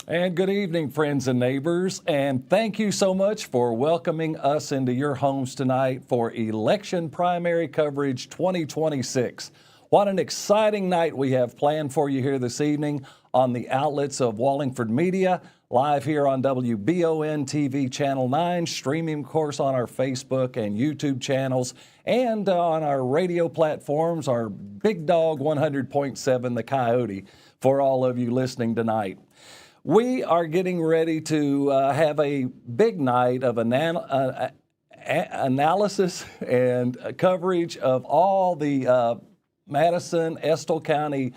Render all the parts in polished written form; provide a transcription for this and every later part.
And good evening, friends and neighbors, and thank you so much for welcoming us into your homes tonight for Election Primary Coverage 2026. What an exciting night we have planned for you here this evening on the outlets of Wallingford Media, live here on WBON-TV Channel 9, streaming, of course, on our Facebook and YouTube channels, and on our radio platforms, our Big Dog 100.7, The Coyote, for all of you listening tonight. We are getting ready to have a big night of analysis and coverage of all the Madison, Estill County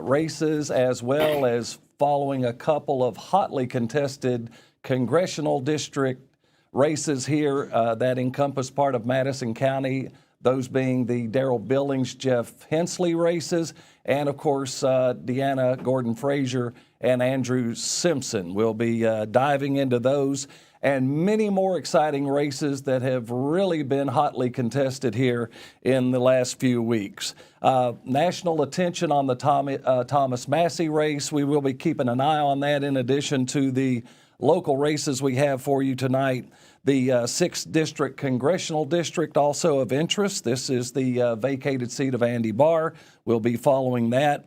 races, as well as following a couple of hotly contested congressional district races here that encompass part of Madison County, those being the Darrell Billings, Jeff Hensley races, and of course, Deanna Gordon-Frazier and Andrew Simpson. We'll be diving into those and many more exciting races that have really been hotly contested here in the last few weeks. National attention on the Thomas Massey race. We will be keeping an eye on that in addition to the local races we have for you tonight. The 6th District Congressional District also of interest. This is the vacated seat of Andy Barr. We'll be following that.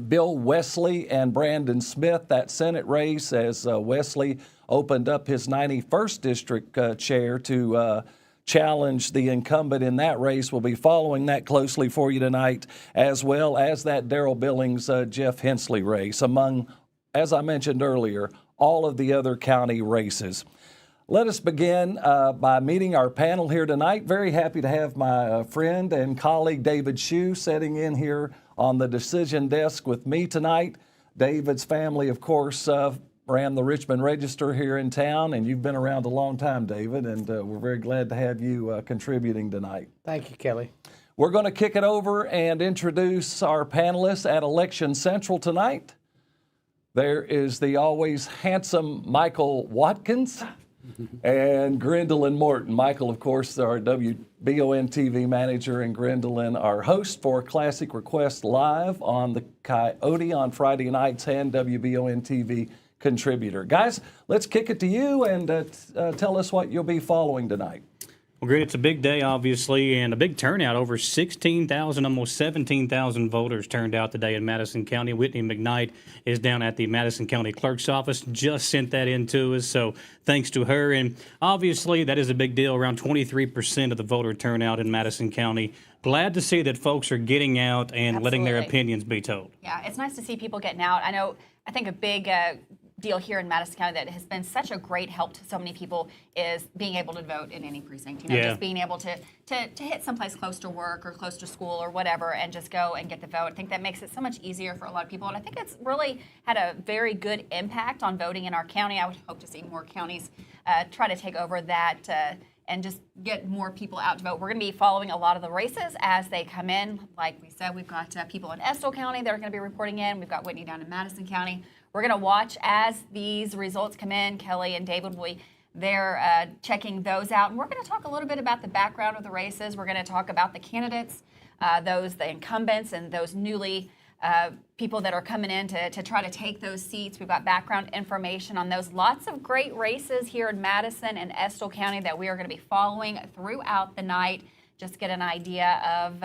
Bill Wesley and Brandon Smith, that Senate race, as Wesley opened up his 91st District chair to challenge the incumbent in that race. We'll be following that closely for you tonight, as well as that Darrell Billings, Jeff Hensley race, among, as I mentioned earlier, all of the other county races. Let us begin by meeting our panel here tonight. Very happy to have my friend and colleague David Shue sitting in here on the decision desk with me tonight. David's family, of course, ran the Richmond Register here in town, and you've been around a long time, David, and we're very glad to have you contributing tonight. Thank you, Kelly. We're going to kick it over and introduce our panelists at Election Central tonight. There is the always handsome Michael Watkins and Gwendolyn Morton. Michael, of course, our WBON-TV manager, and Gwendolyn, our host for Classic Request Live on the Coyote on Friday nights, and WBON-TV contributor. Guys, let's kick it to you and tell us what you'll be following tonight. Well, great. It's a big day, obviously, and a big turnout. Over 16,000, almost 17,000 voters turned out today in Madison County. Whitney McKnight is down at the Madison County Clerk's office, just sent that in to us, so thanks to her. And obviously, that is a big deal, around 23% of the voter turnout in Madison County. Glad to see that folks are getting out and letting their opinions be told. Yeah, it's nice to see people getting out. I think a big deal here in Madison County that has been such a great help to so many people is being able to vote in any precinct. You know, just being able to hit someplace close to work or close to school or whatever and just go and get the vote. I think that makes it so much easier for a lot of people, and I think it's really had a very good impact on voting in our county. I would hope to see more counties try to take over that and just get more people out to vote. We're going to be following a lot of the races as they come in. Like we said, we've got people in Estill County that are going to be reporting in. We've got Whitney down in Madison County. We're going to watch as these results come in. Kelly and David will be there checking those out. And we're going to talk a little bit about the background of the races. We're going to talk about the candidates, the incumbents, and those newly people that are coming in to try to take those seats. We've got background information on those. Lots of great races here in Madison and Estill County that we are going to be following throughout the night. Just get an idea of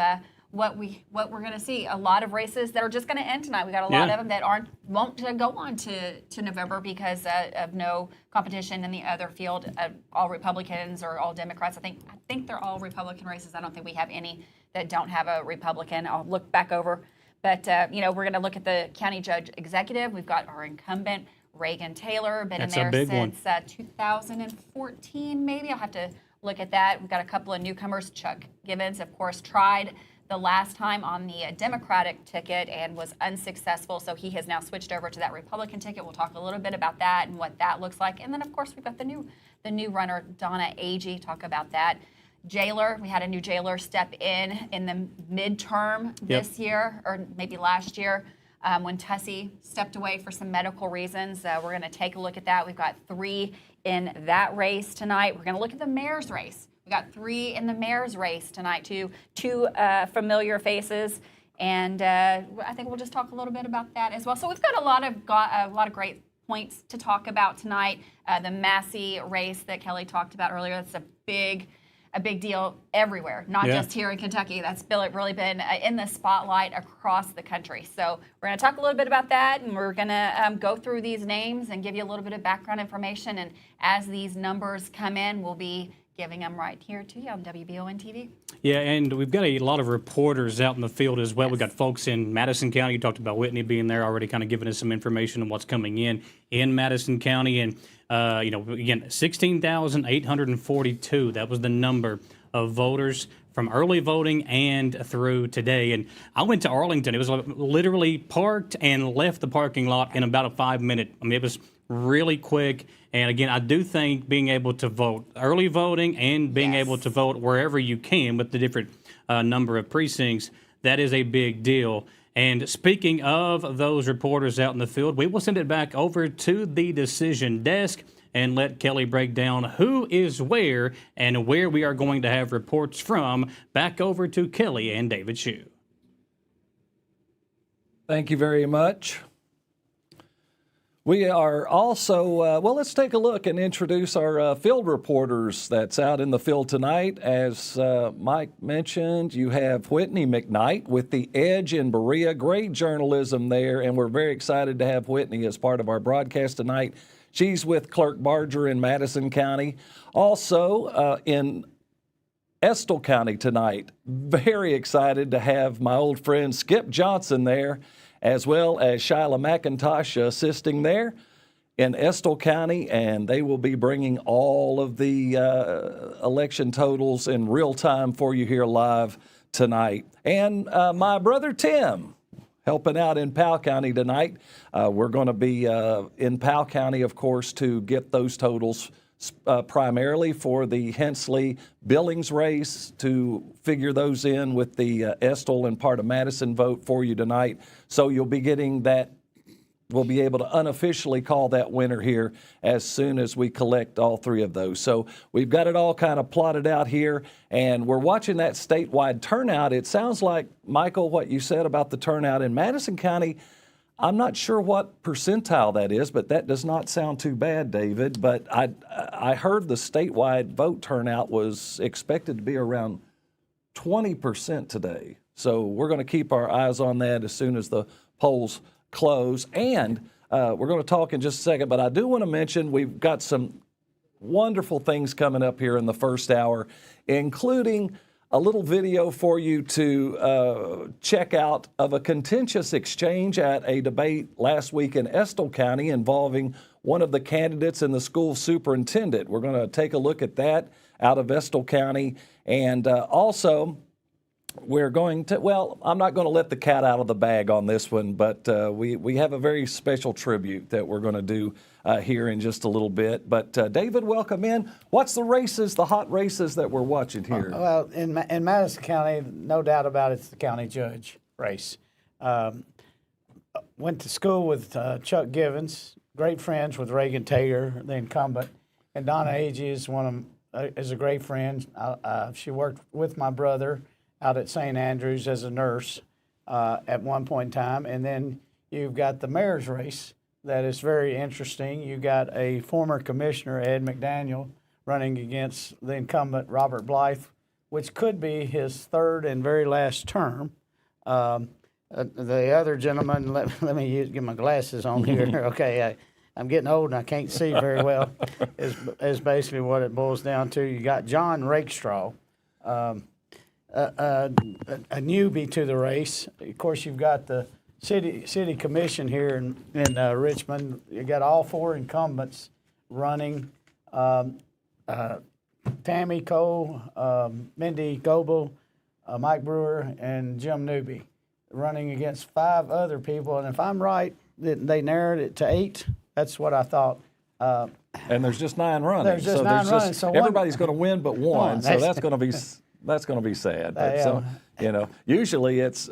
what we're going to see. A lot of races that are just going to end tonight. We got a lot of them that won't go on to November because of no competition in the other field. All Republicans or all Democrats. I think they're all Republican races. I don't think we have any that don't have a Republican. I'll look back over. But we're going to look at the county judge executive. We've got our incumbent Reagan Taylor, been in there since 2014. Maybe I'll have to look at that. We've got a couple of newcomers. Chuck Gibbons, of course, tried the last time on the Democratic ticket and was unsuccessful, so he has now switched over to that Republican ticket. We'll talk a little bit about that and what that looks like. And then, of course, we've got the new runner, Donna Agee. Talk about that. Jailer, we had a new jailer step in the midterm this year, or maybe last year, when Tussie stepped away for some medical reasons. We're going to take a look at that. We've got 3 in that race tonight. We're going to look at the mayor's race. We got 3 in the mayor's race tonight, two familiar faces, and I think we'll just talk a little bit about that as well. So we've got a lot of great points to talk about tonight. The Massey race that Kelly talked about earlier, that's a big deal everywhere, not just here in Kentucky. That's really been in the spotlight across the country. So we're going to talk a little bit about that, and we're going to go through these names and give you a little bit of background information. And as these numbers come in, we'll be giving them right here to you on WBON-TV. Yeah, and we've got a lot of reporters out in the field as well. We've got folks in Madison County. You talked about Whitney being there, already kind of giving us some information on what's coming in Madison County. And, again, 16,842. That was the number of voters from early voting and through today. And I went to Arlington. It was literally parked and left the parking lot in about a 5-minute. I mean, it was really quick. And again, I do think being able to vote, early voting and being able to vote wherever you can with the different number of precincts, that is a big deal. And speaking of those reporters out in the field, we will send it back over to the decision desk and let Kelly break down who is where and where we are going to have reports from. Back over to Kelly and David Shue. Thank you very much. We are also, let's take a look and introduce our field reporters that's out in the field tonight. As Mike mentioned, you have Whitney McKnight with The Edge in Berea. Great journalism there, and we're very excited to have Whitney as part of our broadcast tonight. She's with Clerk Barger in Madison County. Also in Estill County tonight, very excited to have my old friend Skip Johnson there, as well as Shyla McIntosh assisting there in Estill County, and they will be bringing all of the election totals in real time for you here live tonight. And my brother Tim helping out in Powell County tonight. We're going to be in Powell County, of course, to get those totals primarily for the Hensley Billings race, to figure those in with the Estill and part of Madison vote for you tonight. So you'll be getting that. We'll be able to unofficially call that winner here as soon as we collect all three of those. So we've got it all kind of plotted out here, and we're watching that statewide turnout. It sounds like, Michael, what you said about the turnout in Madison County, I'm not sure what percentile that is, but that does not sound too bad, David. But I heard the statewide vote turnout was expected to be around 20% today. So we're going to keep our eyes on that as soon as the polls close. And we're going to talk in just a second, but I do want to mention we've got some wonderful things coming up here in the first hour, including a little video for you to check out of a contentious exchange at a debate last week in Estill County involving one of the candidates and the school superintendent. We're going to take a look at that out of Estill County. And also, we're going to, I'm not going to let the cat out of the bag on this one, but we have a very special tribute that we're going to do here in just a little bit. But David, welcome in. What's the races, the hot races that we're watching here? Well, in Madison County, no doubt about it, it's the county judge race. Went to school with Chuck Givens, great friends with Reagan Taylor, the incumbent, and Donna Agee is a great friend. She worked with my brother out at St. Andrews as a nurse at one point in time. And then you've got the mayor's race that is very interesting. You got a former commissioner, Ed McDaniel, running against the incumbent, Robert Blythe, which could be his third and very last term. The other gentleman, let me get my glasses on here. Okay, I'm getting old and I can't see very well, is basically what it boils down to. You got John Rakestraw, a newbie to the race. Of course, you've got the city commission here in Richmond. You got all four incumbents running. Tammy Cole, Mindy Goebel, Mike Brewer, and Jim Newby running against 5 other people. And if I'm right, they narrowed it to 8. That's what I thought. And there's just 9 running. There's just 9 running. So everybody's going to win but one. So that's going to be sad. But so, usually it's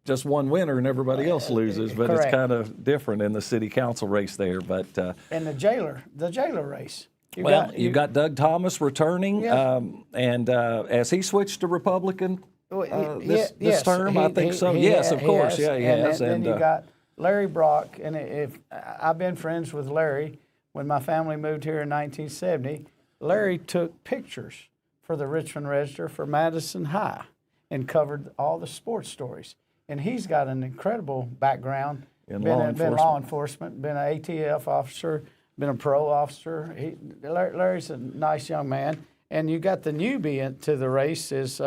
just one winner and everybody else loses. But correct. It's kind of different in the city council race there. But and the jailer race. You got Doug Thomas returning, and has he switched to Republican this term? I think so. Yes, of course. Yeah, he has. And then you got Larry Brock, and if I've been friends with Larry when my family moved here in 1970, Larry took pictures for the Richmond Register for Madison High and covered all the sports stories. And he's got an incredible background. In been law enforcement, been an ATF officer, been a parole officer. Larry's a nice young man. And you got the newbie to the race is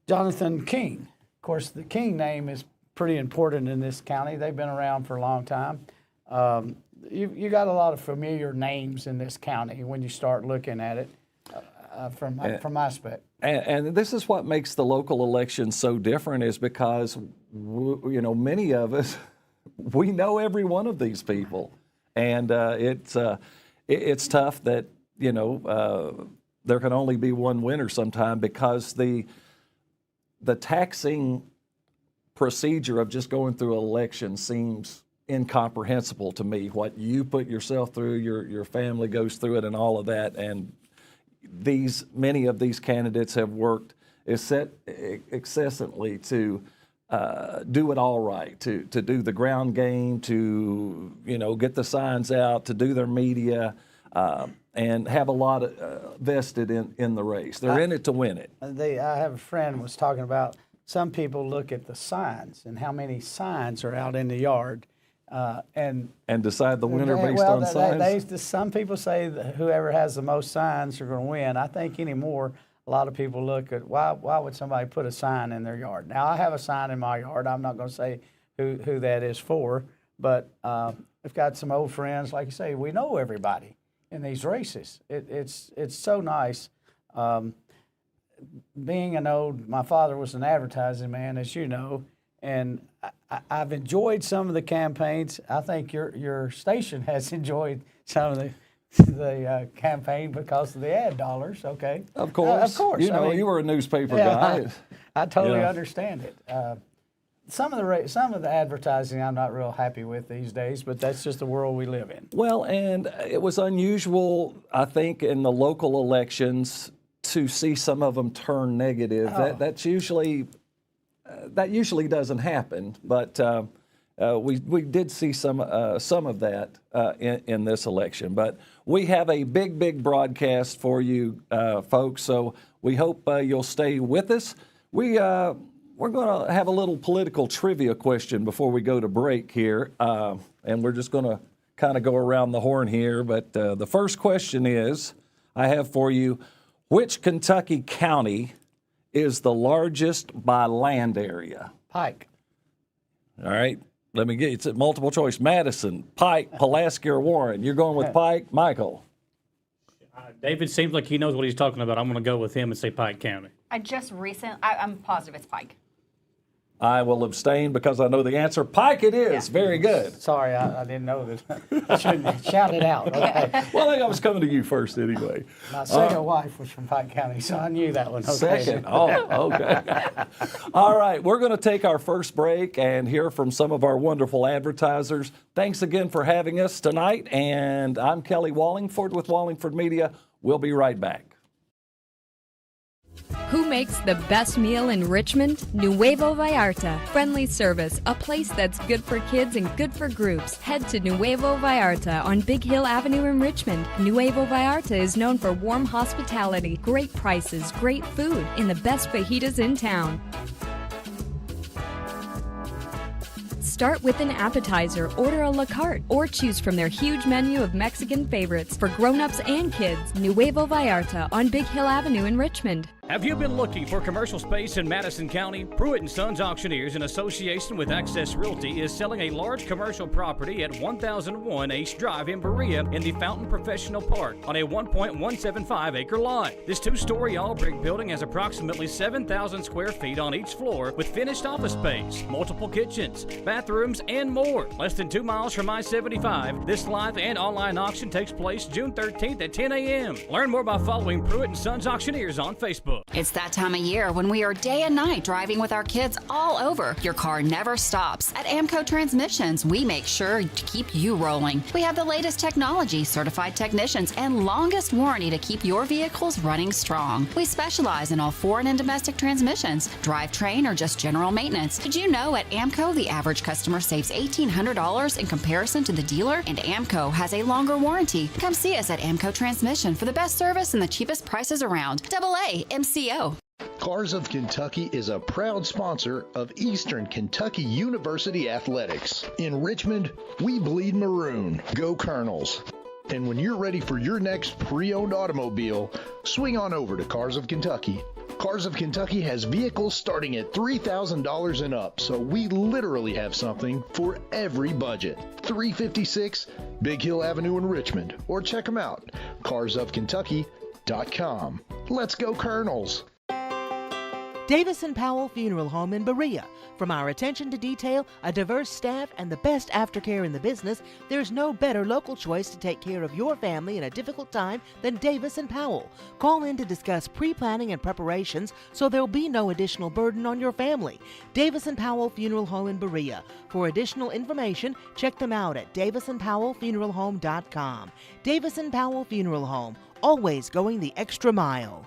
Jonathan King. Of course, the King name is pretty important in this county. They've been around for a long time. You got a lot of familiar names in this county when you start looking at it from my aspect. And this is what makes the local elections so different, is because many of us, we know every one of these people, and it's tough that there can only be one winner sometime, because the taxing procedure of just going through an election seems incomprehensible to me. What you put yourself through, your family goes through it, and all of that, and many of these candidates have worked incessantly to do it all right, to do the ground game, to get the signs out, to do their media, and have a lot vested in the race. They're in it to win it. I have a friend was talking about some people look at the signs and how many signs are out in the yard. And decide the winner based on signs? Some people say that whoever has the most signs are going to win. I think anymore, a lot of people look at why would somebody put a sign in their yard? Now, I have a sign in my yard. I'm not going to say who that is for, but I've got some old friends. Like you say, we know everybody in these races. It's so nice. My father was an advertising man, as you know, and I've enjoyed some of the campaigns. I think your station has enjoyed some of the campaign because of the ad dollars. Okay, of course, you were a newspaper guy. I totally understand it. Some of the advertising I'm not real happy with these days, but that's just the world we live in. Well, and it was unusual, I think, in the local elections to see some of them turn negative. That usually doesn't happen, but we did see some of that in this election. But we have a big broadcast for you folks, so we hope you'll stay with us. We're going to have a little political trivia question before we go to break here, and we're just going to kind of go around the horn here. But the first question I have for you, which Kentucky county is the largest by land area? Pike. All right. Let me get it's a multiple choice. Madison, Pike, Pulaski, or Warren. You're going with Pike. Michael. David seems like he knows what he's talking about. I'm going to go with him and say Pike County. I'm positive it's Pike. I will abstain because I know the answer. Pike it is. Yeah. Very good. Sorry, I didn't know that. I shouldn't shout it out. Okay. Well, I think I was coming to you first anyway. My second wife was from Pike County, so I knew that one. Okay. Second? Oh, okay. All right, we're going to take our first break and hear from some of our wonderful advertisers. Thanks again for having us tonight, and I'm Kelly Wallingford with Wallingford Media. We'll be right back. Who makes the best meal in Richmond? Nuevo Vallarta. Friendly service, a place that's good for kids and good for groups. Head to Nuevo Vallarta on Big Hill Avenue in Richmond. Nuevo Vallarta is known for warm hospitality, great prices, great food, and the best fajitas in town. Start with an appetizer, order a la carte, or choose from their huge menu of Mexican favorites for grown-ups and kids. Nuevo Vallarta on Big Hill Avenue in Richmond. Have you been looking for commercial space in Madison County? Pruitt & Sons Auctioneers, in association with Access Realty, is selling a large commercial property at 1001 Ace Drive in Berea in the Fountain Professional Park on a 1.175-acre lot. This two-story all-brick building has approximately 7,000 square feet on each floor with finished office space, multiple kitchens, bathrooms, and more. Less than 2 miles from I-75, this live and online auction takes place June 13th at 10 a.m. Learn more by following Pruitt & Sons Auctioneers on Facebook. Facebook. It's that time of year when we are day and night driving with our kids all over. Your car never stops. At Amco Transmissions, we make sure to keep you rolling. We have the latest technology, certified technicians, and longest warranty to keep your vehicles running strong. We specialize in all foreign and domestic transmissions, drivetrain, or just general maintenance. Did you know at Amco, the average customer saves $1,800 in comparison to the dealer? And Amco has a longer warranty. Come see us at Amco Transmission for the best service and the cheapest prices around. AA MCO. Cars of Kentucky is a proud sponsor of Eastern Kentucky University Athletics. In Richmond, we bleed maroon. Go Colonels. And when you're ready for your next pre-owned automobile, swing on over to Cars of Kentucky. Cars of Kentucky has vehicles starting at $3,000 and up, so we literally have something for every budget. 356 Big Hill Avenue in Richmond, or check them out, carsofkentucky.com. Let's go Colonels! Davison Powell Funeral Home in Berea. From our attention to detail, a diverse staff, and the best aftercare in the business, there's no better local choice to take care of your family in a difficult time than Davison Powell. Call in to discuss pre-planning and preparations so there'll be no additional burden on your family. Davison Powell Funeral Home in Berea. For additional information, check them out at davisonpowellfuneralhome.com. Davison Powell Funeral Home, always going the extra mile.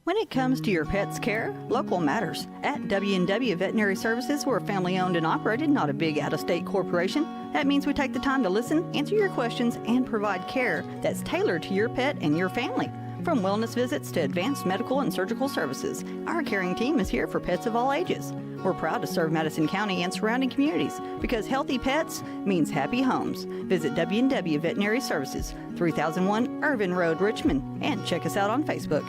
When it comes to your pet's care, local matters. At W&W Veterinary Services, we're family owned and operated, not a big out-of-state corporation. That means we take the time to listen, answer your questions, and provide care that's tailored to your pet and your family. From wellness visits to advanced medical and surgical services, our caring team is here for pets of all ages. We're proud to serve Madison County and surrounding communities because healthy pets means happy homes. Visit W&W Veterinary Services, 3001 Irvin Road, Richmond, and check us out on Facebook.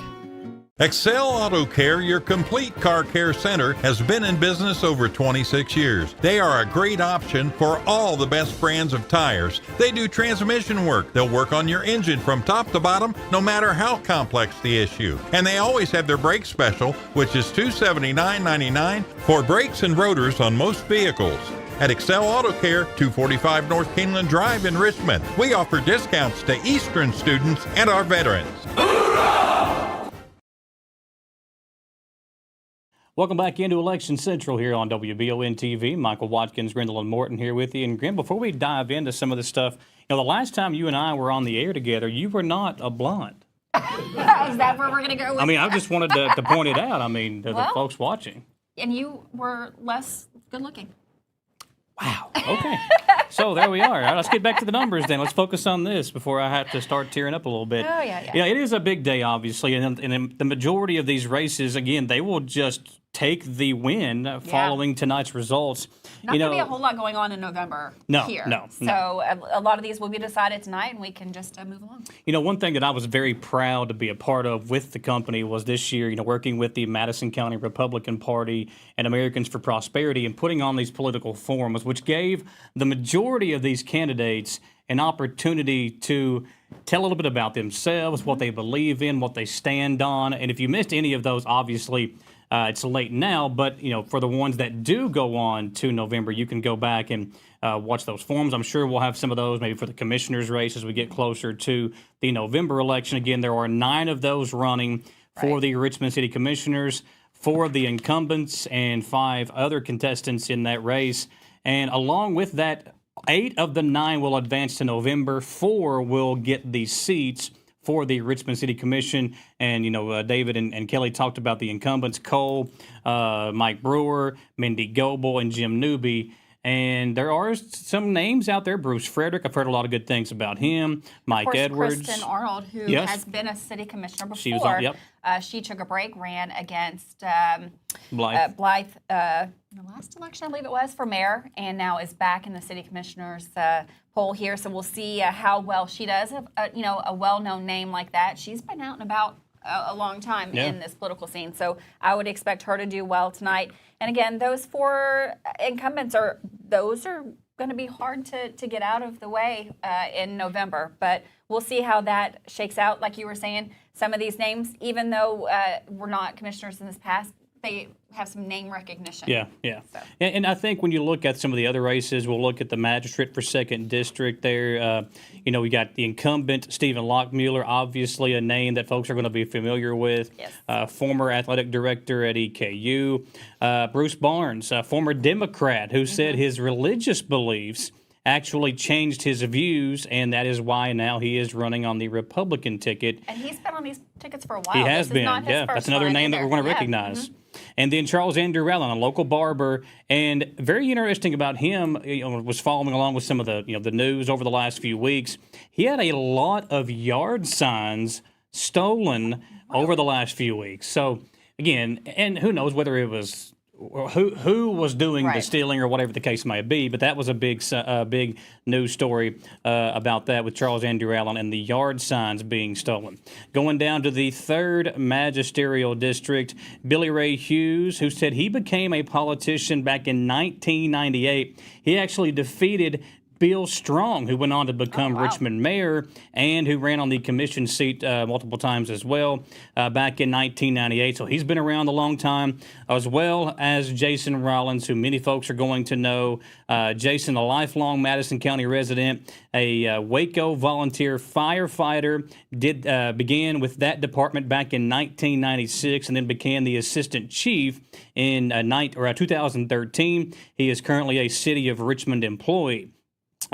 Excel Auto Care, your complete car care center, has been in business over 26 years. They are a great option for all the best brands of tires. They do transmission work. They'll work on your engine from top to bottom, no matter how complex the issue. And they always have their brake special, which is $279.99 for brakes and rotors on most vehicles. At Excel Auto Care, 245 North Keeneland Drive in Richmond, we offer discounts to Eastern students and our veterans. Welcome back into Election Central here on WBON-TV. Michael Watkins, Grindle and Morton here with you. And Grim, before we dive into some of this stuff, the last time you and I were on the air together, you were not a blonde. Is that where we're going to go with I just wanted to point it out. To the folks watching. And you were less good looking. Wow. Okay. So there we are. All right, let's get back to the numbers then. Let's focus on this before I have to start tearing up a little bit. Oh, yeah. Yeah, it is a big day, obviously. And the majority of these races, again, they will just take the win following tonight's results. Not going to be a whole lot going on in November here. No. So a lot of these will be decided tonight, and we can just move along. One thing that I was very proud to be a part of with the company was this year, working with the Madison County Republican Party and Americans for Prosperity and putting on these political forums, which gave the majority of these candidates an opportunity to tell a little bit about themselves, what they believe in, what they stand on. And if you missed any of those, obviously, it's late now, but for the ones that do go on to November, you can go back and watch those forums. I'm sure we'll have some of those maybe for the commissioner's race as we get closer to the November election. Again, there are 9 of those running for the Richmond City Commissioners, 4 of the incumbents, and 5 other contestants in that race. And along with that, 8 of the 9 will advance to November. 4 will get the seats for the Richmond City Commission. And, David and Kelly talked about the incumbents, Cole, Mike Brewer, Mindy Goebel, and Jim Newby. And there are some names out there. Bruce Frederick, I've heard a lot of good things about him. Mike Edwards. Kristen Arnold, who has been a city commissioner before. She was on, she took a break, ran against Blythe. The last election, I believe it was, for mayor, and now is back in the city commissioner's poll here. So we'll see how well she does. A well-known name like that. She's been out and about a long time in this political scene. So I would expect her to do well tonight. And again, those 4 incumbents are going to be hard to get out of the way in November. But we'll see how that shakes out. Like you were saying, some of these names, even though we're not commissioners in this past, they have some name recognition. Yeah, yeah. So. And I think when you look at some of the other races, we'll look at the magistrate for 2nd District there. We got the incumbent, Stephen Lockmuller, obviously a name that folks are going to be familiar with. Yes. Former athletic director at EKU. Bruce Barnes, a former Democrat who said his religious beliefs actually changed his views, and that is why now he is running on the Republican ticket. And he's been on these tickets for a while. He has This been, is not his yeah. first That's another one name that either. we're going to Yeah. recognize. And then Charles Andrew Allen, a local barber, and very interesting about him, was following along with some of the the news over the last few weeks. He had a lot of yard signs stolen over the last few weeks. So again, and who knows whether it was who was doing the Right. stealing or whatever the case may be, but that was a big news story about that with Charles Andrew Allen and the yard signs being stolen. Going down to the 3rd Magisterial District, Billy Ray Hughes, who said he became a politician back in 1998. He actually defeated Bill Strong, who went on to become Richmond mayor and who ran on the commission seat multiple times as well back in 1998. So he's been around a long time, as well as Jason Rollins, who many folks are going to know. Jason, a lifelong Madison County resident, a Waco volunteer firefighter, began with that department back in 1996 and then became the assistant chief in 2013. He is currently a City of Richmond employee.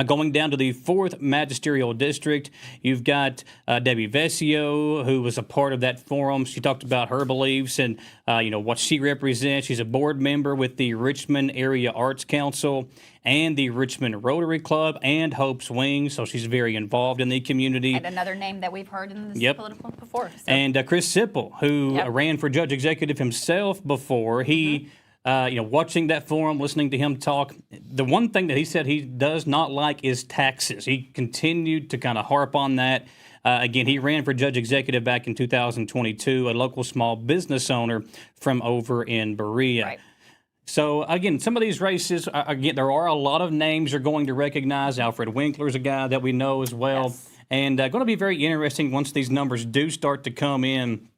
Going down to the 4th Magisterial District, you've got Debbie Vesio, who was a part of that forum. She talked about her beliefs and what she represents. She's a board member with the Richmond Area Arts Council and the Richmond Rotary Club and Hope's Wings, so she's very involved in the community. And another name that we've heard in this political before. So. And Chris Sipple, who ran for judge executive himself before. He watching that forum, listening to him talk, the one thing that he said he does not like is taxes. He continued to kind of harp on that. Again, he ran for judge executive back in 2022, a local small business owner from over in Berea. Right. So, again, some of these races, there are a lot of names you're going to recognize. Alfred Winkler's a guy that we know as well. Yes. And going to be very interesting once these numbers do start to come in.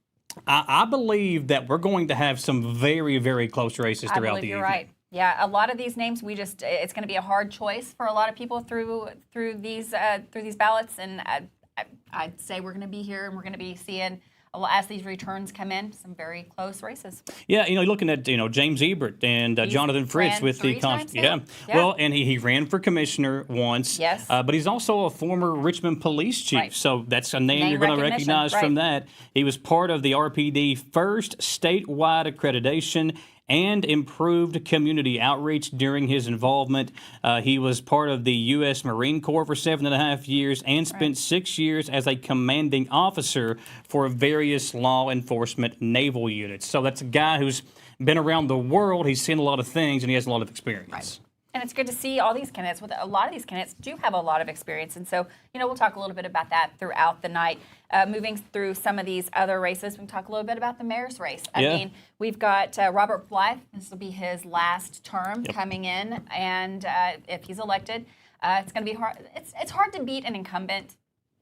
I believe that we're going to have some very, very close races throughout the I believe evening. you're right. Yeah, a lot of these names, it's going to be a hard choice for a lot of people through these ballots, and I'd say we're going to be here and we're going to be seeing, as these returns come in, some very close races. Yeah, looking at James Ebert and Jonathan Fritz with the yeah. Well, and he ran for commissioner once. Yes. But he's also a former Richmond police chief, Right. so that's a name you're going to recognition, recognize right. from that. He was part of the RPD first statewide accreditation and improved community outreach during his involvement. He was part of the U.S. Marine Corps for 7.5 years and spent 6 years as a commanding officer for various law enforcement naval units. So that's a guy who's been around the world. He's seen a lot of things, and he has a lot of experience. Right. And it's good to see all these candidates. With a lot of these candidates do have a lot of experience, and so we'll talk a little bit about that throughout the night. Moving through some of these other races, we can talk a little bit about the mayor's race. I mean, we've got Robert Blythe. This will be his last term coming in, and if he's elected, it's going to be hard. It's hard to beat an incumbent.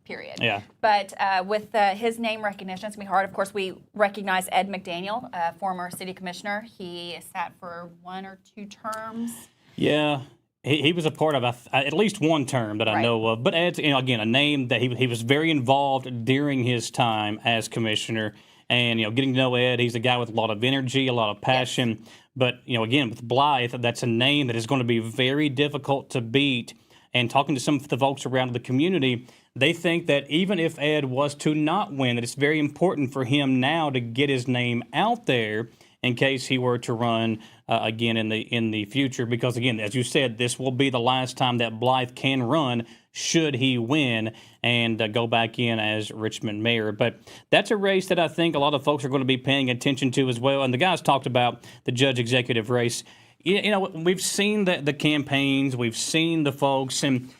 Period. Yeah. But with his name recognition, it's going to be hard. Of course, we recognize Ed McDaniel, former city commissioner. He sat for 1 or 2 terms. Yeah, he was a part of at least one term that I know of. But Ed's, again, a name that he was very involved during his time as commissioner. And, getting to know Ed, he's a guy with a lot of energy, a lot of passion. Yes. But, again, with Blythe, that's a name that is going to be very difficult to beat. And talking to some of the folks around the community, they think that even if Ed was to not win, that it's very important for him now to get his name out there in case he were to run again in the future. Because, again, as you said, this will be the last time that Blythe can run should he win and go back in as Richmond mayor. But that's a race that I think a lot of folks are going to be paying attention to as well. And the guys talked about the judge executive race. We've seen the campaigns, we've seen the folks, and,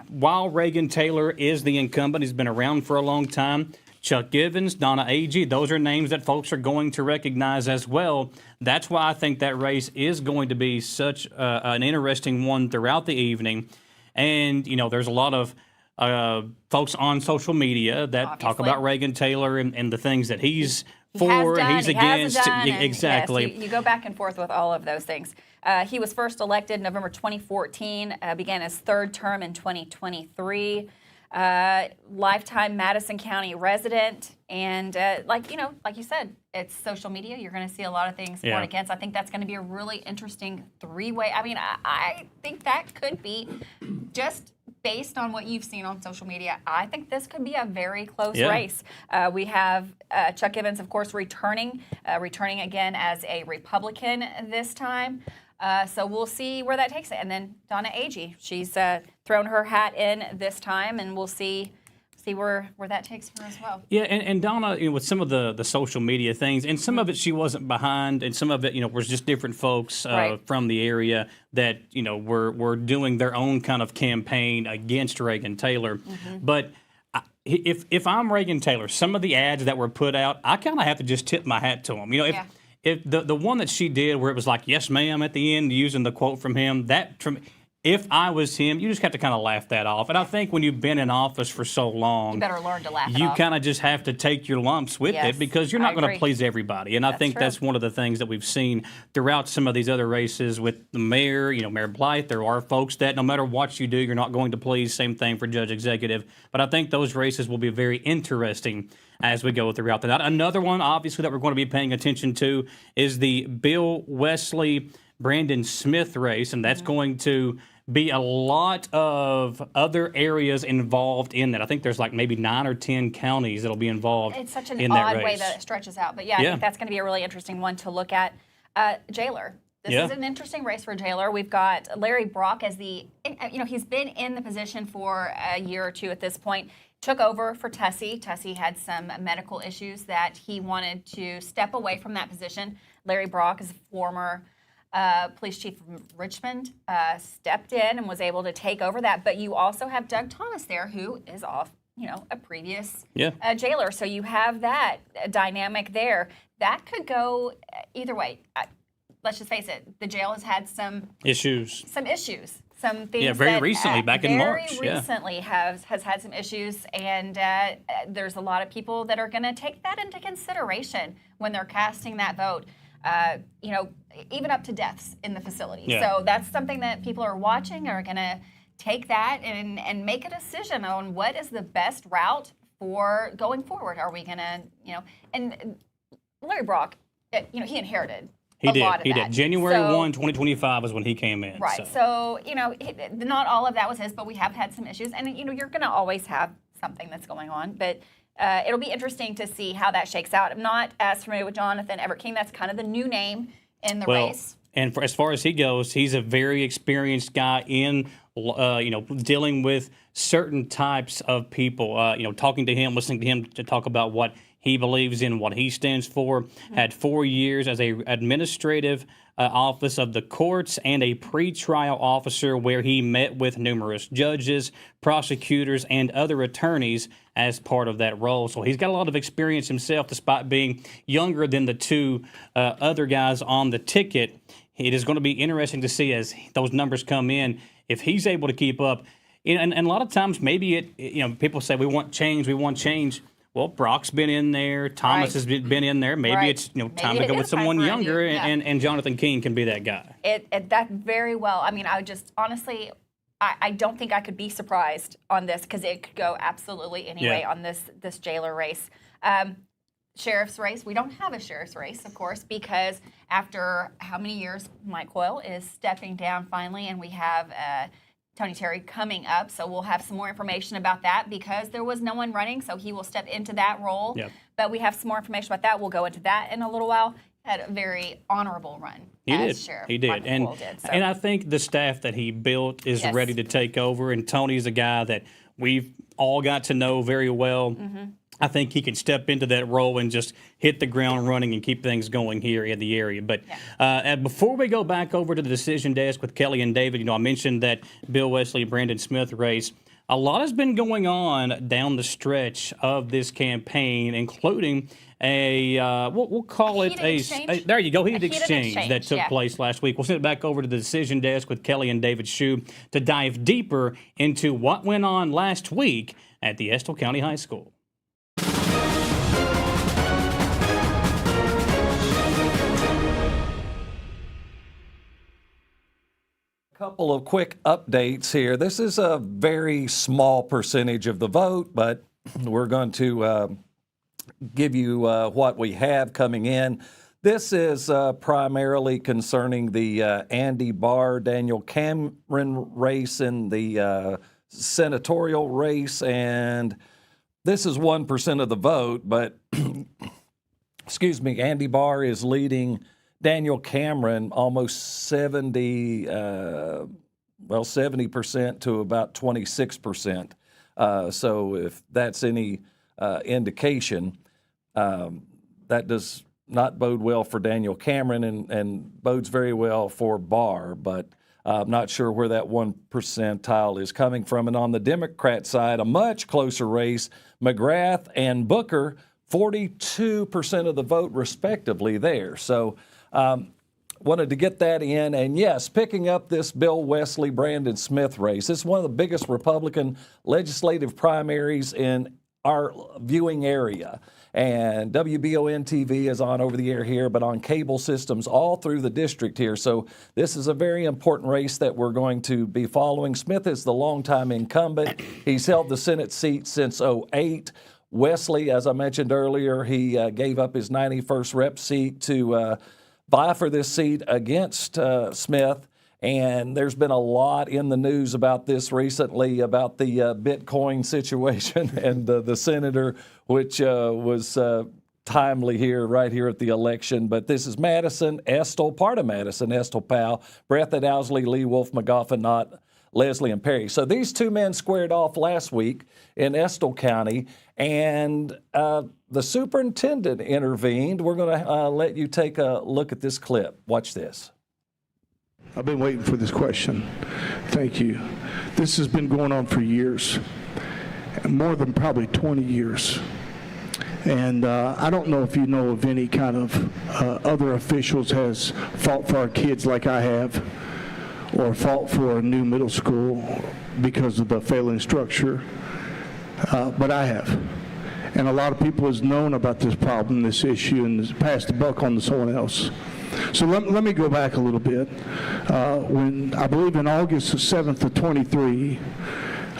while Reagan Taylor is the incumbent, he's been around for a long time, Chuck Givens, Donna Agee, those are names that folks are going to recognize as well. That's why I think that race is going to be such an interesting one throughout the evening. And, there's a lot of folks on social media that talk about Reagan Taylor and the things that he's for and he's he against. hasn't done, and Exactly. Yes, you go back and forth with all of those things. He was first elected November 2014, began his third term in 2023. Lifetime Madison County resident, and like you said, it's social media. You're going to see a lot of things for and against. I think that's going to be a really interesting three-way. I mean, I think that could be, just based on what you've seen on social media, I think this could be a very close race. We have Chuck Evans, of course, returning again as a Republican this time. So we'll see where that takes it. And then Donna Agee, she's thrown her hat in this time, and we'll see where that takes her as well. Yeah, and Donna, with some of the social media things, and some of it she wasn't behind, and some of it, was just different folks from the area that, were doing their own kind of campaign against Reagan Taylor. But if I'm Reagan Taylor, some of the ads that were put out, I kind of have to just tip my hat to them. If the one that she did where it was like, yes, ma'am, at the end, using the quote from him, if I was him, you just have to kind of laugh that off. And I think when you've been in office for so long, you better learn to laugh it off. You kind of just have to take your lumps with it, because you're not going to please everybody. And I think that's one of the things that we've seen throughout some of these other races with the mayor, Mayor Blythe. There are folks that no matter what you do, you're not going to please. Same thing for Judge Executive. But I think those races will be very interesting as we go throughout the night. Another one, obviously, that we're going to be paying attention to is the Bill Wesley, Brandon Smith race, and that's going to be a lot of other areas involved in that. I think there's like maybe 9 or 10 counties that'll be involved. It's such an in odd that way race. that it stretches out. But I think that's going to be a really interesting one to look at. Jailer. This is an interesting race for Jailer. We've got Larry Brock as he's been in the position for a year or two at this point. Took over for Tessie. Tessie had some medical issues that he wanted to step away from that position. Larry Brock is a former police chief from Richmond, stepped in and was able to take over that. But you also have Doug Thomas there, who is off, a previous jailer. So you have that dynamic there. That could go either way. Let's just face it, the jail has had some issues. Some things very recently, back in March. Very recently has had some issues, and there's a lot of people that are going to take that into consideration when they're casting that vote. Even up to deaths in the facility. So that's something that people are watching, are going to take that and make a decision on what is the best route for going forward. Are we going to, and Larry Brock, he inherited He a lot of did. that. January 1, 2025 was when he came in. Right. So, not all of that was his, but we have had some issues. And, you're going to always have something that's going on. But it'll be interesting to see how that shakes out. I'm not as familiar with Jonathan Everett King. That's kind of the new name in the race. And as far as he goes, he's a very experienced guy in, dealing with certain types of people. Talking to him, listening to him to talk about what he believes in, what he stands for. Had 4 years as a administrative office of the courts and a pretrial officer where he met with numerous judges, prosecutors, and other attorneys as part of that role. So he's got a lot of experience himself, despite being younger than the two other guys on the ticket. It is going to be interesting to see as those numbers come in, if he's able to keep up. And a lot of times maybe people say we want change. Well, Brock's been in there. Thomas has been in there. Maybe it's time to go with someone younger, and Jonathan King can be that guy. That very well. I mean, I would just honestly, I don't think I could be surprised on this, because it could go absolutely any way on this jailer race. Sheriff's race. We don't have a sheriff's race, of course, because after how many years, Mike Coyle is stepping down finally, and we have Tony Terry coming up. So we'll have some more information about that, because there was no one running, so he will step into that role. Yep. But we have some more information about that. We'll go into that in a little while. Had a very honorable run as sheriff. He did. Michael Coyle did. So. And I think the staff that he built is ready to take over. And Tony's a guy that we've all got to know very well. Mm-hmm. I think he can step into that role and just hit the ground running and keep things going here in the area. But before we go back over to the decision desk with Kelly and David, I mentioned that Bill Wesley, Brandon Smith race. A lot has been going on down the stretch of this campaign, including we'll call it there you go, heated exchange that took place last week. We'll send it back over to the decision desk with Kelly and David Shue to dive deeper into what went on last week at the Estill County High School. Couple of quick updates here. This is a very small percentage of the vote, but we're going to give you what we have coming in. This is primarily concerning the Andy Barr, Daniel Cameron race in the senatorial race, and this is 1% of the vote, but excuse me, Andy Barr is leading Daniel Cameron almost 70% to about 26%. So if that's any indication, that does not bode well for Daniel Cameron and bodes very well for Barr, but I'm not sure where that 1 percentile is coming from. And on the Democrat side, a much closer race, McGrath and Booker, 42% of the vote respectively there. So wanted to get that in. And yes, picking up this Bill Wesley, Brandon Smith race. It's one of the biggest Republican legislative primaries in our viewing area. And WBON-TV is on over the air here, but on cable systems all through the district here. So this is a very important race that we're going to be following. Smith is the longtime incumbent. He's held the Senate seat since 2008. Wesley, as I mentioned earlier, he gave up his 91st rep seat to vie for this seat against Smith. And there's been a lot in the news about this recently, about the Bitcoin situation and the senator, which was timely here, right here at the election. But this is Madison, Estill, part of Madison, Estill, Powell, Breathitt, Owsley, Lee, Wolf, McGoffin, Knott, Leslie, and Perry. So these two men squared off last week in Estill County, and the superintendent intervened. We're going to let you take a look at this clip. Watch this. I've been waiting for this question. Thank you. This has been going on for years, more than probably 20 years. And I don't know if you know of any kind of other officials has fought for our kids like I have, or fought for a new middle school because of the failing structure, but I have. And a lot of people has known about this problem, this issue, and passed the buck on to someone else. So let me go back a little bit. When I believe in August 7th of 23,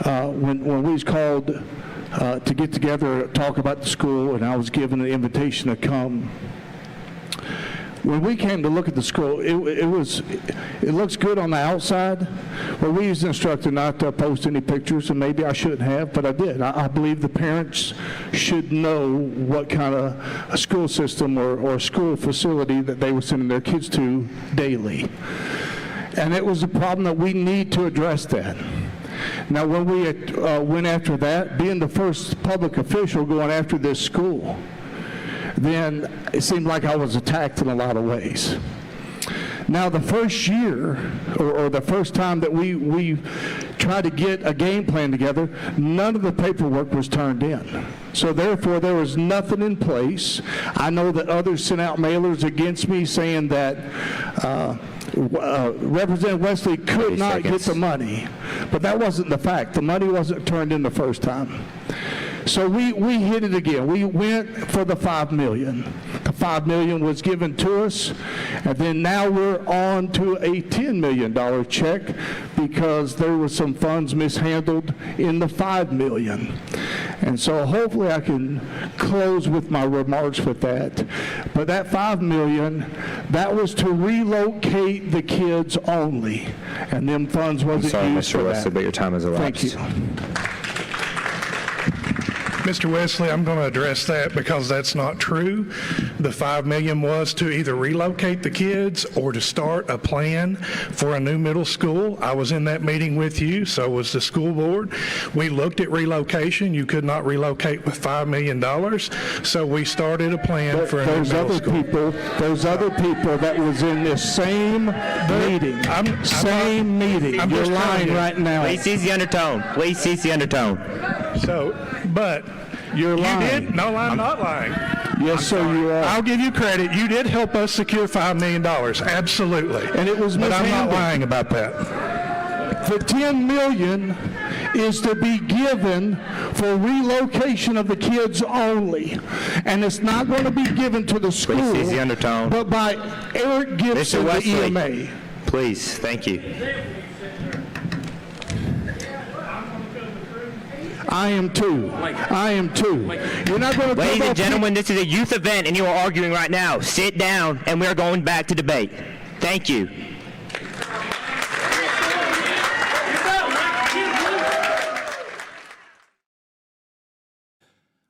when we was called to get together, talk about the school, and I was given an invitation to come. When we came to look at the school, it looks good on the outside, but we was instructed not to post any pictures, and maybe I shouldn't have, but I did. I believe the parents should know what kind of a school system or school facility that they were sending their kids to daily. And it was a problem that we need to address that. Now, when we went after that, being the first public official going after this school, then it seemed like I was attacked in a lot of ways. Now, the first year, or the first time that we tried to get a game plan together, none of the paperwork was turned in. So therefore, there was nothing in place. I know that others sent out mailers against me saying that Representative Wesley could not get the money. But that wasn't the fact. The money wasn't turned in the first time. So we hit it again. We went for the $5 million. The $5 million was given to us, and then now we're on to a $10 million check because there were some funds mishandled in the $5 million. And so hopefully I can close with my remarks with that. But that $5 million, that was to relocate the kids only, and them funds wasn't used for that. Mr. Wesley, but your time has elapsed. Thank you. Mr. Wesley, I'm going to address that because that's not true. The $5 million was to either relocate the kids or to start a plan for a new middle school. I was in that meeting with you, so was the school board. We looked at relocation. You could not relocate with $5 million, so we started a plan for a new middle school. Those other people that was in this same meeting, you're lying right now. Please cease the undertone. Please cease the undertone. But you're lying. You did? No, I'm not lying. Yes, sir, you are. I'll give you credit. You did help us secure $5 million. Absolutely. And it was But I'm not mishandled. lying about that. The $10 million is to be given for relocation of the kids only. And it's not going to be given to the school, Please cease the undertone. but by Eric Gibson, Mr. the Wesley, EMA. please, thank you. I am too. I am too. You're not going to. Ladies and gentlemen, this is a youth event, and you are arguing right now. Sit down, and we are going back to debate. Thank you.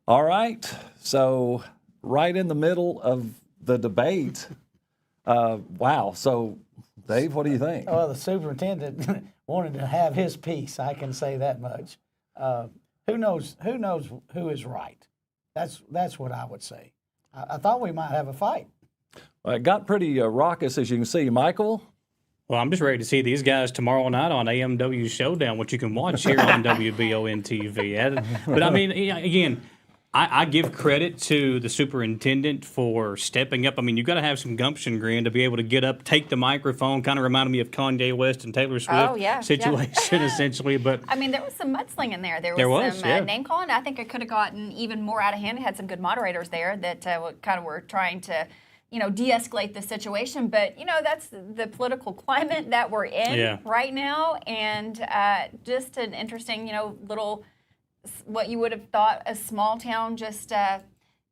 All right. So right in the middle of the debate. Wow. So, Dave, what do you think? Well, the superintendent wanted to have his piece. I can say that much. Who knows who is right? That's what I would say. I thought we might have a fight. Well, it got pretty raucous, as you can see. Michael? Well, I'm just ready to see these guys tomorrow night on AMW Showdown, which you can watch here on WBON-TV. But, I mean, again, I give credit to the superintendent for stepping up. I mean, you've got to have some gumption, Grin, to be able to get up, take the microphone. Kind of reminded me of Kanye West and Taylor Swift situation, essentially. But I mean, there was some mudslinging there. There was some name calling. I think it could have gotten even more out of hand. It had some good moderators there that kind of were trying to, de-escalate the situation. But, that's the political climate that we're in right now. And just an interesting, little, what you would have thought a small town, just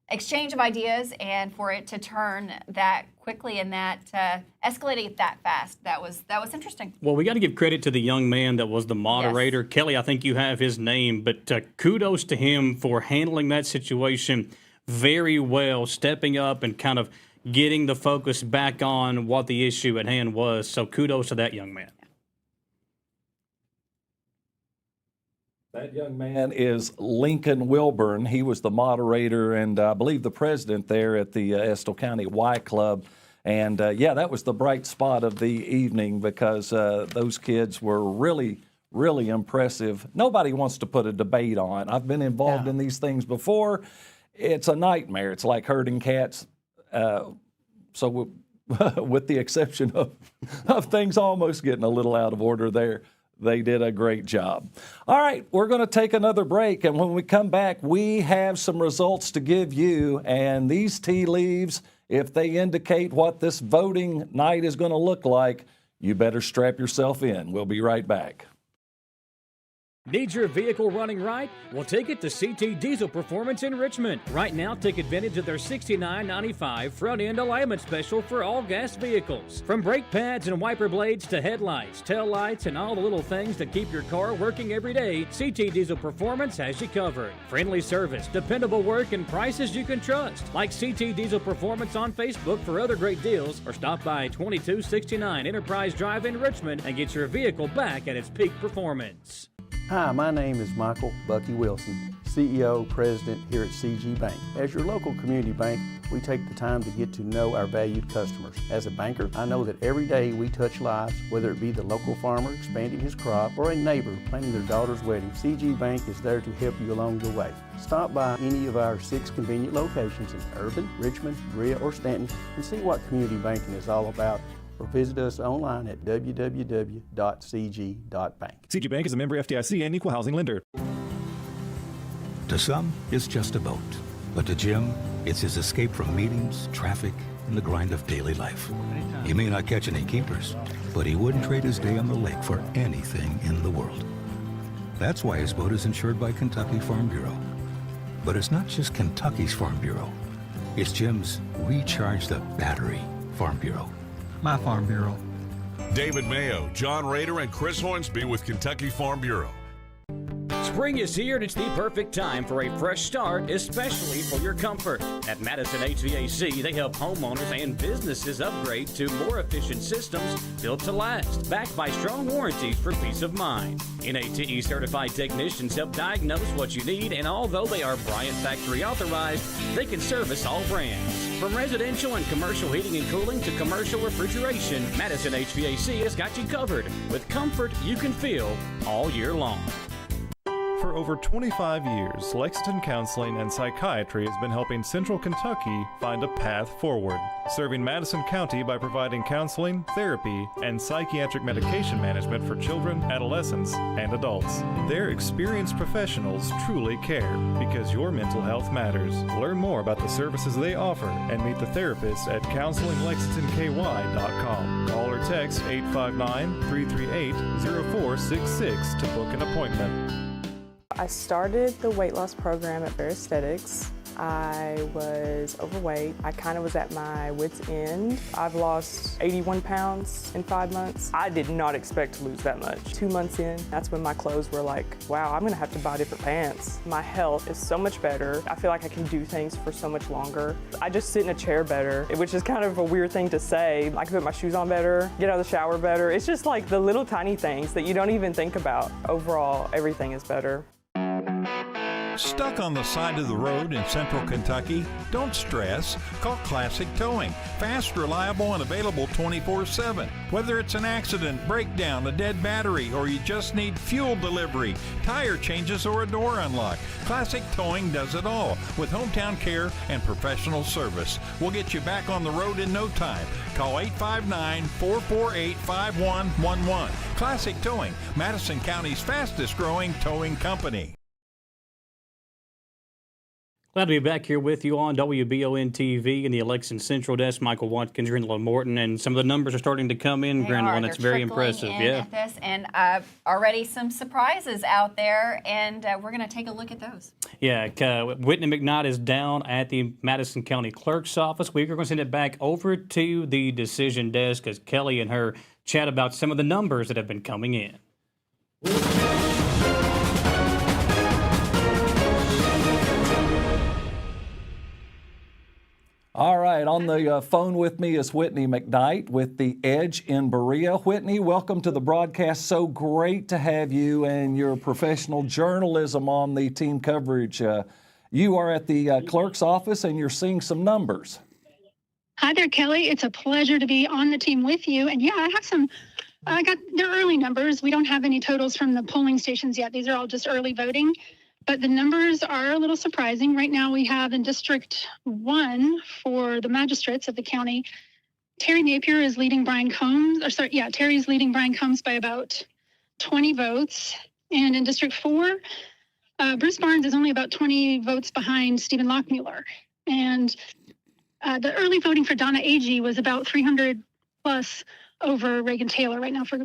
exchange of ideas, and for it to turn that quickly and that escalating that fast, that was interesting. Well, we got to give credit to the young man that was the moderator. Yes. Kelly, I think you have his name, but kudos to him for handling that situation very well, stepping up and kind of getting the focus back on what the issue at hand was. So kudos to that young man. That young man is Lincoln Wilburn. He was the moderator and I believe the president there at the Estill County Y Club. And that was the bright spot of the evening because those kids were really, really impressive. Nobody wants to put a debate on. I've been involved in these things before. It's a nightmare. It's like herding cats. So with the exception of things almost getting a little out of order there, they did a great job. All right, we're going to take another break, and when we come back, we have some results to give you, and these tea leaves, if they indicate what this voting night is going to look like, you better strap yourself in. We'll be right back. Need your vehicle running right? Well, take it to CT Diesel Performance in Richmond. Right now, take advantage of their $69.95 front-end alignment special for all gas vehicles. From brake pads and wiper blades to headlights, tail lights, and all the little things that keep your car working every day, CT Diesel Performance has you covered. Friendly service, dependable work, and prices you can trust. Like CT Diesel Performance on Facebook for other great deals, or stop by 2269 Enterprise Drive in Richmond and get your vehicle back at its peak performance. Hi, my name is Michael Bucky Wilson, CEO, President here at CG Bank. As your local community bank, we take the time to get to know our valued customers. As a banker, I know that every day we touch lives, whether it be the local farmer expanding his crop or a neighbor planning their daughter's wedding. CG Bank is there to help you along the way. Stop by any of our 6 convenient locations in Urban, Richmond, Berea, or Stanton and see what community banking is all about. Or visit us online at www.cg.bank. CG Bank is a member FDIC and equal housing lender. To some, it's just a boat. But to Jim, it's his escape from meetings, traffic, and the grind of daily life. He may not catch any keepers, but he wouldn't trade his day on the lake for anything in the world. That's why his boat is insured by Kentucky Farm Bureau. But it's not just Kentucky's Farm Bureau. It's Jim's Recharge the Battery Farm Bureau. My Farm Bureau. David Mayo, John Rader, and Chris Hornsby with Kentucky Farm Bureau. Spring is here and it's the perfect time for a fresh start, especially for your comfort. At Madison HVAC, they help homeowners and businesses upgrade to more efficient systems built to last, backed by strong warranties for peace of mind. NATE certified technicians help diagnose what you need, and although they are Bryant factory authorized, they can service all brands. From residential and commercial heating and cooling to commercial refrigeration, Madison HVAC has got you covered with comfort you can feel all year long. For over 25 years, Lexington Counseling and Psychiatry has been helping Central Kentucky find a path forward, serving Madison County by providing counseling, therapy, and psychiatric medication management for children, adolescents, and adults. Their experienced professionals truly care because your mental health matters. Learn more about the services they offer and meet the therapist at counselinglexingtonky.com. Call or text 859-338-0466 to book an appointment. I started the weight loss program at Bare Aesthetics. I was overweight. I kind of was at my wit's end. I've lost 81 pounds in 5 months. I did not expect to lose that much. 2 months in, that's when my clothes were like, wow, I'm gonna have to buy different pants. My health is so much better. I feel like I can do things for so much longer. I just sit in a chair better, which is kind of a weird thing to say. I can put my shoes on better, get out of the shower better. It's just like the little tiny things that you don't even think about. Overall, everything is better. Stuck on the side of the road in central Kentucky? Don't stress. Call Classic Towing. Fast, reliable, and available 24/7. Whether it's an accident, breakdown, a dead battery, or you just need fuel delivery, tire changes, or a door unlock, Classic Towing does it all with hometown care and professional service. We'll get you back on the road in no time. Call 859-448-5111. Classic Towing, Madison County's fastest growing towing company. Glad to be back here with you on WBON-TV in the Election Central Desk. Michael Watkins, Greenlaw Morton, and some of the numbers are starting to come in, Greenlaw, and it's very impressive. At this, and already some surprises out there, and we're going to take a look at those. Yeah, Whitney McKnight is down at the Madison County Clerk's office. We're going to send it back over to the decision desk as Kelly and her chat about some of the numbers that have been coming in. All right, on the phone with me is Whitney McKnight with The Edge in Berea. Whitney, welcome to the broadcast. So great to have you and your professional journalism on the team coverage. You are at the clerk's office and you're seeing some numbers. Hi there, Kelly. It's a pleasure to be on the team with you. And yeah, I got their early numbers. We don't have any totals from the polling stations yet. These are all just early voting. But the numbers are a little surprising. Right now we have in District 1 for the magistrates of the county, Terry Napier is leading Brian Combs, Terry's leading Brian Combs by about 20 votes. And in District 4, Bruce Barnes is only about 20 votes behind Stephen Lockmuller. And the early voting for Donna Agee was about 300 plus over Reagan Taylor right now for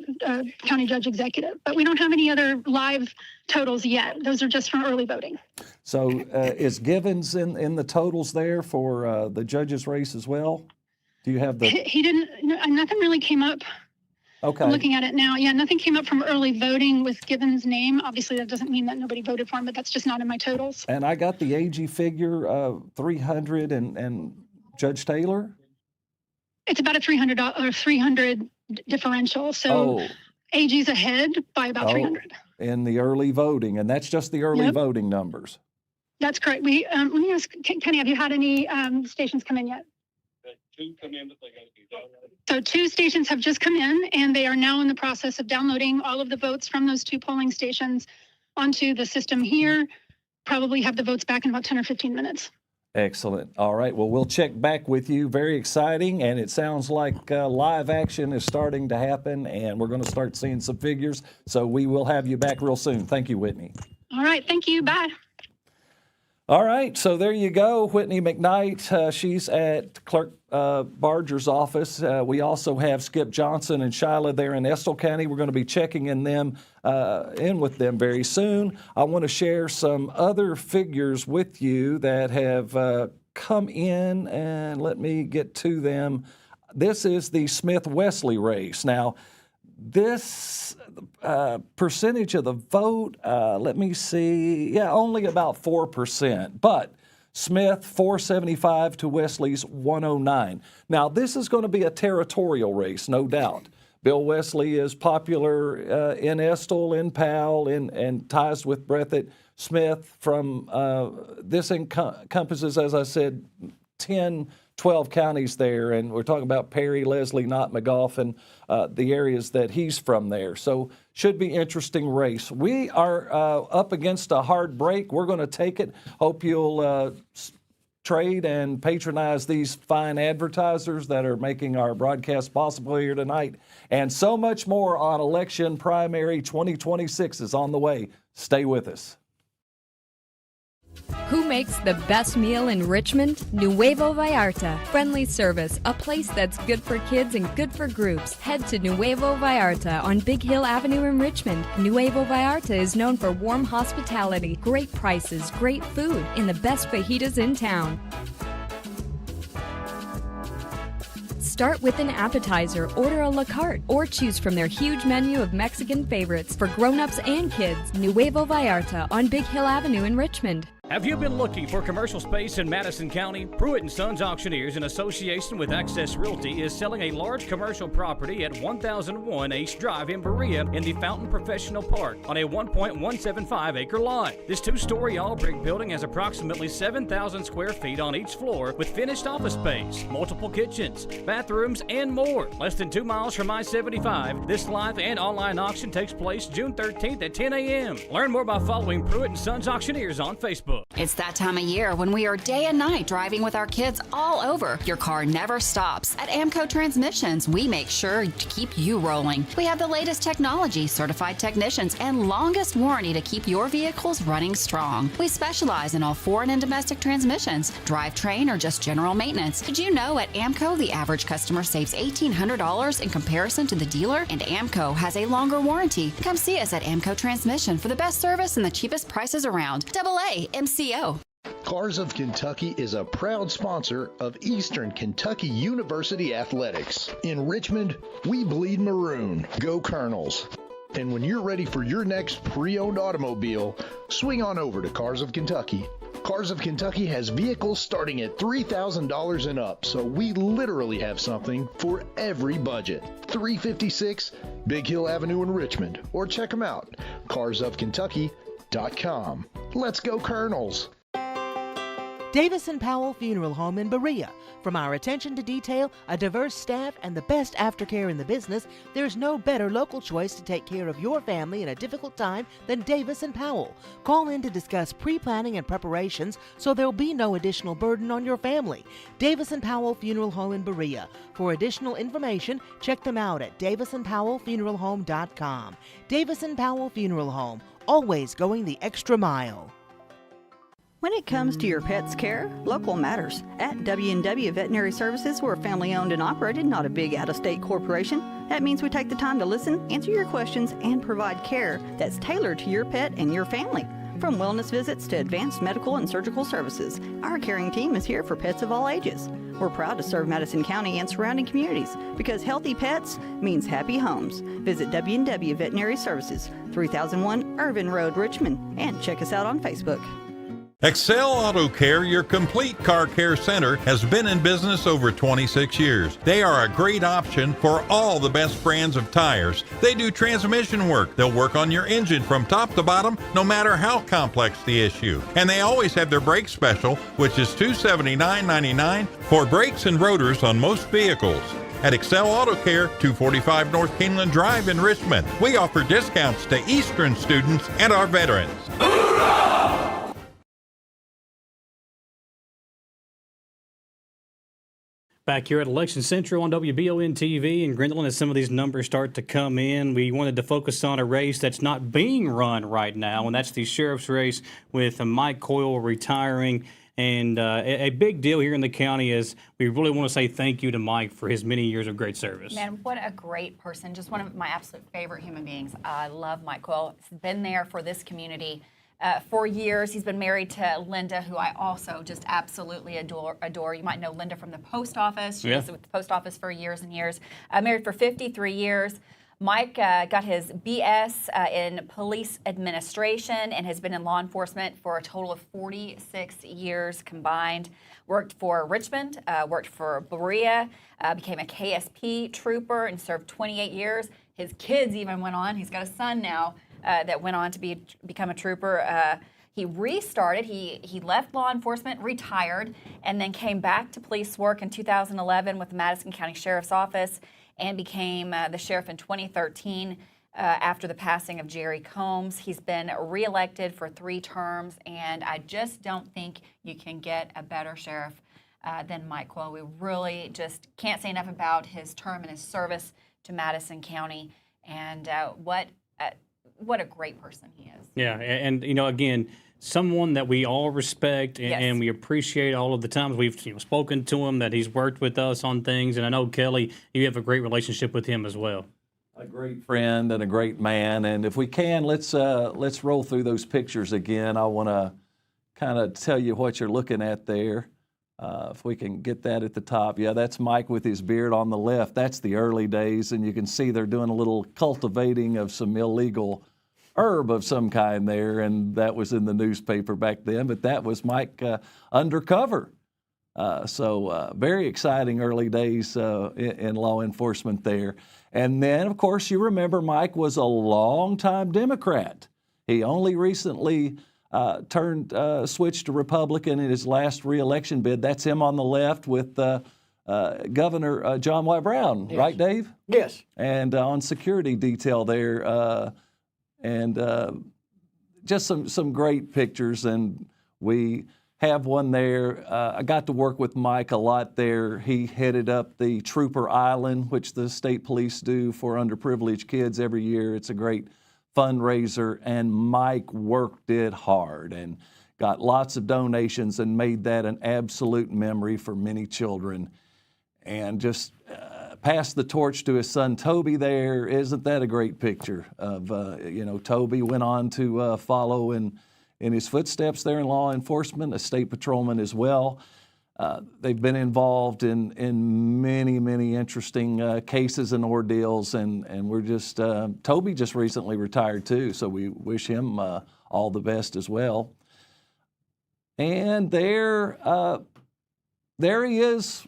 county judge executive. But we don't have any other live totals yet. Those are just from early voting. So is Givens in the totals there for the judge's race as well? Do you have the... He didn't, nothing really came up. Okay. I'm looking at it now. Yeah, nothing came up from early voting with Givens' name. Obviously, that doesn't mean that nobody voted for him, but that's just not in my totals. And I got the Agee figure, 300 and Judge Taylor? It's about a $300 differential. So Agee's ahead by about 300. In the early voting, and that's just the early voting numbers. That's correct. We let me ask Kenny, have you had any stations come in yet? 2 come in, but they got to be downloaded. So 2 stations have just come in, and they are now in the process of downloading all of the votes from those 2 polling stations onto the system here. Probably have the votes back in about 10 or 15 minutes. Excellent. All right. Well, we'll check back with you. Very exciting. And it sounds like live action is starting to happen, and we're going to start seeing some figures. So we will have you back real soon. Thank you, Whitney. All right. Thank you. Bye. All right. So there you go. Whitney McKnight. She's at Clerk Barger's office. We also have Skip Johnson and Shyla there in Estill County. We're going to be checking in with them very soon. I want to share some other figures with you that have come in, and let me get to them. This is the Smith-Wesley race. Now, this percentage of the vote, let me see, only about 4%, but Smith 475 to Wesley's 109. Now, this is going to be a territorial race, no doubt. Bill Wesley is popular in Estill, in Powell, and ties with Breathitt. Smith from this encompasses, as I said, 12 counties there, and we're talking about Perry, Leslie, Knott, McGoffin, the areas that he's from there. So should be interesting race. We are up against a hard break. We're going to take it. Hope you'll trade and patronize these fine advertisers that are making our broadcast possible here tonight. And so much more on Election Primary 2026 is on the way. Stay with us. Who makes the best meal in Richmond? Nuevo Vallarta. Friendly service, a place that's good for kids and good for groups. Head to Nuevo Vallarta on Big Hill Avenue in Richmond. Nuevo Vallarta is known for warm hospitality, great prices, great food, and the best fajitas in town. Start with an appetizer, order a la carte, or choose from their huge menu of Mexican favorites for grown-ups and kids. Nuevo Vallarta on Big Hill Avenue in Richmond. Have you been looking for commercial space in Madison County? Pruitt & Sons Auctioneers, in association with Access Realty, is selling a large commercial property at 1001 Ace Drive in Berea in the Fountain Professional Park on a 1.175-acre lot. This two-story all-brick building has approximately 7,000 square feet on each floor with finished office space, multiple kitchens, bathrooms, and more. Less than 2 miles from I-75, this live and online auction takes place June 13th at 10 a.m. Learn more by following Pruitt & Sons Auctioneers on Facebook. It's that time of year when we are day and night driving with our kids all over. Your car never stops. At AMCO Transmissions, we make sure to keep you rolling. We have the latest technology, certified technicians, and longest warranty to keep your vehicles running strong. We specialize in all foreign and domestic transmissions, drivetrain, or just general maintenance. Did you know at AMCO the average customer saves $1,800 in comparison to the dealer? And AMCO has a longer warranty. Come see us at AMCO Transmission for the best service and the cheapest prices around. AA MCO. Cars of Kentucky is a proud sponsor of Eastern Kentucky University Athletics. In Richmond, we bleed maroon. Go Colonels. And when you're ready for your next pre-owned automobile, swing on over to Cars of Kentucky. Cars of Kentucky has vehicles starting at $3,000 and up, so we literally have something for every budget. 356 Big Hill Avenue in Richmond, or check them out, carsofkentucky.com. Let's go Colonels! Davis & Powell Funeral Home in Berea. From our attention to detail, a diverse staff, and the best aftercare in the business, there's no better local choice to take care of your family in a difficult time than Davis & Powell. Call in to discuss pre-planning and preparations so there'll be no additional burden on your family. Davis & Powell Funeral Home in Berea. For additional information, check them out at davisandpowellfuneralhome.com. Davis & Powell Funeral Home, always going the extra mile. When it comes to your pet's care, local matters. At W&W Veterinary Services, we're family owned and operated, not a big out-of-state corporation. That means we take the time to listen, answer your questions, and provide care that's tailored to your pet and your family. From wellness visits to advanced medical and surgical services, our caring team is here for pets of all ages. We're proud to serve Madison County and surrounding communities because healthy pets means happy homes. Visit W&W Veterinary Services, 3001 Irvin Road, Richmond, and check us out on Facebook. Excel Auto Care, your complete car care center, has been in business over 26 years. They are a great option for all the best brands of tires. They do transmission work. They'll work on your engine from top to bottom, no matter how complex the issue. And they always have their brake special, which is $279.99 for brakes and rotors on most vehicles. At Excel Auto Care, 245 North Keeneland Drive in Richmond, we offer discounts to Eastern students and our veterans. Back here at Election Central on WBON-TV in Grindeland, as some of these numbers start to come in, we wanted to focus on a race that's not being run right now, and that's the sheriff's race with Mike Coyle retiring. And a big deal here in the county is we really want to say thank you to Mike for his many years of great service. Man, what a great person. Just one of my absolute favorite human beings. I love Mike Coyle. He's been there for this community for years. He's been married to Linda, who I also just absolutely adore. You might know Linda from the post office. She was with the post office for years and years. Married for 53 years. Mike got his BS in police administration and has been in law enforcement for a total of 46 years combined. Worked for Richmond, worked for Berea, became a KSP trooper and served 28 years. His kids even went on. He's got a son now that went on to become a trooper. He restarted. He left law enforcement, retired, and then came back to police work in 2011 with the Madison County Sheriff's Office and became the sheriff in 2013 after the passing of Jerry Combs. He's been reelected for 3 terms, and I just don't think you can get a better sheriff than Mike Coyle. We really just can't say enough about his term and his service to Madison County, and what a great person he is. Yeah, and you know, again, someone that we all respect and, Yes. and we appreciate all of the times we've spoken to him, that he's worked with us on things. And I know, Kelly, you have a great relationship with him as well. A great friend and a great man. And if we can, let's roll through those pictures again. I want to kind of tell you what you're looking at there. If we can get that at the top. Yeah, that's Mike with his beard on the left. That's the early days, and you can see they're doing a little cultivating of some illegal herb of some kind there, and that was in the newspaper back then, but that was Mike undercover. So very exciting early days in law enforcement there. And then, of course, you remember Mike was a longtime Democrat. He only recently switched to Republican in his last reelection bid. That's him on the left with Governor John Y. Brown, Yes. right, Dave? Yes. And on security detail there. Just some great pictures, and we have one there. I got to work with Mike a lot there. He headed up the Trooper Island, which the state police do for underprivileged kids every year. It's a great fundraiser, and Mike worked it hard and got lots of donations and made that an absolute memory for many children. And just passed the torch to his son Toby there. Isn't that a great picture of, Toby went on to follow in his footsteps there in law enforcement, a state patrolman as well. They've been involved in many, many interesting cases and ordeals, and we're just, Toby just recently retired too, so we wish him all the best as well. And there he is.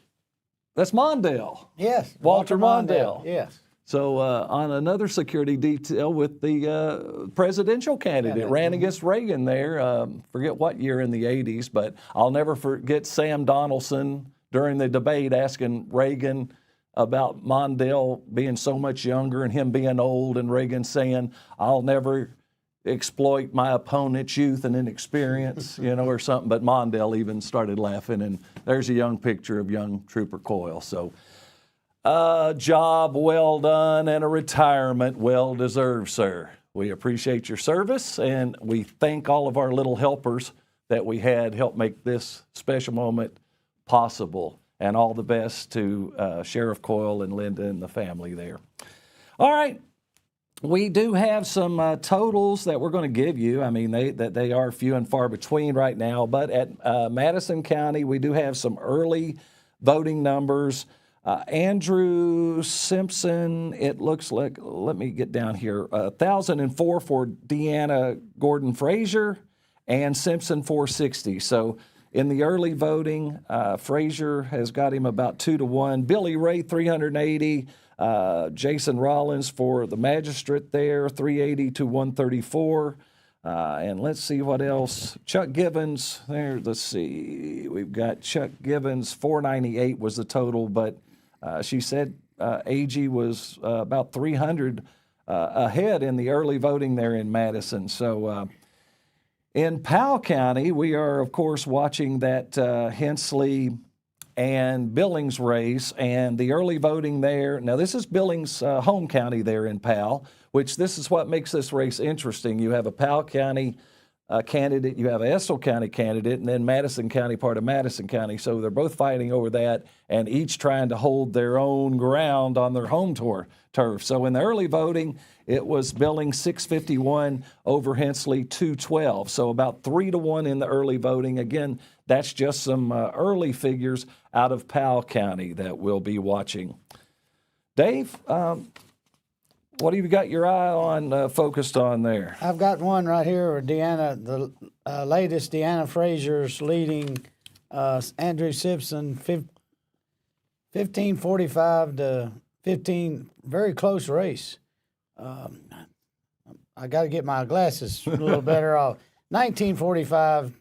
That's Mondale. Yes. Walter Mondale. Yes. So on another security detail with the presidential candidate, ran against Reagan there, forget what year in the 80s, but I'll never forget Sam Donaldson during the debate asking Reagan about Mondale being so much younger and him being old, and Reagan saying, "I'll never exploit my opponent's youth and inexperience," or something. But Mondale even started laughing, and there's a young picture of young Trooper Coyle. So a job well done and a retirement well deserved, sir. We appreciate your service, and we thank all of our little helpers that we had help make this special moment possible. And all the best to Sheriff Coyle and Linda and the family there. All right. We do have some totals that we're going to give you. I mean, they are few and far between right now, but at Madison County, we do have some early voting numbers. Andrew Simpson, it looks like, let me get down here, 1,004 for Deanna Gordon Frazier, and Simpson 460. So in the early voting, Frazier has got him about 2-1. Billy Ray 380. Jason Rollins for the magistrate there, 380 to 134. And let's see what else. Chuck Givens there. Let's see. We've got Chuck Givens, 498 was the total, but she said AG was about 300 ahead in the early voting there in Madison. So in Powell County, we are, of course, watching that Hensley and Billings race, and the early voting there. Now, this is Billings' home county there in Powell, which this is what makes this race interesting. You have a Powell County candidate, you have a Estill County candidate, and then Madison County, part of Madison County. So they're both fighting over that, and each trying to hold their own ground on their home turf. So in the early voting, it was Billings 651 over Hensley 212. So about 3-1 in the early voting. Again, that's just some early figures out of Powell County that we'll be watching. Dave, what have you got your eye on, focused on there? I've got one right here where Deanna, the latest Deanna Frazier's leading Andrew Simpson 1545 to 15, very close race. I got to get my glasses a little better off. 1945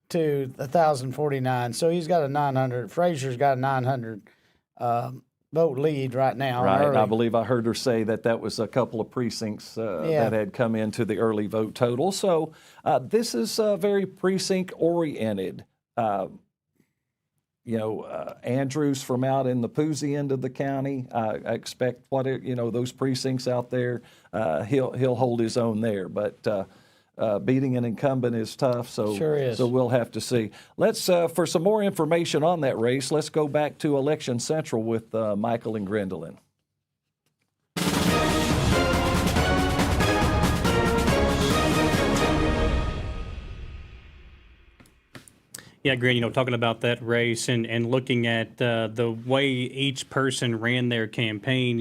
to 1,049. So he's got a 900. Frazier's got a 900 vote lead right now. Right, early. I believe I heard her say that was a couple of precincts that had come into the early vote total. So this is very precinct-oriented. Andrews from out in the Poozy end of the county. I expect those precincts out there, he'll hold his own there. But beating an incumbent is tough, so Sure is. so we'll have to see. Let's for some more information on that race, let's go back to Election Central with Michael and Gwendolyn. Yeah, Grant, talking about that race and looking at the way each person ran their campaign,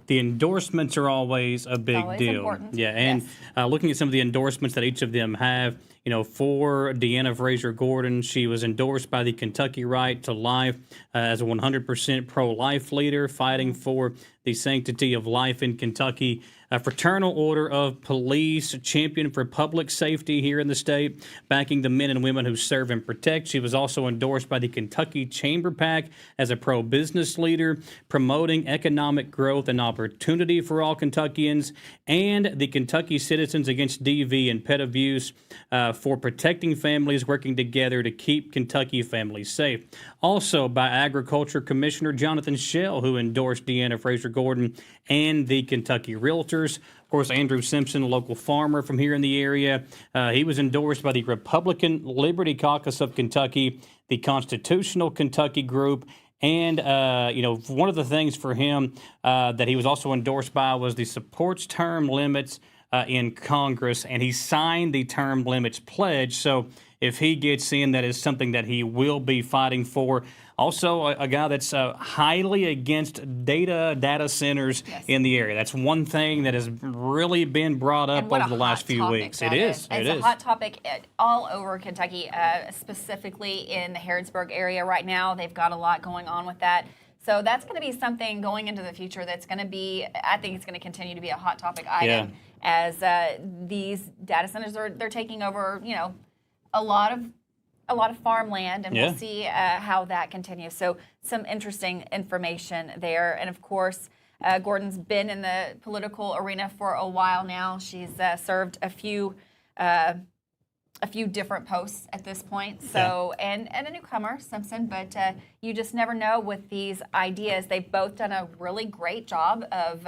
the endorsements are always a big always deal. important. Yeah, and looking at some of the endorsements that each of them have, for Deanna Fraser Gordon, she was endorsed by the Kentucky Right to Life as a 100% pro-life leader, fighting for the sanctity of life in Kentucky. A Fraternal Order of Police, champion for public safety here in the state, backing the men and women who serve and protect. She was also endorsed by the Kentucky Chamber PAC as a pro-business leader, promoting economic growth and opportunity for all Kentuckians, and the Kentucky Citizens Against DV and Pet Abuse for protecting families working together to keep Kentucky families safe. Also by Agriculture Commissioner Jonathan Schell, who endorsed Deanna Fraser Gordon and the Kentucky Realtors. Of course, Andrew Simpson, a local farmer from here in the area, he was endorsed by the Republican Liberty Caucus of Kentucky, the Constitutional Kentucky Group, and, one of the things for him that he was also endorsed by was the supports term limits in Congress, and he signed the term limits pledge. So if he gets in, that is something that he will be fighting for. Also, a guy that's highly against data centers in the area. That's one thing that has really been brought up over the last few weeks. It is. It's a hot topic all over Kentucky, specifically in the Harrodsburg area right now. They've got a lot going on with that. So that's going to be something going into the future that's going to be, I think it's going to continue to be a hot topic item as these data centers they're taking over, a lot of farmland, and we'll see how that continues. So some interesting information there. And of course, Gordon's been in the political arena for a while now. She's served a few different posts at this point. So and a newcomer, Simpson, but you just never know with these ideas. They've both done a really great job of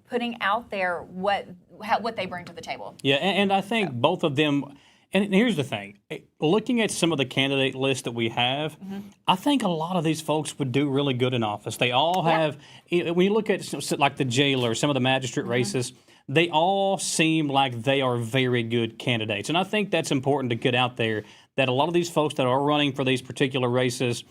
putting out there what they bring to the table. Yeah, and I think both of them. And here's the thing, looking at some of the candidate lists that we have, I think a lot of these folks would do really good in office. They all have, when you look at like the jailer, some of the magistrate races, they all seem like they are very good candidates. And I think that's important to get out there, that a lot of these folks that are running for these particular races,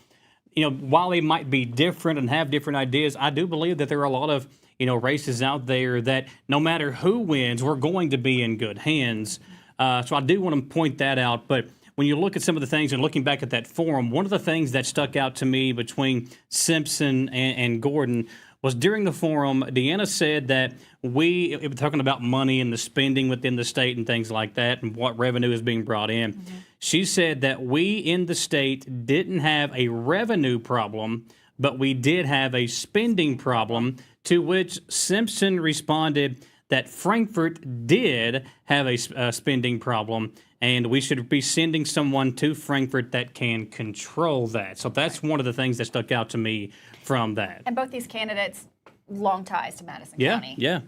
while they might be different and have different ideas, I do believe that there are a lot of, races out there that no matter who wins, we're going to be in good hands. So I do want to point that out. But when you look at some of the things and looking back at that forum, one of the things that stuck out to me between Simpson and Gordon was during the forum, Deanna said that it was talking about money and the spending within the state and things like that and what revenue is being brought in. She said that we in the state didn't have a revenue problem, but we did have a spending problem, to which Simpson responded that Frankfort did have a spending problem, and we should be sending someone to Frankfort that can control that. So that's one of the things that stuck out to me from that. And both these candidates, long ties to Madison County. Yeah.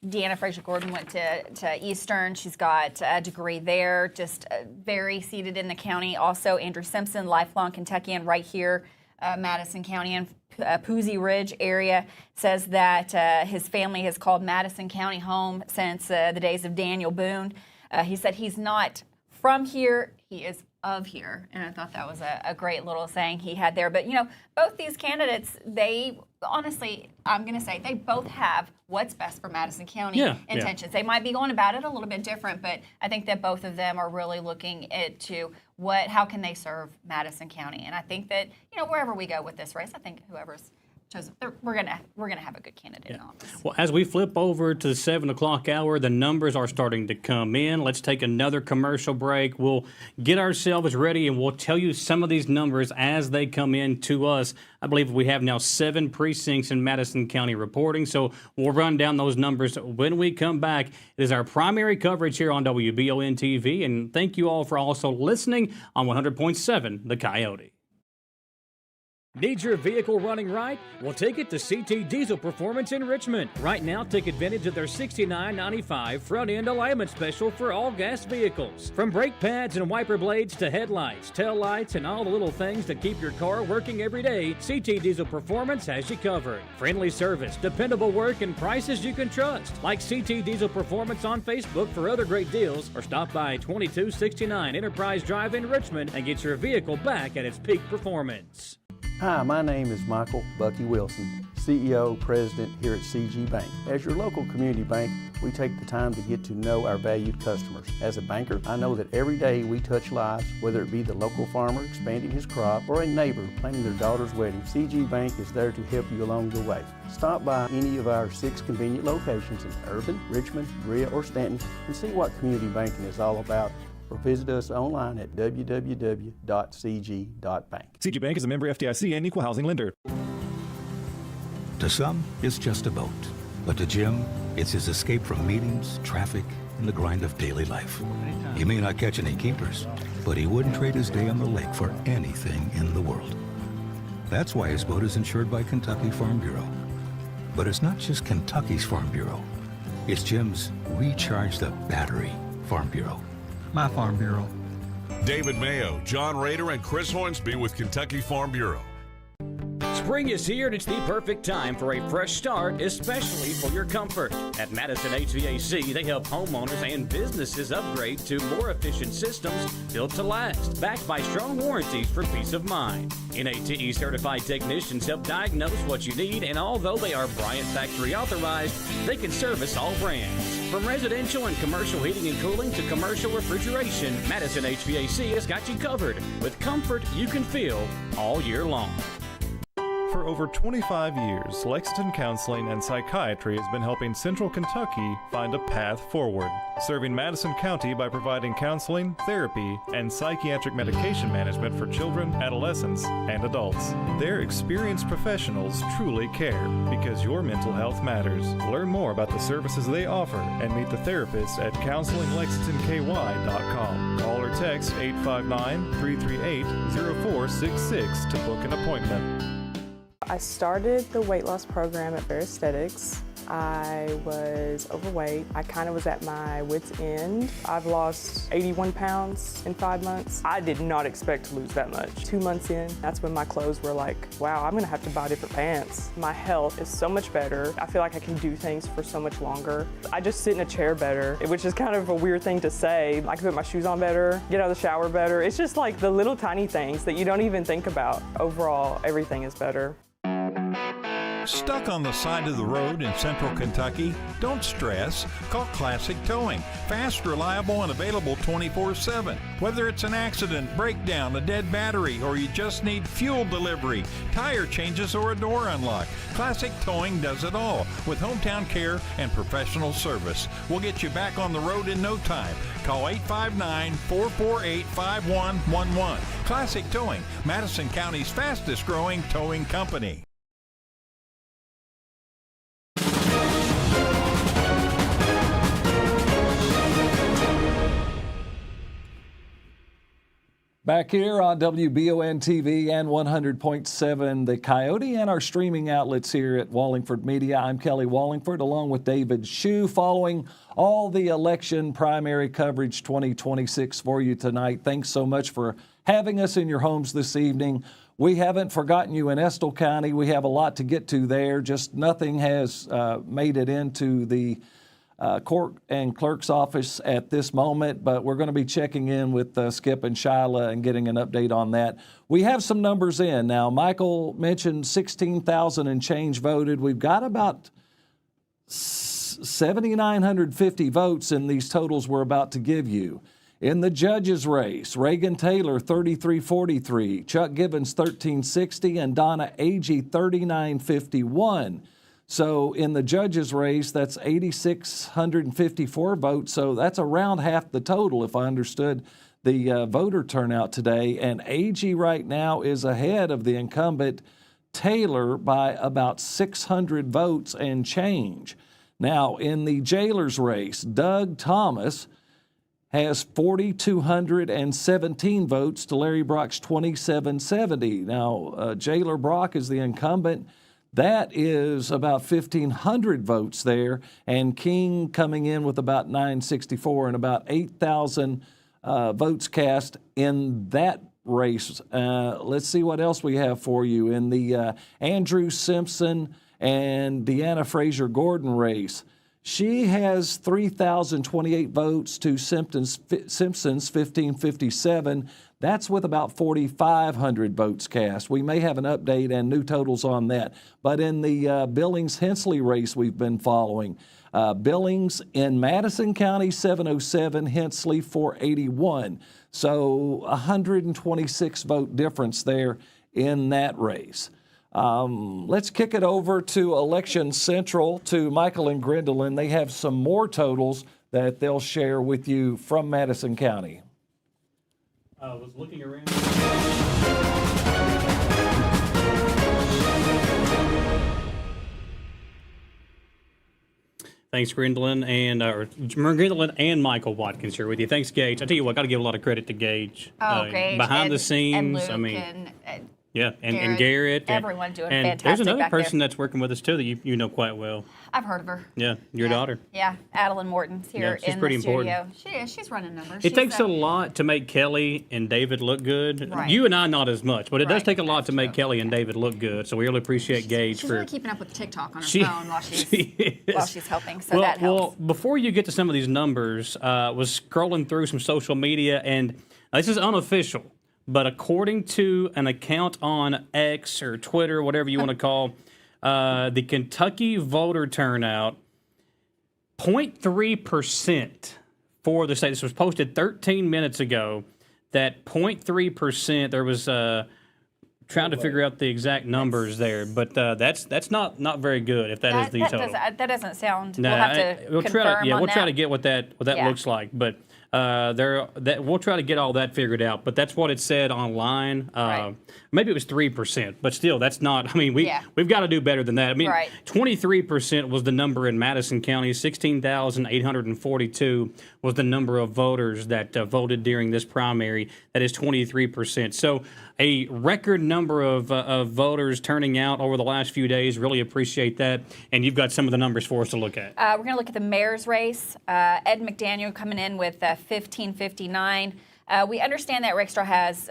Deanna Fraser Gordon went to Eastern. She's got a degree there, just very seated in the county. Also, Andrew Simpson, lifelong Kentuckian, right here, Madison County and Poozy Ridge area, says that his family has called Madison County home since the days of Daniel Boone. He said he's not from here, he is of here. And I thought that was a great little saying he had there. But, both these candidates, they honestly, I'm going to say, they both have what's best for Madison County intentions. They might be going about it a little bit different, but I think that both of them are really looking into how can they serve Madison County. And I think that, wherever we go with this race, I think whoever's chosen, we're gonna have a good candidate in office. Well, as we flip over to the 7 o'clock hour, the numbers are starting to come in. Let's take another commercial break. We'll get ourselves ready, and we'll tell you some of these numbers as they come in to us. I believe we have now 7 precincts in Madison County reporting, so we'll run down those numbers when we come back. It is our primary coverage here on WBON-TV, and thank you all for also listening on 100.7 The Coyote. Need your vehicle running right? Well, take it to CT Diesel Performance in Richmond. Right now, take advantage of their $69.95 front-end alignment special for all gas vehicles. From brake pads and wiper blades to headlights, tail lights, and all the little things that keep your car working every day, CT Diesel Performance has you covered. Friendly service, dependable work, and prices you can trust. Like CT Diesel Performance on Facebook for other great deals, or stop by 2269 Enterprise Drive in Richmond and get your vehicle back at its peak performance. Hi, my name is Michael Bucky Wilson, CEO, President here at CG Bank. As your local community bank, we take the time to get to know our valued customers. As a banker, I know that every day we touch lives, whether it be the local farmer expanding his crop or a neighbor planning their daughter's wedding. CG Bank is there to help you along the way. Stop by any of our 6 convenient locations in Urban, Richmond, Berea, or Stanton and see what community banking is all about. Or visit us online at www.cg.bank. CG Bank is a member FDIC and equal housing lender. To some, it's just a boat. But to Jim, it's his escape from meetings, traffic, and the grind of daily life. He may not catch any keepers, but he wouldn't trade his day on the lake for anything in the world. That's why his boat is insured by Kentucky Farm Bureau. But it's not just Kentucky's Farm Bureau. It's Jim's Recharge the Battery Farm Bureau. My Farm Bureau. David Mayo, John Rader, and Chris Hornsby with Kentucky Farm Bureau. Spring is here and it's the perfect time for a fresh start, especially for your comfort. At Madison HVAC, they help homeowners and businesses upgrade to more efficient systems built to last, backed by strong warranties for peace of mind. NATE certified technicians help diagnose what you need, and although they are Bryant factory authorized, they can service all brands. From residential and commercial heating and cooling to commercial refrigeration, Madison HVAC has got you covered with comfort you can feel all year long. For over 25 years, Lexington Counseling and Psychiatry has been helping Central Kentucky find a path forward, serving Madison County by providing counseling, therapy, and psychiatric medication management for children, adolescents, and adults. Their experienced professionals truly care because your mental health matters. Learn more about the services they offer and meet the therapist at counselinglexingtonky.com. Call or text 859-338-0466 to book an appointment. I started the weight loss program at Fair Aesthetics. I was overweight. I kind of was at my wit's end. I've lost 81 pounds in 5 months. I did not expect to lose that much. 2 months in, that's when my clothes were like, wow, I'm gonna have to buy different pants. My health is so much better. I feel like I can do things for so much longer. I just sit in a chair better, which is kind of a weird thing to say. I can put my shoes on better, get out of the shower better. It's just like the little tiny things that you don't even think about. Overall, everything is better. Stuck on the side of the road in Central Kentucky? Don't stress. Call Classic Towing. Fast, reliable, and available 24/7. Whether it's an accident, breakdown, a dead battery, or you just need fuel delivery, tire changes, or a door unlock, Classic Towing does it all with hometown care and professional service. We'll get you back on the road in no time. Call 859-448-5111. Classic Towing, Madison County's fastest growing towing company. Back here on WBON-TV and 100.7 The Coyote and our streaming outlets here at Wallingford Media. I'm Kelly Wallingford along with David Shue, following all the election primary coverage 2026 for you tonight. Thanks so much for having us in your homes this evening. We haven't forgotten you in Estill County. We have a lot to get to there. Just nothing has made it into the court and clerk's office at this moment, but we're going to be checking in with Skip and Shyla and getting an update on that. We have some numbers in. Now, Michael mentioned 16,000 and change voted. We've got about 7,950 votes in these totals we're about to give you. In the judges race, Reagan Taylor 3343, Chuck Givens 1360, and Donna Agee 3951. So in the judges race, that's 8,654 votes. So that's around half the total, if I understood the voter turnout today. And Agee right now is ahead of the incumbent Taylor by about 600 votes and change. Now, in the jailers race, Doug Thomas has 4,217 votes to Larry Brock's 2,770. Now, Jailer Brock is the incumbent. That is about 1,500 votes there, and King coming in with about 964 and about 8,000 votes cast in that race. Let's see what else we have for you in the Andrew Simpson and Deanna Fraser Gordon race. She has 3,028 votes to Simpson's 1,557. That's with about 4,500 votes cast. We may have an update and new totals on that. But in the Billings-Hensley race we've been following, Billings in Madison County, 707, Hensley, 481. So 126 vote difference there in that race. Let's kick it over to Election Central, to Michael and Gwendolyn. They have some more totals that they'll share with you from Madison County. I was looking around. Thanks, Gwendolyn and Michael Watkins here with you. Thanks, Gage. I tell you what, got to give a lot of credit to Gage. Gage. Behind the scenes, and Luke I mean, and Garrett. Everyone doing and fantastic. There's another back person there. that's working with us too that you know quite well. I've heard of her. Yeah, your daughter. Yeah, Adeline Morton's here she's in pretty the studio. important. She is. She's running numbers. It takes a lot to make Kelly and David look good. Right. You and I not as much, but it does Right, take a lot to make Kelly and David look good. So we really appreciate Gage She's for really keeping up with TikTok on her She- phone while she's helping. So well, that helps. Well, before you get to some of these numbers, was scrolling through some social media, and this is unofficial, but according to an account on X or Twitter, whatever you want to call, the Kentucky voter turnout, 0.3% for the state. This was posted 13 minutes ago. That 0.3%, there was trying to figure out the exact numbers there, but that's not very good if that is the total. That doesn't sound. No, we'll have to confirm on we'll that. try to get what that Yeah. looks like, but we'll try to get all that figured out. But that's what it said online. Maybe it was 3%, but still, that's not. I mean, we've got to do better than that. I mean, 23% was the number in Madison County. 16,842 was the number of voters that voted during this primary. That is 23%. So a record number of voters turning out over the last few days. Really appreciate that. And you've got some of the numbers for us to look at. We're going to look at the mayor's race. Ed McDaniel coming in with 1559. We understand that Rakestraw has,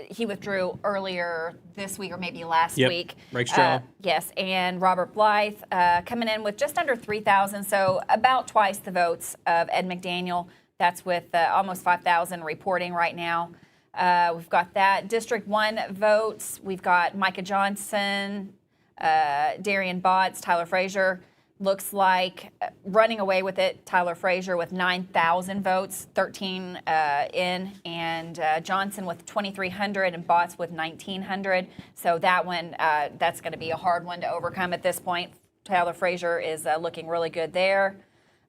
he withdrew earlier this week or maybe last week. Rakestraw. Yes, and Robert Blythe coming in with just under 3,000, so about twice the votes of Ed McDaniel. That's with almost 5,000 reporting right now. We've got that. District 1 votes. We've got Micah Johnson, Darian Botts, Tyler Frazier. Looks like running away with it, Tyler Frazier with 9,000 votes, 13 in, and Johnson with 2,300 and Botts with 1,900. So that one, that's going to be a hard one to overcome at this point. Tyler Frazier is looking really good there.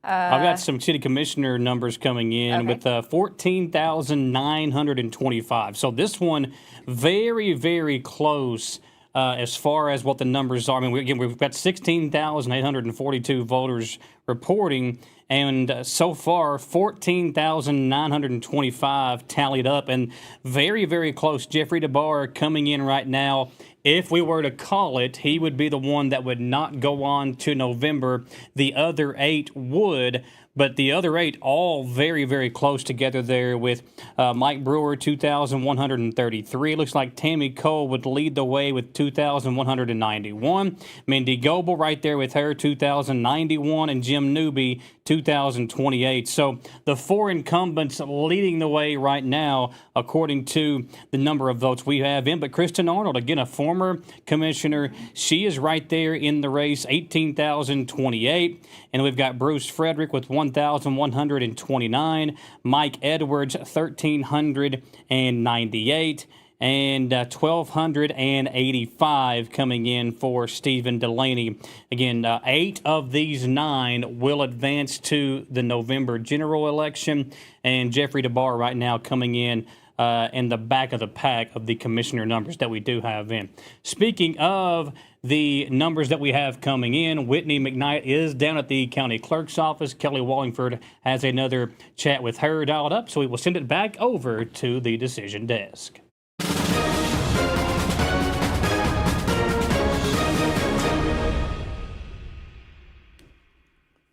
I've got some city commissioner numbers coming in with 14,925. So this one, very, very close. As far as what the numbers are, I mean, we've got 16,842 voters reporting, and so far 14,925 tallied up, and very, very close. Jeffrey DeBar coming in right now. If we were to call it, he would be the one that would not go on to November. The other 8 would. But the other 8 all very, very close together there with Mike Brewer, 2,133. It looks like Tammy Cole would lead the way with 2,191. Mindy Goebel right there with her, 2,091. And Jim Newby, 2,028. So the 4 incumbents leading the way right now, according to the number of votes we have in. But Kristen Arnold, again, a former commissioner, she is right there in the race, 18,028. And we've got Bruce Frederick with 1,129. Mike Edwards, 1,398. And 1,285 coming in for Stephen Delaney. Again, 8 of these 9 will advance to the November general election. And Jeffrey DeBar right now coming in in the back of the pack of the commissioner numbers that we do have in. Speaking of the numbers that we have coming in, Whitney McKnight is down at the county clerk's office. Kelly Wallingford has another chat with her dialed up, so we will send it back over to the decision desk.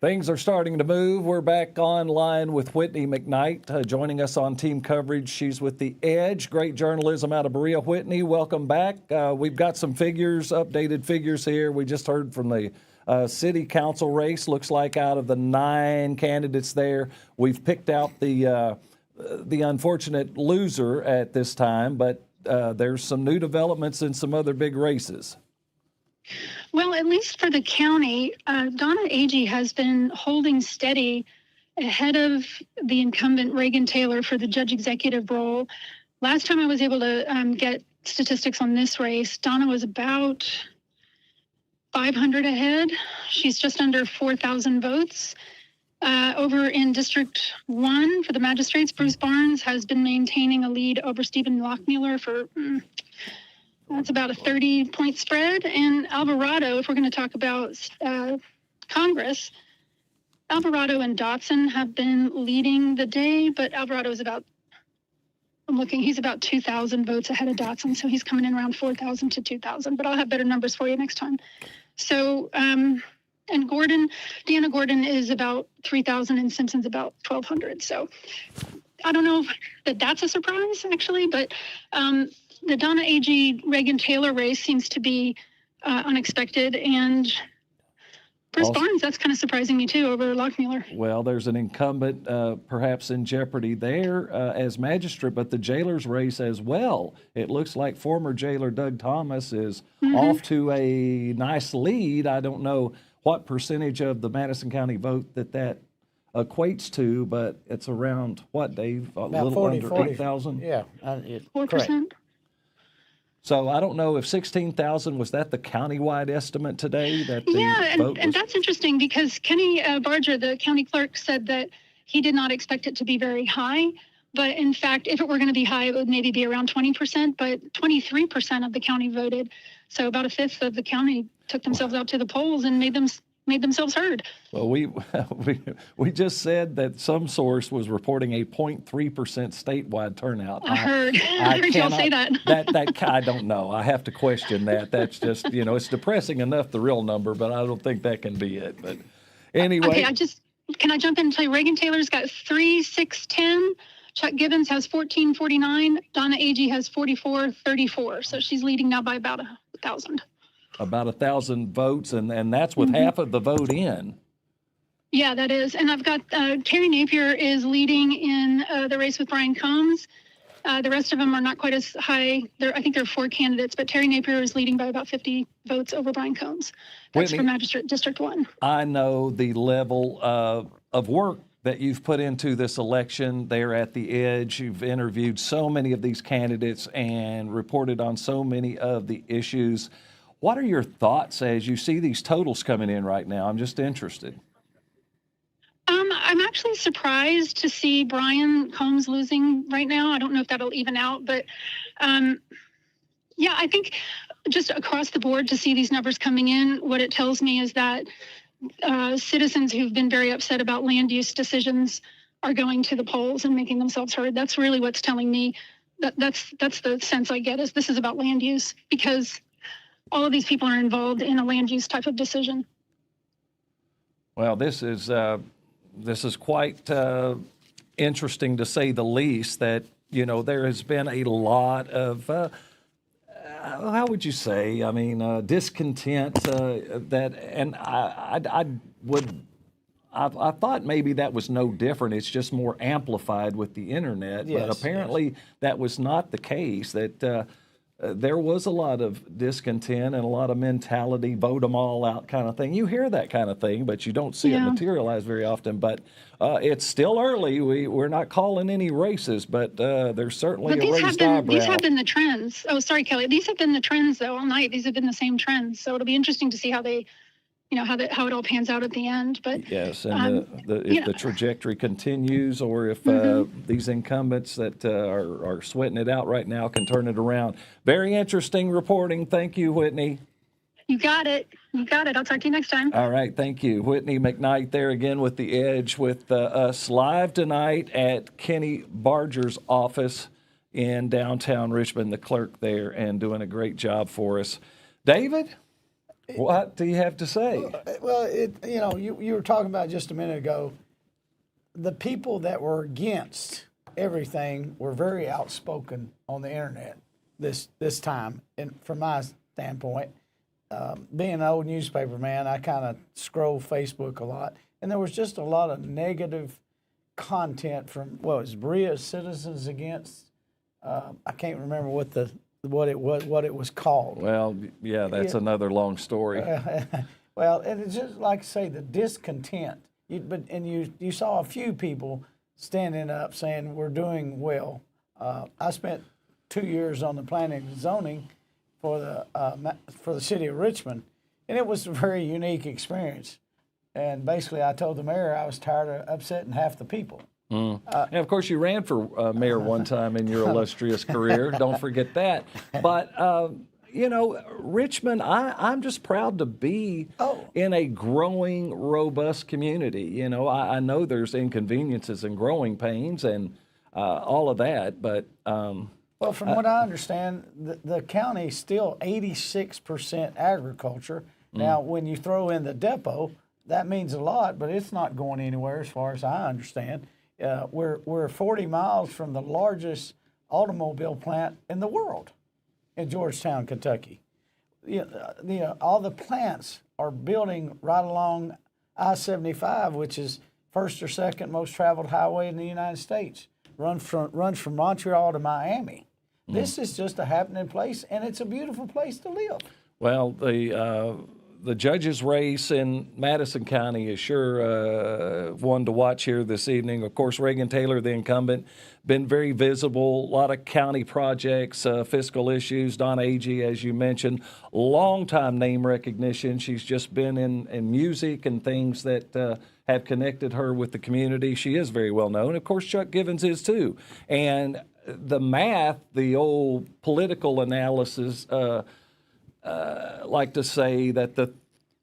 Things are starting to move. We're back online with Whitney McKnight joining us on team coverage. She's with The Edge. Great journalism out of Berea. Whitney, welcome back. We've got some figures, updated figures here. We just heard from the city council race. Looks like out of the 9 candidates there, we've picked out the unfortunate loser at this time, but there's some new developments in some other big races. Well, at least for the county, Donna Agee has been holding steady ahead of the incumbent Reagan Taylor for the judge executive role. Last time I was able to get statistics on this race, Donna was about 500 ahead. She's just under 4,000 votes. Over in District 1 for the magistrates, Bruce Barnes has been maintaining a lead over Stephen Lockmuller for... that's about a 30-point spread. And Alvarado, if we're going to talk about Congress, Alvarado and Dotson have been leading the day, but Alvarado is about, he's about 2,000 votes ahead of Dotson, so he's coming in around 4,000 to 2,000, but I'll have better numbers for you next time. So, and Deanna Gordon is about 3,000 and Simpson's about 1,200. So I don't know that that's a surprise, actually, but the Donna Agee Reagan Taylor race seems to be unexpected, and Bruce Barnes, that's kind of surprising me too, over Lockmuller. Well, there's an incumbent perhaps in jeopardy there as magistrate, but the jailer's race as well. It looks like former jailer Doug Thomas is off to a nice lead. I don't know what percentage of the Madison County vote that equates to, but it's around what, Dave? A About little 40, under 8,000? Yeah. 4%. So I don't know if 16,000, was that the countywide estimate today? That the Yeah, vote and that's interesting because Kenny Barger, the county clerk, said that he did not expect it to be very high. But in fact, if it were going to be high, it would maybe be around 20%, but 23% of the county voted. So about a fifth of the county took themselves out to the polls and made themselves heard. Well, we just said that some source was reporting a 0.3% statewide turnout. I heard y'all say that. I don't know. I have to question that. That's just, it's depressing enough, the real number, but I don't think that can be it. But anyway. Okay, can I jump in and tell you, Reagan Taylor's got 3,610. Chuck Gibbons has 1449. Donna Agee has 4434. So she's leading now by about 1,000. About 1,000 votes, and that's with half of the vote in. Yeah, that is. And I've got Terry Napier is leading in the race with Brian Combs. The rest of them are not quite as high. I think there are 4 candidates, but Terry Napier is leading by about 50 votes over Brian Combs. That's Whitney, for Magistrate District 1. I know the level of work that you've put into this election there at The Edge. You've interviewed so many of these candidates and reported on so many of the issues. What are your thoughts as you see these totals coming in right now? I'm just interested. I'm actually surprised to see Brian Combs losing right now. I don't know if that'll even out, but yeah, I think just across the board to see these numbers coming in, what it tells me is that citizens who've been very upset about land use decisions are going to the polls and making themselves heard. That's really what's telling me. That's the sense I get, is this is about land use, because all of these people are involved in a land use type of decision. Well, this is quite interesting to say the least, that, there has been a lot of, how would you say, discontent that, and I thought maybe that was no different. It's just more amplified with the internet, but apparently that was not the case, that there was a lot of discontent and a lot of mentality, vote them all out kind of thing. You hear that kind of thing, but you don't see it materialize very often. But it's still early. We're not calling any races, but there's certainly a raised eyebrow. These have been the trends. Oh, sorry, Kelly. These have been the trends, though, all night. These have been the same trends. So it'll be interesting to see how they how it all pans out at the end. But yes, and if the trajectory continues, or if these incumbents that are sweating it out right now can turn it around. Very interesting reporting. Thank you, Whitney. You got it. I'll talk to you next time. All right, thank you. Whitney McKnight there again with The Edge with us live tonight at Kenny Barger's office in downtown Richmond, the clerk there, and doing a great job for us. David, what do you have to say? Well, you were talking about just a minute ago, the people that were against everything were very outspoken on the internet this time, and from my standpoint. Being an old newspaper man, I kind of scroll Facebook a lot, and there was just a lot of negative content from Berea Citizens Against. I can't remember what it was called. Well, yeah, that's another long story. Well, and it's just like I say, the discontent. You saw a few people standing up saying we're doing well. I spent 2 years on the planning and zoning for the city of Richmond, and it was a very unique experience. And basically, I told the mayor I was tired of upsetting half the people. And of course, you ran for mayor one time in your illustrious career. Don't forget that. But Richmond, I'm just proud to be in a growing, robust community. I know there's inconveniences and growing pains and all of that, but. Well, from what I understand, the county is still 86% agriculture. Now, when you throw in the depot, that means a lot, but it's not going anywhere as far as I understand. We're 40 miles from the largest automobile plant in the world in Georgetown, Kentucky. All the plants are building right along I-75, which is first or second most traveled highway in the United States. Runs from Montreal to Miami. This is just a happening place, and it's a beautiful place to live. Well, the judges' race in Madison County is sure one to watch here this evening. Of course, Reagan Taylor, the incumbent, been very visible. A lot of county projects, fiscal issues. Donna Agee, as you mentioned, long-time name recognition. She's just been in music and things that have connected her with the community. She is very well known. Of course, Chuck Givens is too. And the math, the old political analysis, like to say that the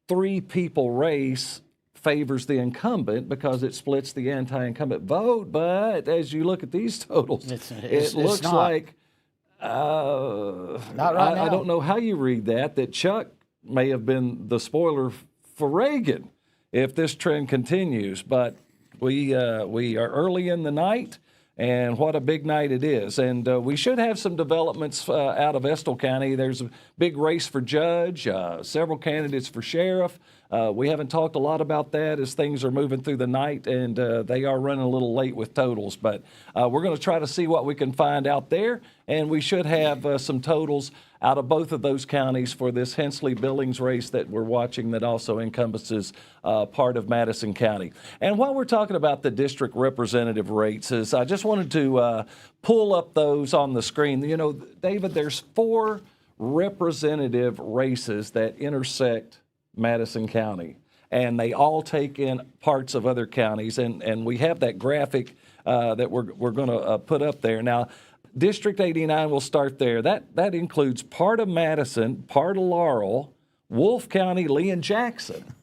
three people race favors the incumbent because it splits the anti-incumbent vote. But as you look at these totals, it looks like not right now. I don't know how you read that Chuck may have been the spoiler for Reagan if this trend continues. But we are early in the night. And what a big night it is. And we should have some developments out of Estill County. There's a big race for judge, several candidates for sheriff. We haven't talked a lot about that as things are moving through the night, and they are running a little late with totals. But we're going to try to see what we can find out there, and we should have some totals out of both of those counties for this Hensley-Billings race that we're watching that also encompasses part of Madison County. And while we're talking about the district representative races, I just wanted to pull up those on the screen. David, there's 4 representative races that intersect Madison County, and they all take in parts of other counties, and we have that graphic that we're going to put up there. Now, District 89, we'll start there. That includes part of Madison, part of Laurel, Wolfe County, Lee, and Jackson.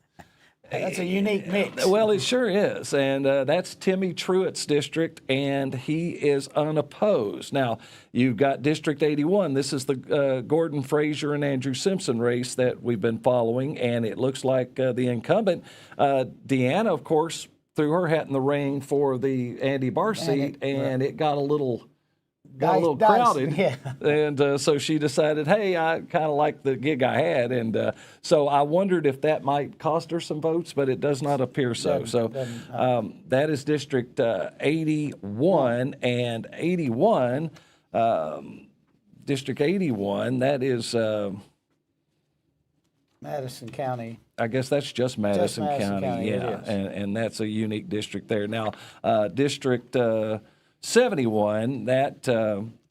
That's a unique mix. Well, it sure is. And that's Timmy Truitt's district, and he is unopposed. Now, you've got District 81. This is the Gordon Frazier and Andrew Simpson race that we've been following, and it looks like the incumbent, Deanna, of course, threw her hat in the ring for the Andy Barr seat, and it got a little crowded, yeah. And so she decided, hey, I kind of like the gig I had, and so I wondered if that might cost her some votes, but it does not appear so. That is District 81 and 81. District 81, that is Madison County. I guess that's just Madison County, yeah, and that's a unique district there. Now, District 71, that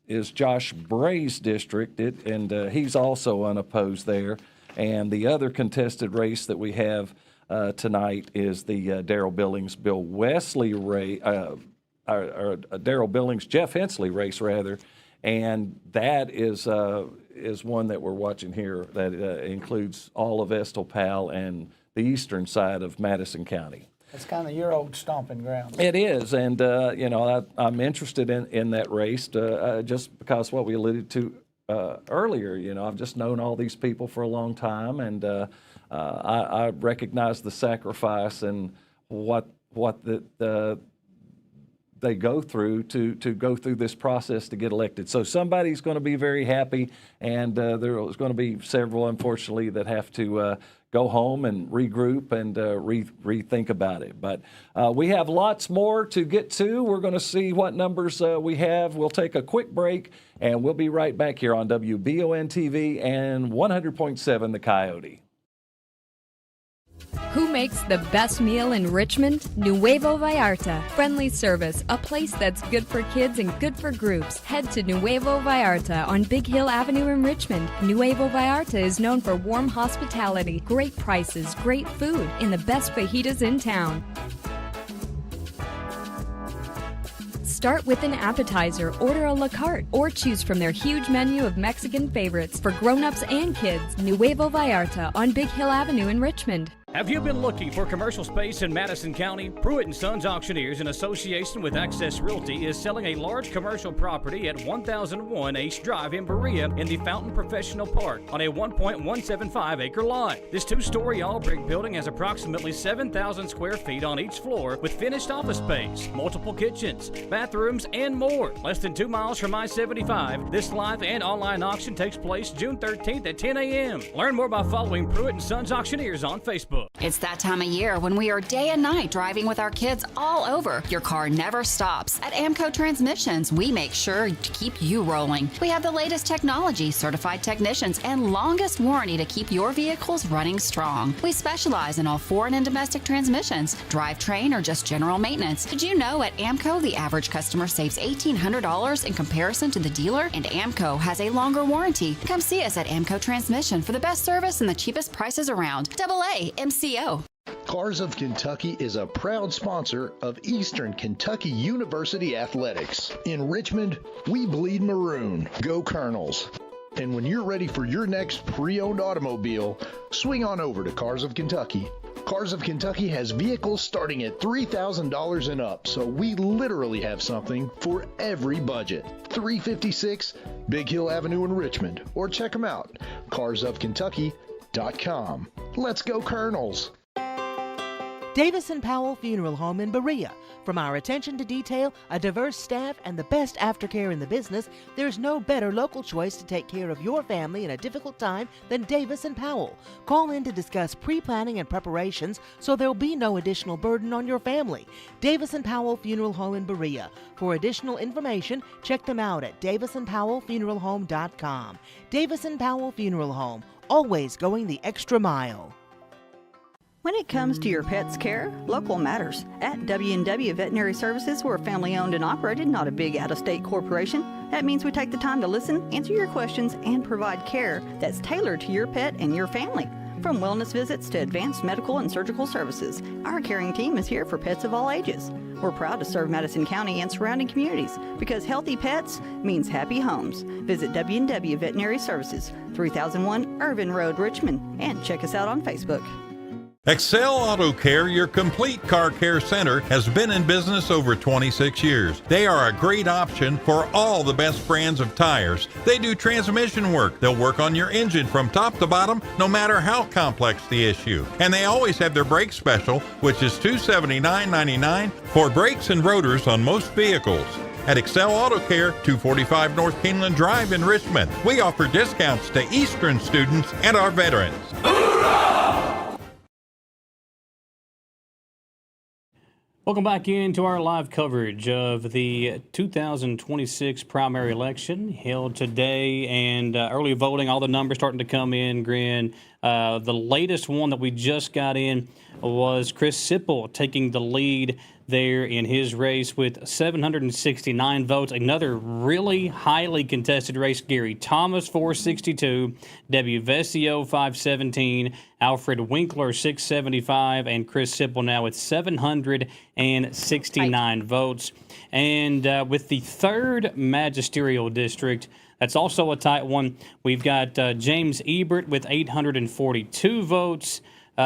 is Josh Bray's district, and he's also unopposed there. And the other contested race that we have tonight is the Darrell Billings, Bill Wesley race, or Darrell Billings, Jeff Hensley race, rather. And that is one that we're watching here that includes all of Estill Powell and the eastern side of Madison County. It's kind of your old stomping ground. It is, and I'm interested in that race just because what we alluded to earlier. I've just known all these people for a long time, and I recognize the sacrifice and what they go through to go through this process to get elected. So somebody's going to be very happy, and there's going to be several, unfortunately, that have to go home and regroup and rethink about it. But we have lots more to get to. We're going to see what numbers we have. We'll take a quick break, and we'll be right back here on WBON-TV and 100.7 The Coyote. Who makes the best meal in Richmond? Nuevo Vallarta. Friendly service, a place that's good for kids and good for groups. Head to Nuevo Vallarta on Big Hill Avenue in Richmond. Nuevo Vallarta is known for warm hospitality, great prices, great food, and the best fajitas in town. Start with an appetizer, order a la carte, or choose from their huge menu of Mexican favorites for grown-ups and kids. Nuevo Vallarta on Big Hill Avenue in Richmond. Have you been looking for commercial space in Madison County? Pruitt & Sons Auctioneers, in association with Access Realty, is selling a large commercial property at 1001 Ace Drive in Berea in the Fountain Professional Park on a 1.175-acre lot. This two-story all-brick building has approximately 7,000 square feet on each floor with finished office space, multiple kitchens, bathrooms, and more. Less than 2 miles from I-75, this live and online auction takes place June 13th at 10 a.m. Learn more by following Pruitt & Sons Auctioneers on Facebook. It's that time of year when we are day and night driving with our kids all over. Your car never stops. At AMCO Transmissions, we make sure to keep you rolling. We have the latest technology, certified technicians, and longest warranty to keep your vehicles running strong. We specialize in all foreign and domestic transmissions, drivetrain, or just general maintenance. Did you know at AMCO the average customer saves $1,800 in comparison to the dealer? And AMCO has a longer warranty. Come see us at AMCO Transmission for the best service and the cheapest prices around. AA MCO. Cars of Kentucky is a proud sponsor of Eastern Kentucky University Athletics. In Richmond, we bleed maroon. Go Colonels. And when you're ready for your next pre-owned automobile, swing on over to Cars of Kentucky. Cars of Kentucky has vehicles starting at $3,000 and up, so we literally have something for every budget. 356 Big Hill Avenue in Richmond, or check them out, carsofkentucky.com. Let's go Colonels! Davis & Powell Funeral Home in Berea. From our attention to detail, a diverse staff, and the best aftercare in the business, there's no better local choice to take care of your family in a difficult time than Davis & Powell. Call in to discuss pre-planning and preparations so there'll be no additional burden on your family. Davis & Powell Funeral Home in Berea. For additional information, check them out at davisandpowellfuneralhome.com. Davis & Powell Funeral Home, always going the extra mile. When it comes to your pet's care, local matters. At W&W Veterinary Services, we're family owned and operated, not a big out-of-state corporation. That means we take the time to listen, answer your questions, and provide care that's tailored to your pet and your family. From wellness visits to advanced medical and surgical services, our caring team is here for pets of all ages. We're proud to serve Madison County and surrounding communities because healthy pets means happy homes. Visit W&W Veterinary Services, 3001 Irvin Road, Richmond, and check us out on Facebook. Excel Auto Care, your complete car care center, has been in business over 26 years. They are a great option for all the best brands of tires. They do transmission work. They'll work on your engine from top to bottom, no matter how complex the issue. And they always have their brake special, which is $279.99 for brakes and rotors on most vehicles. At Excel Auto Care, 245 North Keeneland Drive in Richmond, we offer discounts to Eastern students and our veterans. Welcome back into our live coverage of the 2026 primary election held today, and early voting, all the numbers starting to come in, Grin. The latest one that we just got in was Chris Sipple taking the lead there in his race with 769 votes. Another really highly contested race. Gary Thomas, 462, W. Vesio, 517, Alfred Winkler, 675, and Chris Sipple now with 769 votes. And with the 3rd magisterial district, that's also a tight one. We've got James Ebert with 842 votes.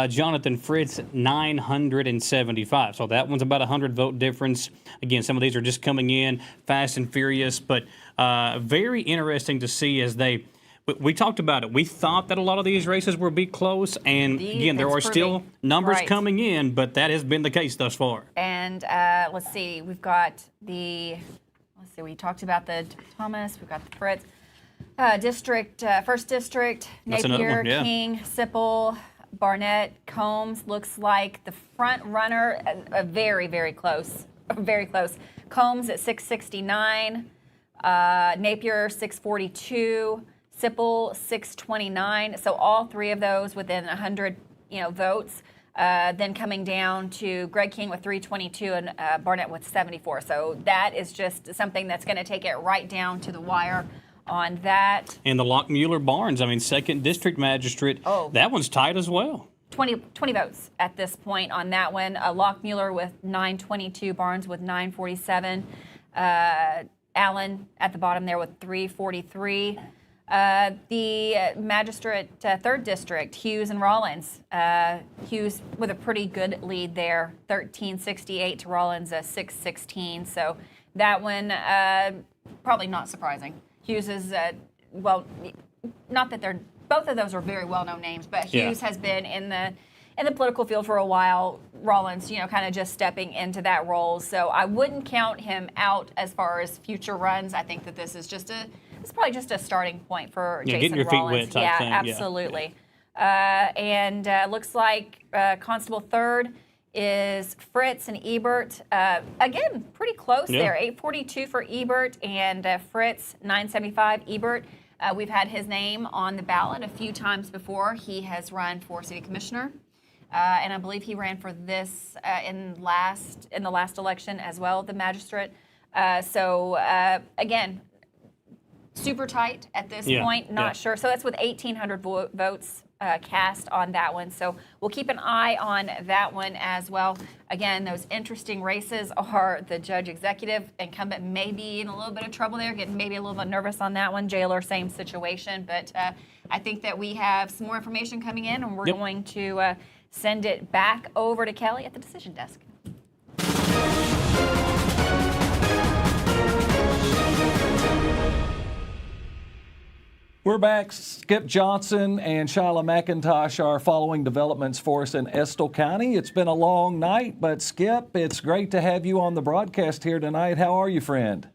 Jonathan Fritz, 975. So that one's about a 100-vote difference. Again, some of these are just coming in fast and furious, but very interesting to see as we talked about it. We thought that a lot of these races would be close, and again, there are still numbers coming in, but that has been the case thus far. And let's see, we talked about the Thomas, we've got the Fritz. District, 1st District, Napier, King, Sipple, Barnett, Combs looks like the front runner, very, very close, very close. Combs at 669, Napier 642, Sipple 629. So all 3 of those within 100, votes. Then coming down to Greg King with 322 and Barnett with 74. So that is just something that's going to take it right down to the wire on that. And the Lockmuller Barnes, 2nd District Magistrate, that one's tight as well. 20 votes at this point on that one. Lockmuller with 922, Barnes with 947, Allen at the bottom there with 343. The magistrate, 3rd District, Hughes and Rollins. Hughes with a pretty good lead there, 1368 to Rollins, 616. So that one, probably not surprising. Hughes is, not that both of those are very well-known names, but Hughes has been in the political field for a while. Rollins, kind of just stepping into that role. So I wouldn't count him out as far as future runs. I think that this is it's probably just a starting point for Jason getting your Rollins. feet wet type thing. Absolutely. And looks like Constable 3rd is Fritz and Ebert. Again, pretty close there. 842 for Ebert and Fritz, 975. Ebert, we've had his name on the ballot a few times before. He has run for city commissioner, and I believe he ran for this in the last election as well, the magistrate. So again, super tight at this point. Not sure. So that's with 1,800 votes cast on that one. So we'll keep an eye on that one as well. Again, those interesting races are the judge executive. Incumbent may be in a little bit of trouble there, getting maybe a little bit nervous on that one. Jailer, same situation. But I think that we have some more information coming in, and we're going to send it back over to Kelly at the decision desk. We're back. Skip Johnson and Shyla McIntosh are following developments for us in Estill County. It's been a long night, but Skip, it's great to have you on the broadcast here tonight. How are you, friend?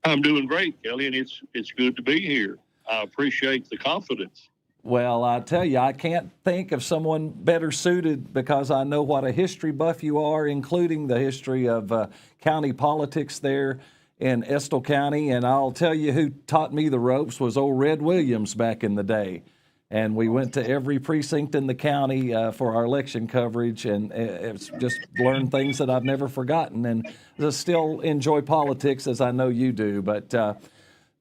I'm doing great, Kelly, and it's good to be here. I appreciate the confidence. Well, I tell you, I can't think of someone better suited because I know what a history buff you are, including the history of county politics there in Estill County. And I'll tell you who taught me the ropes was old Red Williams back in the day. And we went to every precinct in the county for our election coverage, and it's just learned things that I've never forgotten. And I still enjoy politics, as I know you do. But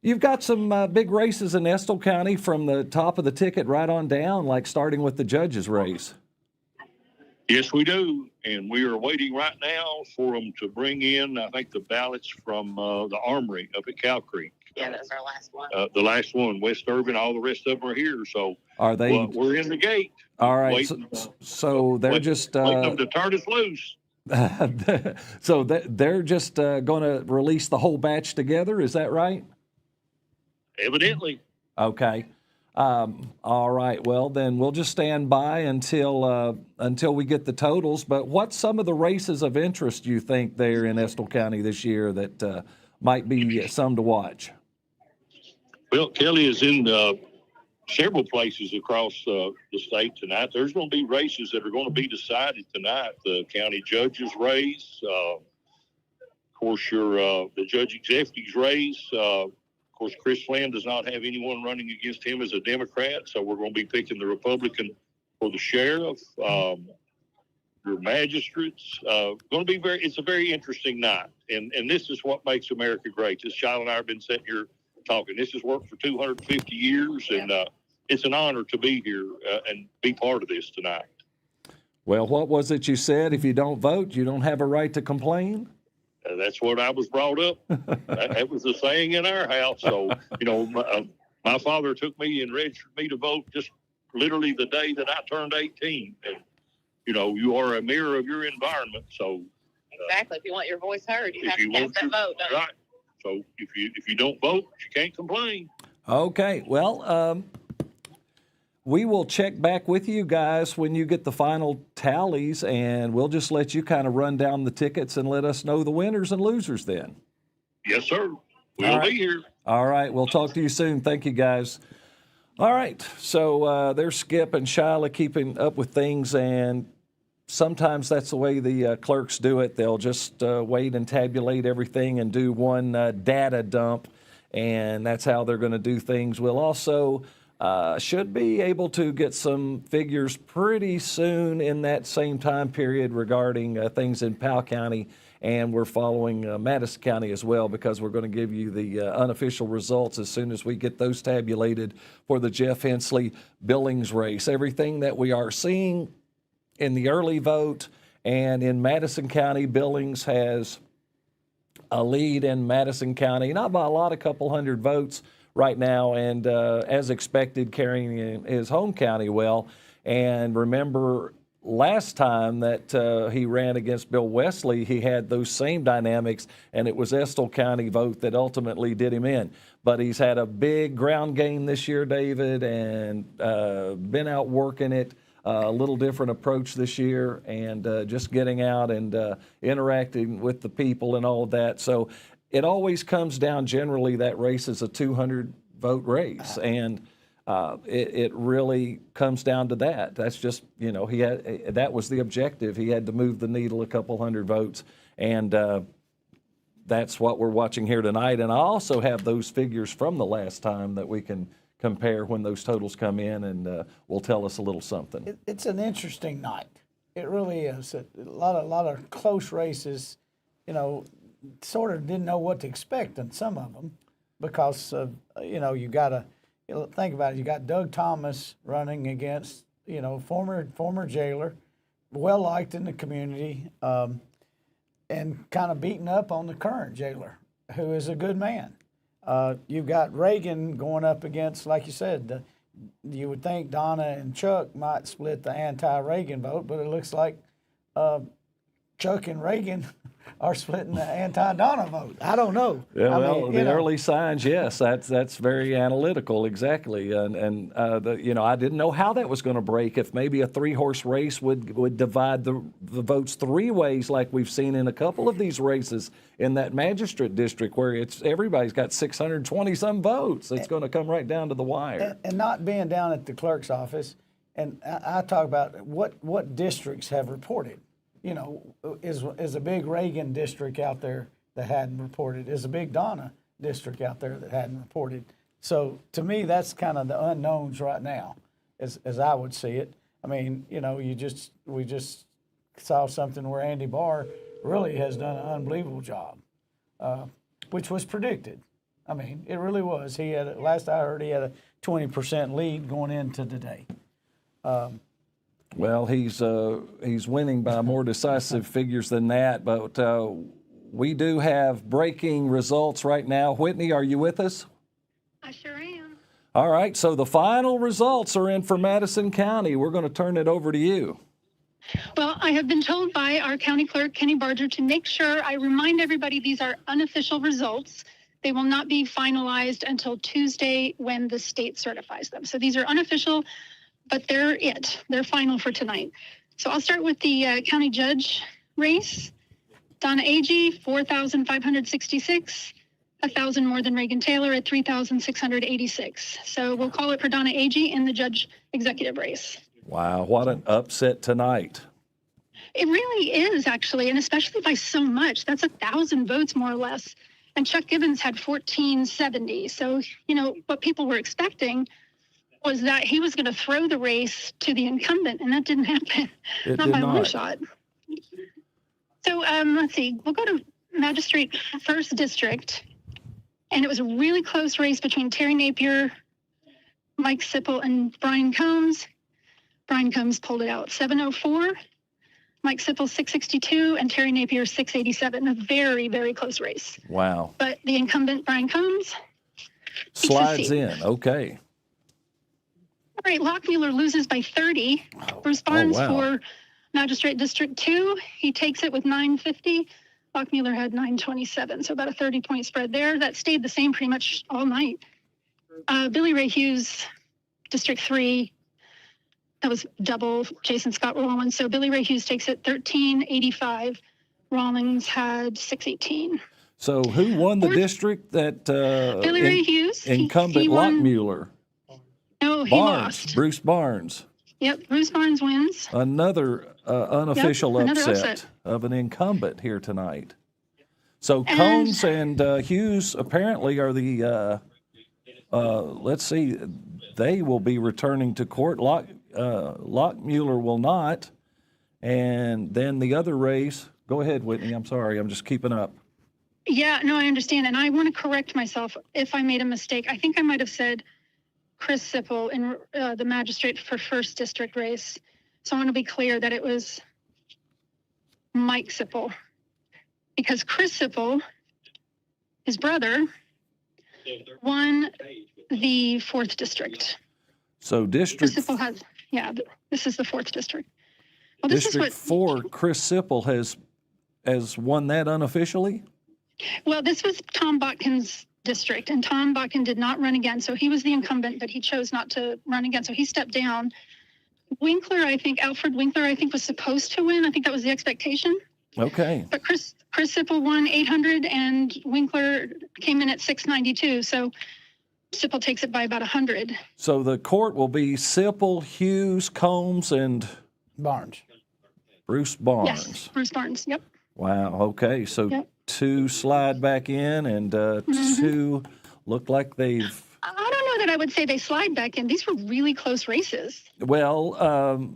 you've got some big races in Estill County from the top of the ticket right on down, like starting with the judges race. Yes, we do. And we are waiting right now for them to bring in, I think, the ballots from the Armory up at Cow Creek. Yeah, that's our last one. The last one, West Urban, all the rest of them are here. So are they? We're in the gate. All right. So they're just waiting them to turn us loose. So they're just going to release the whole batch together. Is that right? Evidently. Okay. All right. Well, then we'll just stand by until we get the totals. But what's some of the races of interest you think there in Estill County this year that might be some to watch? Well, Kelly is in several places across the state tonight. There's going to be races that are going to be decided tonight. The county judges race, of course, the judge executives race. Of course, Chris Flynn does not have anyone running against him as a Democrat, so we're going to be picking the Republican for the sheriff, your magistrates. Going to be it's a very interesting night, and this is what makes America great. This child and I have been sitting here talking. This has worked for 250 years, and it's an honor to be here and be part of this tonight. Well, what was it you said? If you don't vote, you don't have a right to complain? That's what I was brought up. That was the saying in our house. So, my father took me and registered me to vote just literally the day that I turned 18. And, you are a mirror of your environment. So exactly. If you want your voice heard, you have to cast that vote. Right. So if you don't vote, you can't complain. Okay. Well, we will check back with you guys when you get the final tallies, and we'll just let you kind of run down the tickets and let us know the winners and losers then. Yes, sir. We'll be here. All right. We'll talk to you soon. Thank you, guys. All right. So there's Skip and Shyla keeping up with things, and sometimes that's the way the clerks do it. They'll just wait and tabulate everything and do one data dump, and that's how they're going to do things. We'll also should be able to get some figures pretty soon in that same time period regarding things in Powell County, and we're following Madison County as well, because we're going to give you the unofficial results as soon as we get those tabulated for the Jeff Hensley Billings race. Everything that we are seeing in the early vote and in Madison County, Billings has a lead in Madison County, not by a lot, a couple hundred votes right now, and as expected, carrying his home county well. And remember, last time that he ran against Bill Wesley, he had those same dynamics, and it was Estill County vote that ultimately did him in. But he's had a big ground game this year, David, and been out working it. A little different approach this year, and just getting out and interacting with the people and all of that. So it always comes down, generally, that race is a 200-vote race, and it really comes down to that. That's just, that was the objective. He had to move the needle a couple hundred votes, and that's what we're watching here tonight. And I also have those figures from the last time that we can compare when those totals come in, and will tell us a little something. It's an interesting night. It really is. A lot of close races, sort of didn't know what to expect in some of them, because you got to think about it. You got Doug Thomas running against former jailer, well liked in the community, and kind of beating up on the current jailer, who is a good man. You've got Reagan going up against, like you said, you would think Donna and Chuck might split the anti-Reagan vote, but it looks like Chuck and Reagan are splitting the anti-Donna vote. I don't know. Yeah, early signs, yes, that's very analytical, exactly. And I didn't know how that was going to break. If maybe a three-horse race would divide the votes three ways, like we've seen in a couple of these races in that magistrate district, where everybody's got 620-some votes. It's going to come right down to the wire. And not being down at the clerk's office, and I talk about what districts have reported. Is a big Reagan district out there that hadn't reported? Is a big Donna district out there that hadn't reported? So to me, that's kind of the unknowns right now, as I would see it. I mean, we just saw something where Andy Barr really has done an unbelievable job, which was predicted. I mean, it really was. He had, last I heard, he had a 20% lead going into today. Well, he's winning by more decisive figures than that, but we do have breaking results right now. Whitney, are you with us? I sure am. All right, so the final results are in for Madison County. We're going to turn it over to you. Well, I have been told by our county clerk, Kenny Barger, to make sure I remind everybody these are unofficial results. They will not be finalized until Tuesday when the state certifies them. So these are unofficial, but they're final for tonight. So I'll start with the county judge race. Donna Agee, 4,566, 1,000 more than Reagan Taylor at 3,686. So we'll call it for Donna Agee in the judge executive race. Wow, what an upset tonight. It really is, actually, and especially by so much. That's 1,000 votes, more or less. and Chuck Gibbons had 1470. So, what people were expecting was that he was going to throw the race to the incumbent, and that didn't happen. It Not did by a long not. shot. So let's see. We'll go to Magistrate First District, and it was a really close race between Terry Napier, Mike Sipple, and Brian Combs. Brian Combs pulled it out 704. Mike Sipple 662 and Terry Napier 687. A very, very close race. Wow. But the incumbent Brian Combs Slides in. Okay. All right, Lockmuller loses by 30. Bruce Barnes wow. for Magistrate District 2. He takes it with 950. Lockmuller had 927, so about a 30-point spread there. That stayed the same pretty much all night. Billy Ray Hughes, District 3. That was double Jason Scott Rawlins. So Billy Ray Hughes takes it 1385. Rawlins had 618. So who won the district that Billy Ray Hughes. incumbent he won. Lockmuller? No, he Barnes, lost. Bruce Barnes. Yep, Bruce Barnes wins. Another unofficial another upset of an incumbent here tonight. So Combs and Hughes apparently are the, let's see, they will be returning to court. Lockmuller will not. And then the other race, go ahead, Whitney, I'm sorry, I'm just keeping up. Yeah, no, I understand. And I want to correct myself if I made a mistake. I think I might have said Chris Sipple in the magistrate for first district race. So I want to be clear that it was Mike Sipple, because Chris Sipple, his brother, won the 4th district. So Chris Sipple has, this is the 4th district. Well, this District is what 4, Chris Sipple has won that unofficially? Well, this was Tom Botkin's district, and Tom Botkin did not run again. So he was the incumbent, but he chose not to run again. So he stepped down. Alfred Winkler, I think, was supposed to win. I think that was the expectation. Okay. But Chris Sipple won 800, and Winkler came in at 692. So Sipple takes it by about 100. So the court will be Sipple, Hughes, Combs, and Barnes. Bruce Barnes. Yes, Bruce Barnes. Yep. Wow. Okay. So Yep. 2 slide back in, and 2 look like they've. I don't know that I would say they slide back in. These were really close races. Well,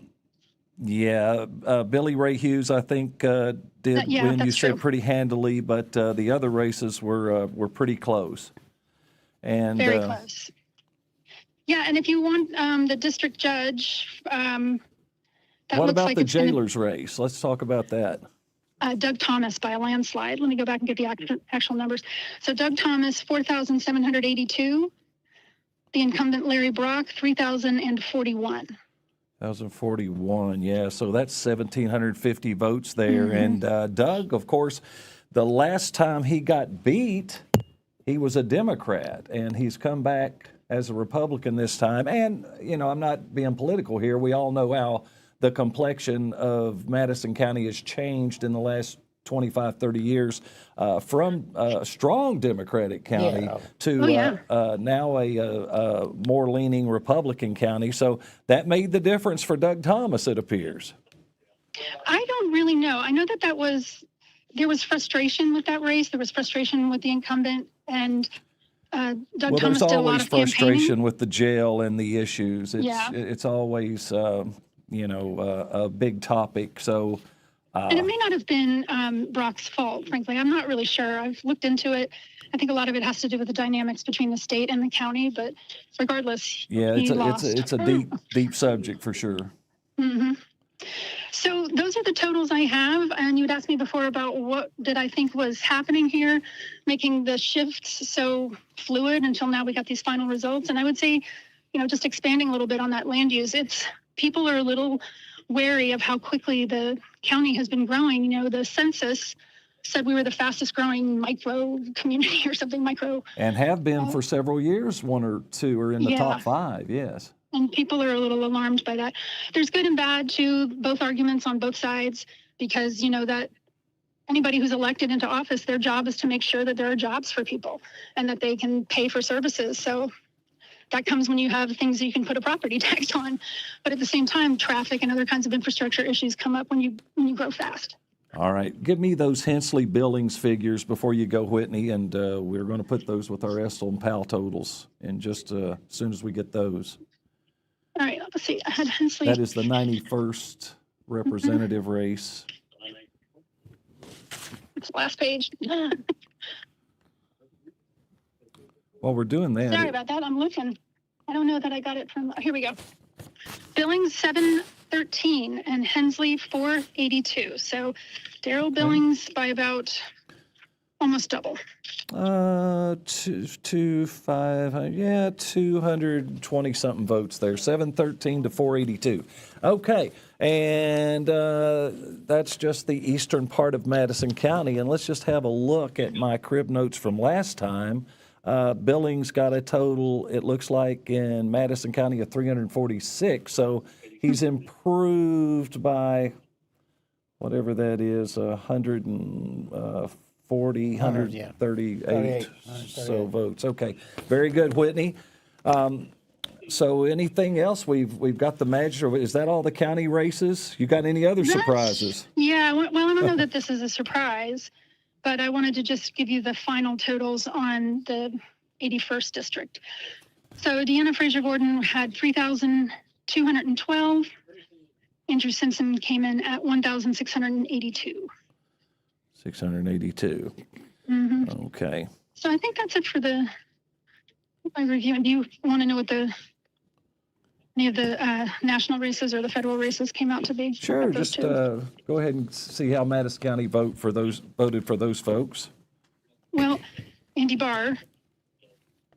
Billy Ray Hughes, I think, did win. You that's said true. pretty handily, but the other races were pretty close. And Very close. Yeah, and if you want the district judge, that what looks about like the it's gonna- jailer's race? Let's talk about that. Doug Thomas by a landslide. Let me go back and get the actual numbers. So Doug Thomas, 4,782. The incumbent Larry Brock, 3,041. 1,041, yeah. So that's 1,750 votes there. And Doug, of course, the last time he got beat, he was a Democrat, and he's come back as a Republican this time. And, I'm not being political here. We all know how the complexion of Madison County has changed in the last 25, 30 years from a strong Democratic county to now a more leaning Republican county. So that made the difference for Doug Thomas, it appears. I don't really know. I know that there was frustration with that race. There was frustration with the incumbent, and Doug Thomas There's did a lot always of frustration campaigning. with the jail and the issues. It's always, a big topic. So. And it may not have been Brock's fault, frankly. I'm not really sure. I've looked into it. I think a lot of it has to do with the dynamics between the state and the county. But regardless, yeah, he lost. it's a deep subject for sure. Mm-hmm. So those are the totals I have. And you had asked me before about what did I think was happening here, making the shifts so fluid until now we got these final results. And I would say, just expanding a little bit on that land use, people are a little wary of how quickly the county has been growing. The census said we were the fastest growing micro community or something And have been for several years. 1 or 2 are in the top 5, yes. And people are a little alarmed by that. There's good and bad to both arguments on both sides, because that anybody who's elected into office, their job is to make sure that there are jobs for people and that they can pay for services. So that comes when you have things that you can put a property tax on. But at the same time, traffic and other kinds of infrastructure issues come up when you grow fast. All right. Give me those Hensley Billings figures before you go, Whitney, and we're going to put those with our Estill and Powell totals in just as soon as we get those. All right, let's see. I had Hensley. That is the 91st representative race. It's the last page. While we're doing that. Sorry about that. I'm looking. I don't know that I got it from. Here we go. Billings 713 and Hensley 482. So Daryl Billings by about almost double. 220 something votes there. 713 to 482. Okay, and that's just the eastern part of Madison County. And let's just have a look at my crib notes from last time. Billings got a total, it looks like, in Madison County of 346. So he's improved by whatever that is, 140, 138 so votes. Okay, very good, Whitney. So anything else? We've got the magistrate. Is that all the county races? You got any other surprises? Yeah, well, I don't know that this is a surprise, but I wanted to just give you the final totals on the 81st district. So Deanna Fraser Gordon had 3,212. Andrew Simpson came in at 1,682. 682. Mm-hmm. Okay. So I think that's it for my review. And do you want to know what any of the national races or the federal races came out to be? Sure. Just go ahead and see how Madison County voted for those folks. Well, Andy Barr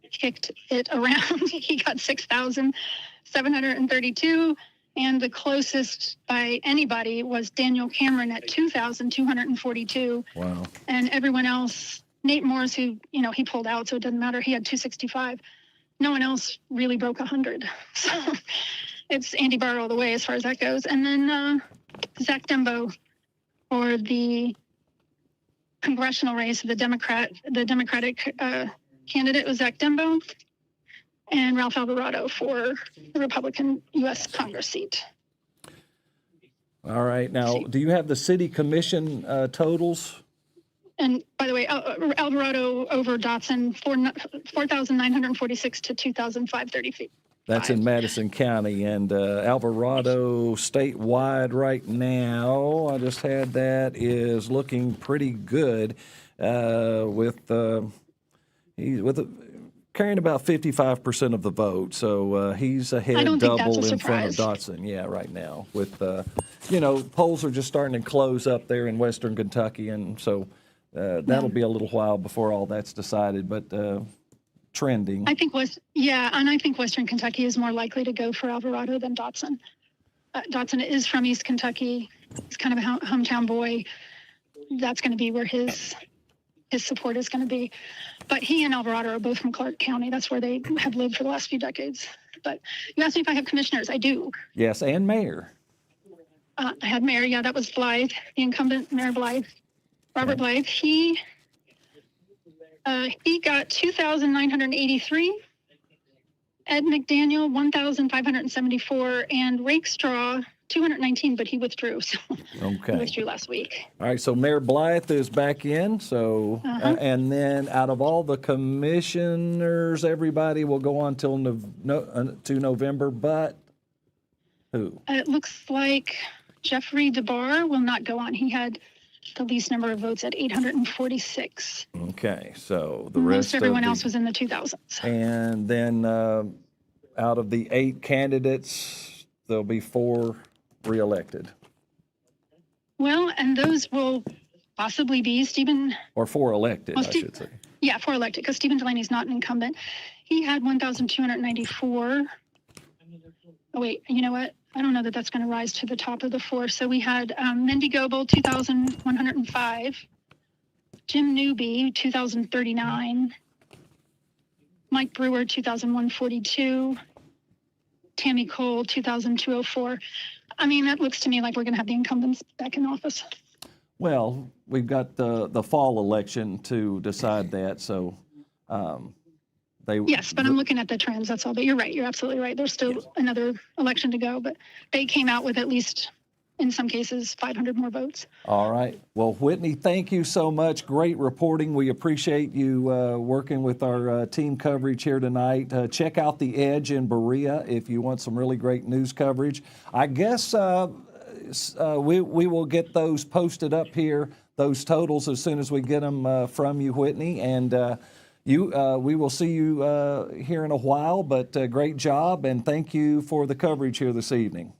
kicked it around. He got 6,732, and the closest by anybody was Daniel Cameron at 2,242. Wow. And everyone else, Nate Morris, who, he pulled out, so it doesn't matter. He had 265. No one else really broke 100. So it's Andy Barr all the way as far as that goes. And then Zach Dembo for the congressional race of the Democratic candidate was Zach Dembo, and Ralph Alvarado for the Republican U.S. Congress seat. All right. Now, do you have the city commission totals? And by the way, Alvarado over Dotson, 4,946 to 2,535. That's in Madison County. And Alvarado statewide right now, I just had that, is looking pretty good carrying about 55% of the vote. So he's ahead double in front of Dotson. Yeah, right now. With, polls are just starting to close up there in Western Kentucky. And so that'll be a little while before all that's decided, but trending. I think Western Kentucky is more likely to go for Alvarado than Dotson. Dotson is from East Kentucky. He's kind of a hometown boy. That's going to be where his support is going to be. But he and Alvarado are both from Clark County. That's where they have lived for the last few decades. But you asked me if I have commissioners. I do. Yes, and mayor. I had mayor. Yeah, that was Blythe, the incumbent Mayor Blythe. Robert Blythe. He got 2,983. Ed McDaniel, 1,574. And Rakestraw, 219, but he withdrew. So okay. He withdrew last week. All right, so Mayor Blythe is back in. So, and then out of all the commissioners, everybody will go on till to November, but who? It looks like Jeffrey DeBar will not go on. He had the least number of votes at 846. Okay, so the rest Most everyone else was in the 2000s. And then out of the 8 candidates, there'll be 4 reelected. Well, and those will possibly be Stephen. Or 4 elected, I should say. Yeah, 4 elected, because Stephen Delaney's not an incumbent. He had 1,294. Oh, wait, you know what? I don't know that that's going to rise to the top of the 4. So we had Mindy Goebel, 2,105. Jim Newby, 2,039. Mike Brewer, 2,142. Tammy Cole, 2,204. I mean, that looks to me like we're going to have the incumbents back in office. Well, we've got the fall election to decide that, so Yes, but I'm looking at the trends, that's all. But you're right. You're absolutely right. There's still another election to go, but they came out with at least in some cases, 500 more votes. All right. Well, Whitney, thank you so much. Great reporting. We appreciate you working with our team coverage here tonight. Check out The Edge in Berea if you want some really great news coverage. I guess we will get those posted up here, those totals, as soon as we get them from you, Whitney. And we will see you here in a while, but great job, and thank you for the coverage here this evening.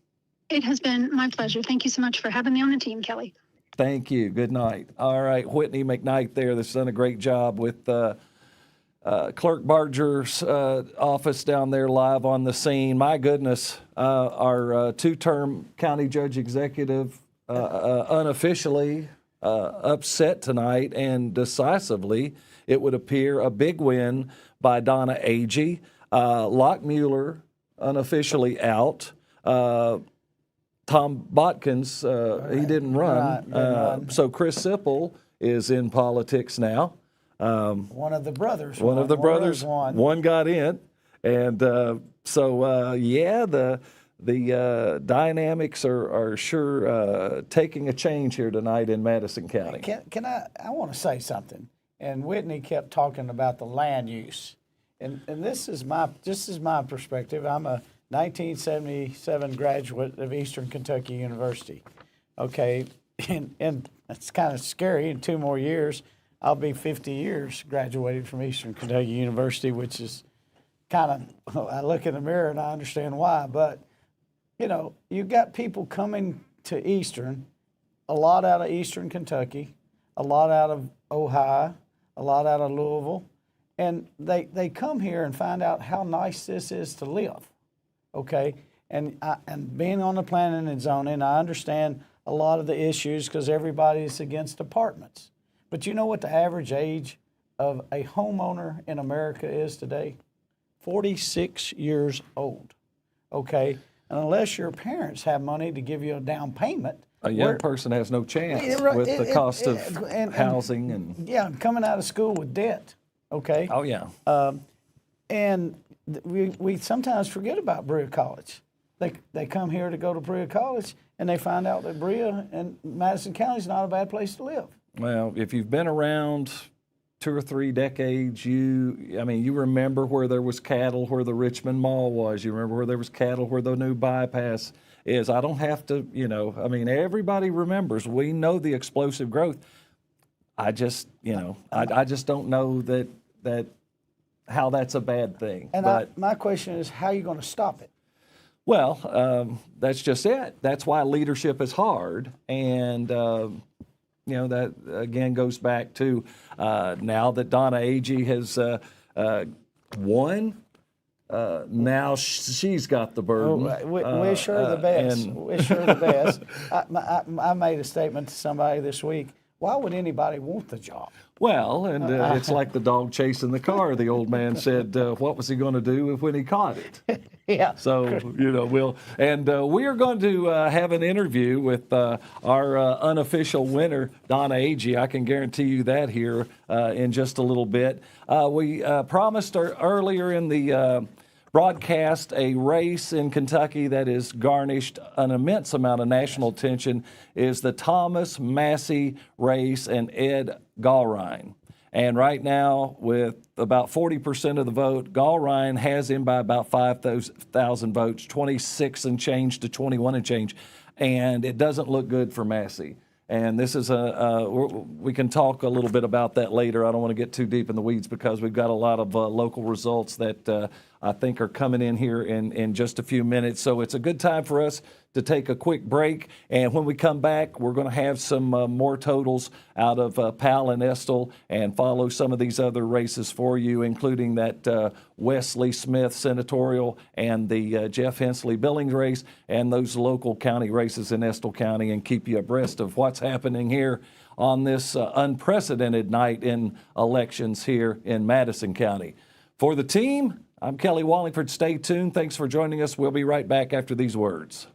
It has been my pleasure. Thank you so much for having me on the team, Kelly. Thank you. Good night. All right, Whitney McKnight there that's done a great job with Clerk Barger's office down there live on the scene. My goodness, our two-term county judge executive unofficially upset tonight, and decisively, it would appear, a big win by Donna Agee. Locke Mueller unofficially out. Tom Botkins, he didn't run. So Chris Sipple is in politics now. One of the brothers. One got in. And the dynamics are sure taking a change here tonight in Madison County. I want to say something. And Whitney kept talking about the land use. And this is my perspective. I'm a 1977 graduate of Eastern Kentucky University. Okay, and it's kind of scary. In 2 more years, I'll be 50 years graduated from Eastern Kentucky University, which is kind of, I look in the mirror and I understand why. But, you know, you've got people coming to Eastern, a lot out of Eastern Kentucky, a lot out of Ohio, a lot out of Louisville, and they come here and find out how nice this is to live. Okay, and being on the planning and zoning, I understand a lot of the issues because everybody's against apartments. But you know what the average age of a homeowner in America is today? 46 years old. Okay, and unless your parents have money to give you a down payment, a young person has no chance with the cost of housing and coming out of school with debt. Okay. Oh yeah. And we sometimes forget about Berea College. They come here to go to Berea College, and they find out that Berea and Madison County is not a bad place to live. Well, if you've been around 2 or 3 decades, you remember where there was cattle, where the Richmond Mall was. You remember where there was cattle, where the new bypass is. I don't have to, everybody remembers. We know the explosive growth. I just, I just don't know that how that's a bad thing. And my question is, how are you going to stop it? Well, that's just it. That's why leadership is hard. And, that again goes back to now that Donna Agee has won, now she's got the burden. Wish her the best. Wish her the best. I made a statement to somebody this week. Why would anybody want the job? Well, and it's like the dog chasing the car. The old man said, what was he going to do when he caught it? Yeah. So, we are going to have an interview with our unofficial winner, Donna Agee. I can guarantee you that here in just a little bit. We promised earlier in the broadcast a race in Kentucky that has garnished an immense amount of national attention is the Thomas Massey race and Ed Gallrein. And right now, with about 40% of the vote, Gallrein has him by about 5,000 votes, 26 and change to 21 and change. And it doesn't look good for Massey. And this is we can talk a little bit about that later. I don't want to get too deep in the weeds because we've got a lot of local results that I think are coming in here in just a few minutes. So it's a good time for us to take a quick break. And when we come back, we're going to have some more totals out of Powell and Estill and follow some of these other races for you, including that Wesley Smith senatorial and the Jeff Hensley Billings race and those local county races in Estill County, and keep you abreast of what's happening here on this unprecedented night in elections here in Madison County. For the team, I'm Kelly Wallingford. Stay tuned. Thanks for joining us. We'll be right back after these words.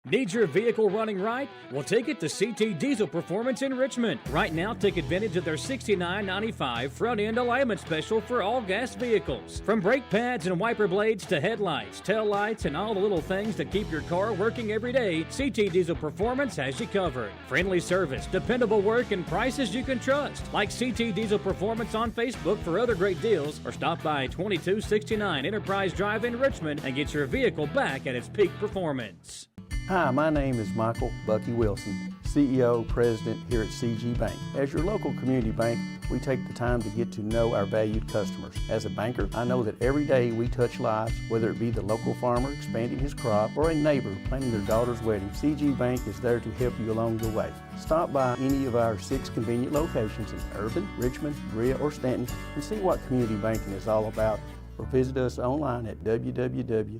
Need your vehicle running right? Well, take it to CT Diesel Performance in Richmond. Right now, take advantage of their $69.95 front-end alignment special for all gas vehicles. From brake pads and wiper blades to headlights, tail lights, and all the little things that keep your car working every day, CT Diesel Performance has you covered. Friendly service, dependable work, and prices you can trust. Like CT Diesel Performance on Facebook for other great deals, or stop by 2269 Enterprise Drive in Richmond and get your vehicle back at its peak performance. Hi, my name is Michael Bucky Wilson, CEO, President here at CG Bank. As your local community bank, we take the time to get to know our valued customers. As a banker, I know that every day we touch lives, whether it be the local farmer expanding his crop or a neighbor planning their daughter's wedding. CG Bank is there to help you along the way. Stop by any of our 6 convenient locations in Urban, Richmond, Berea, or Stanton and see what community banking is all about. Or visit us online at www.cg.bank.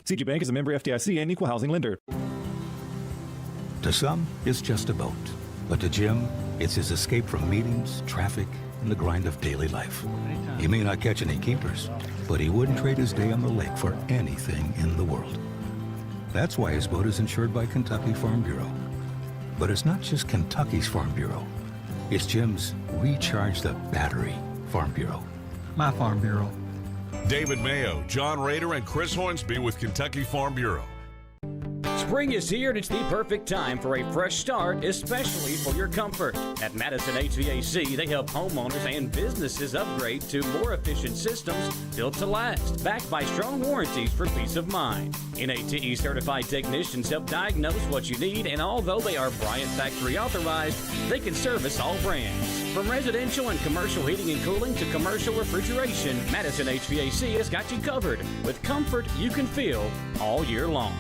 CG Bank is a member FDIC and equal housing lender. To some, it's just a boat. But to Jim, it's his escape from meetings, traffic, and the grind of daily life. He may not catch any keepers, but he wouldn't trade his day on the lake for anything in the world. That's why his boat is insured by Kentucky Farm Bureau. But it's not just Kentucky's Farm Bureau. It's Jim's Recharge the Battery Farm Bureau. My Farm Bureau. David Mayo, John Rader, and Chris Hornsby with Kentucky Farm Bureau. Spring is here and it's the perfect time for a fresh start, especially for your comfort. At Madison HVAC, they help homeowners and businesses upgrade to more efficient systems built to last, backed by strong warranties for peace of mind. NATE certified technicians help diagnose what you need, and although they are Bryant factory authorized, they can service all brands. From residential and commercial heating and cooling to commercial refrigeration, Madison HVAC has got you covered with comfort you can feel all year long.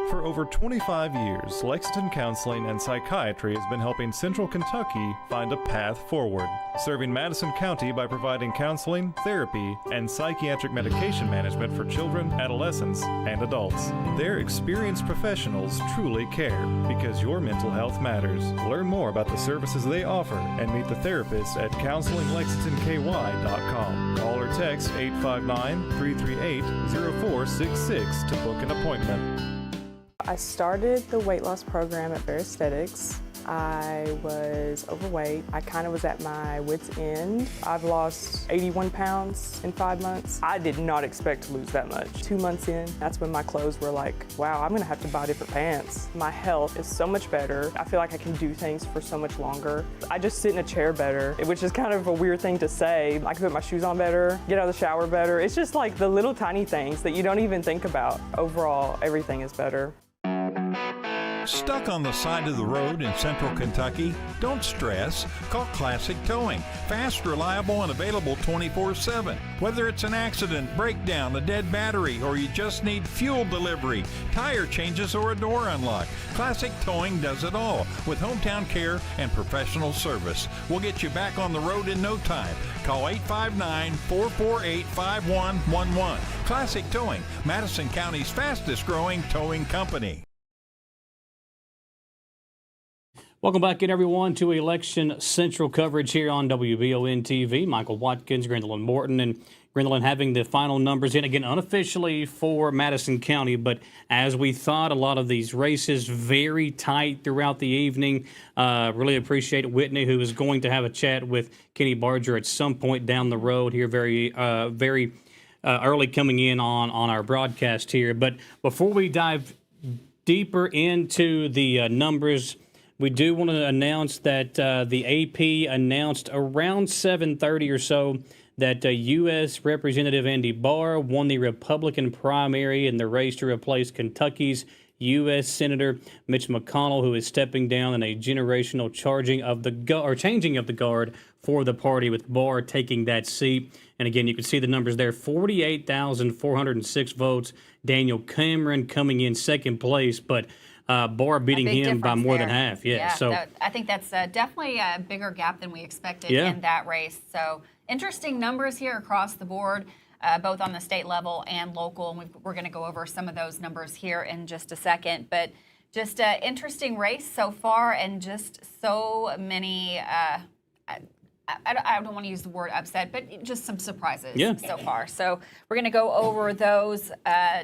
For over 25 years, Lexington Counseling and Psychiatry has been helping Central Kentucky find a path forward, serving Madison County by providing counseling, therapy, and psychiatric medication management for children, adolescents, and adults. Their experienced professionals truly care because your mental health matters. Learn more about the services they offer and meet the therapist at counselinglexingtonky.com. Call or text 859-338-0466 to book an appointment. I started the weight loss program at Bare Aesthetics. I was overweight. I kind of was at my wit's end. I've lost 81 pounds in 5 months. I did not expect to lose that much. 2 months in, that's when my clothes were like, wow, I'm gonna have to buy different pants. My health is so much better. I feel like I can do things for so much longer. I just sit in a chair better, which is kind of a weird thing to say. I can put my shoes on better, get out of the shower better. It's just like the little tiny things that you don't even think about. Overall, everything is better. Stuck on the side of the road in Central Kentucky? Don't stress. Call Classic Towing. Fast, reliable, and available 24/7. Whether it's an accident, breakdown, a dead battery, or you just need fuel delivery, tire changes, or a door unlock, Classic Towing does it all with hometown care and professional service. We'll get you back on the road in no time. Call 859-448-5111. Classic Towing, Madison County's fastest growing towing company. Welcome back in, everyone, to Election Central coverage here on WBON-TV. Michael Watkins, Gwendolyn Morton, and Gwendolyn having the final numbers in, again, unofficially for Madison County. But as we thought, a lot of these races very tight throughout the evening. Really appreciate Whitney, who is going to have a chat with Kenny Barger at some point down the road here, very early coming in on our broadcast here. But before we dive deeper into the numbers, we do want to announce that the AP announced around 7:30 or so that U.S. Representative Andy Barr won the Republican primary in the race to replace Kentucky's U.S. Senator Mitch McConnell, who is stepping down in a generational changing of the guard for the party, with Barr taking that seat. And again, you can see the numbers there: 48,406 votes. Daniel Cameron coming in second place, but Barr beating him by more than half. Yeah, so I think that's definitely a bigger gap than we expected in that race. So interesting numbers here across the board, both on the state level and local. And we're going to go over some of those numbers here in just a second. But just an interesting race so far, and just so many. I don't want to use the word upset, but just some surprises Yeah. so far. So we're going to go over those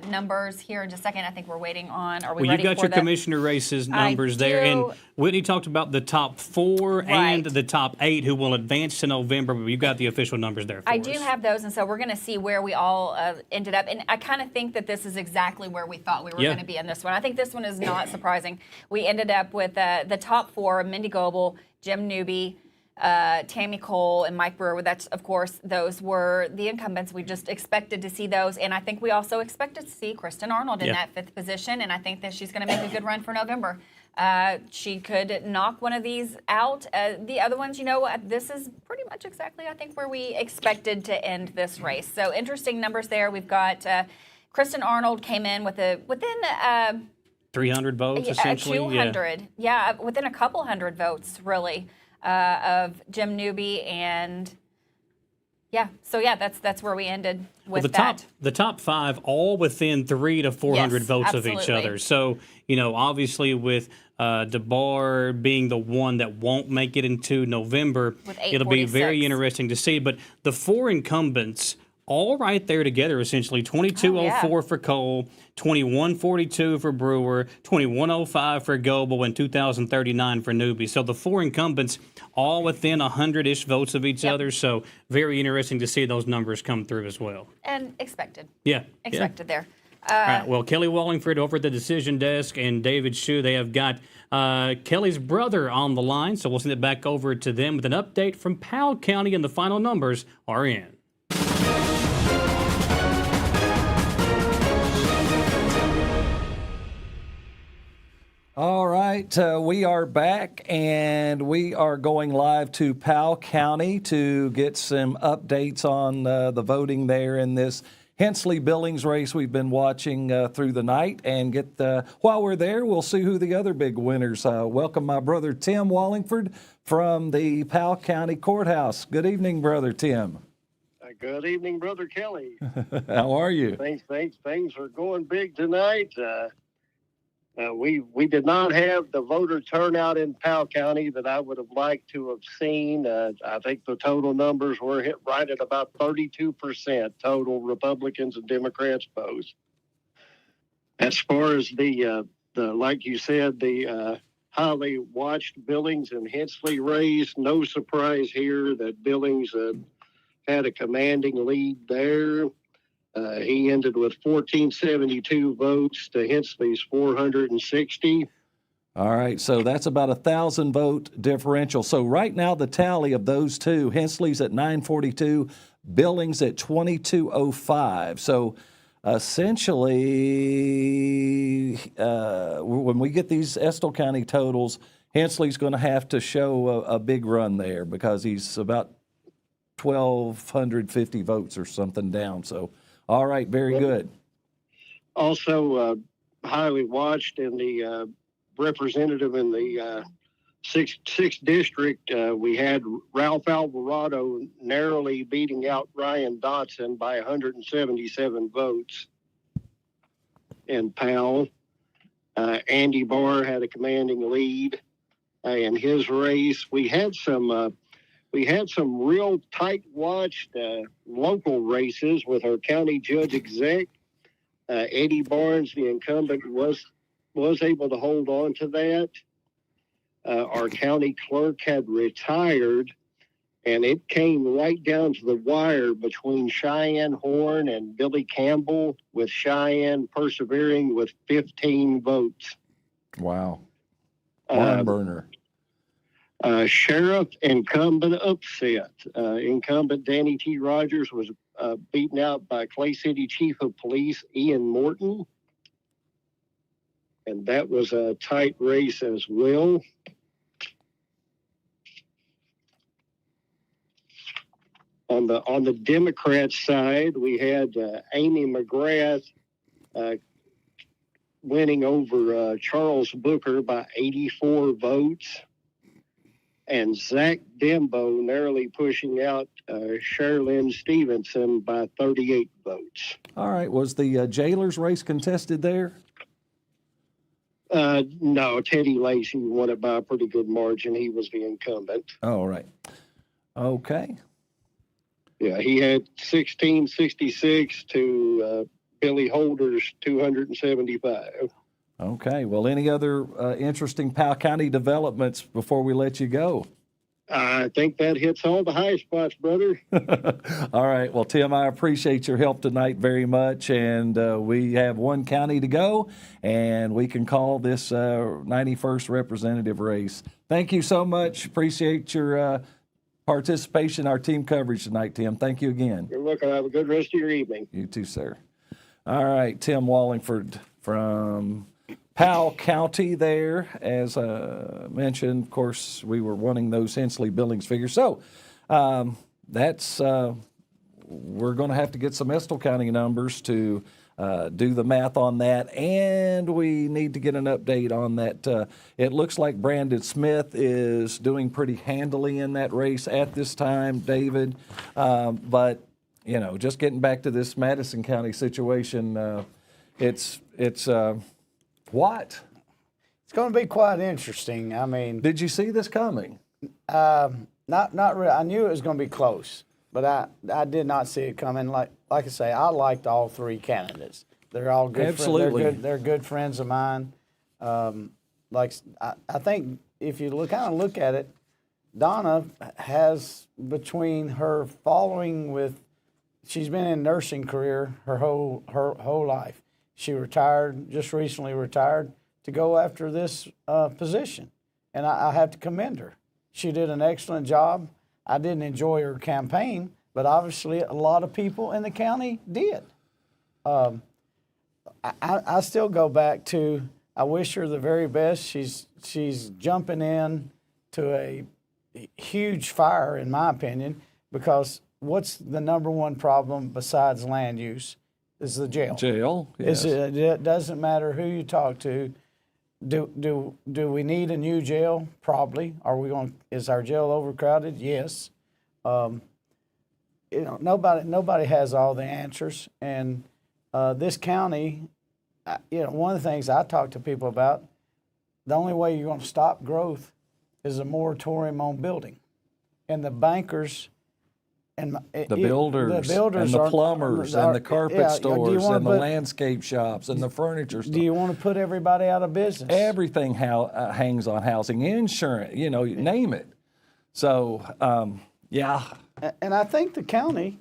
numbers here in just a second. I think we're waiting on. Are we Well, ready you've got for your commissioner races numbers there, and Whitney talked about the top 4 and the top 8 who will advance to November, but you've got the official numbers there for I us. do have those, and so we're going to see where we all ended up. And I kind of think that this is exactly where we thought we were going to be in this one. I think this one is not surprising. We ended up with the top 4, Mindy Goebel, Jim Newby, Tammy Cole, and Mike Brewer. That's, of course, those were the incumbents. We just expected to see those, and I think we also expected to see Kristen Arnold in that 5th position, and I think that she's going to make a good run for November. She could knock one of these out. The other ones, this is pretty much exactly, I think, where we expected to end this race. So interesting numbers there. We've got Kristen Arnold came in within 300 votes, essentially. 200. Yeah, within a couple hundred votes, really, of Jim Newby, and that's where we ended with the top 5 all within 300 to 400 Yes, votes absolutely. of each other. So obviously with DeBar being the one that won't make it into November, With it'll be 846. very interesting to see. But the 4 incumbents all right there together, essentially. 2204 for Cole, 2142 for Brewer, 2105 for Goebel, and 2039 for Newby. So the 4 incumbents all within 100-ish votes of each other. So very interesting to see those numbers come through as well. And expected. Yeah. Expected there. All right. Well, Kelly Wallingford over at the decision desk and David Shue, they have got Kelly's brother on the line. So we'll send it back over to them with an update from Powell County, and the final numbers are in. All right, we are back, and we are going live to Powell County to get some updates on the voting there in this Hensley-Billings race we've been watching through the night. And while we're there, we'll see who the other big winners. Welcome my brother Tim Wallingford from the Powell County Courthouse. Good evening, brother Tim. Good evening, brother Kelly. How are you? Things are going big tonight. We did not have the voter turnout in Powell County that I would have liked to have seen. I think the total numbers were hit right at about 32% total Republicans and Democrats both. As far as the like you said, the highly watched Billings and Hensley race, no surprise here that Billings had a commanding lead there. He ended with 1,472 votes to Hensley's 460. All right, so that's about 1,000 vote differential. So right now the tally of those two, Hensley's at 942, Billings at 2205. So essentially, when we get these Estill County totals, Hensley's going to have to show a big run there because he's about 1,250 votes or something down. So, all right, very good. Also, highly watched in the representative in the sixth district, we had Ralph Alvarado narrowly beating out Ryan Dotson by 177 votes in Powell. Andy Barr had a commanding lead in his race. We had some real tight-watched local races with our county judge exec. Eddie Barnes, the incumbent, was able to hold on to that. Our county clerk had retired, and it came right down to the wire between Cheyenne Horn and Billy Campbell, with Cheyenne persevering with 15 votes. Wow. Barn burner. Sheriff incumbent upset. Incumbent Danny T. Rogers was beaten out by Clay City Chief of Police Ian Morton. And that was a tight race as well. On the Democrat side, we had Amy McGrath winning over Charles Booker by 84 votes. And Zach Dembo narrowly pushing out Sherilyn Stevenson by 38 votes. All right. Was the Jailers race contested there? No, Teddy Lacey won it by a pretty good margin. He was the incumbent. All right. Okay. Yeah, he had 1666 to Billy Holder's 275. Okay. Well, any other interesting Powell County developments before we let you go? I think that hits all the high spots, brother. All right. Well, Tim, I appreciate your help tonight very much. And we have one county to go, and we can call this 91st representative race. Thank you so much. Appreciate your participation in our team coverage tonight, Tim. Thank you again. You're welcome. Have a good rest of your evening. You too, sir. All right. Tim Wallingford from Powell County there. As mentioned, of course, we were wanting those Hensley Billings figures. So that's we're going to have to get some Estill County numbers to do the math on that, and we need to get an update on that. It looks like Brandon Smith is doing pretty handily in that race at this time, David. But, you know, just getting back to this Madison County situation, it's what? It's going to be quite interesting. I mean, did you see this coming? Not really. I knew it was going to be close, but I did not see it coming. Like I say, I liked all three candidates. They're all good. Absolutely, they're good friends of mine. I think if you look at it, Donna has, between her following with, she's been in nursing career her whole life. She retired, just recently retired, to go after this position. And I have to commend her. She did an excellent job. I didn't enjoy her campaign, but obviously a lot of people in the county did. I still go back to, I wish her the very best. She's jumping in to a huge fire, in my opinion, because what's the number one problem besides land use? Is the jail. Jail, yes. It doesn't matter who you talk to. Do we need a new jail? Probably. Is our jail overcrowded? Yes. Nobody has all the answers, and this county, one of the things I talk to people about, the only way you're going to stop growth is a moratorium on building, and the bankers. And the builders and the plumbers and the carpet stores and the landscape shops and the furniture stores. Do you want to put everybody out of business? Everything hangs on housing, insurance, name it. So, yeah. And I think the county,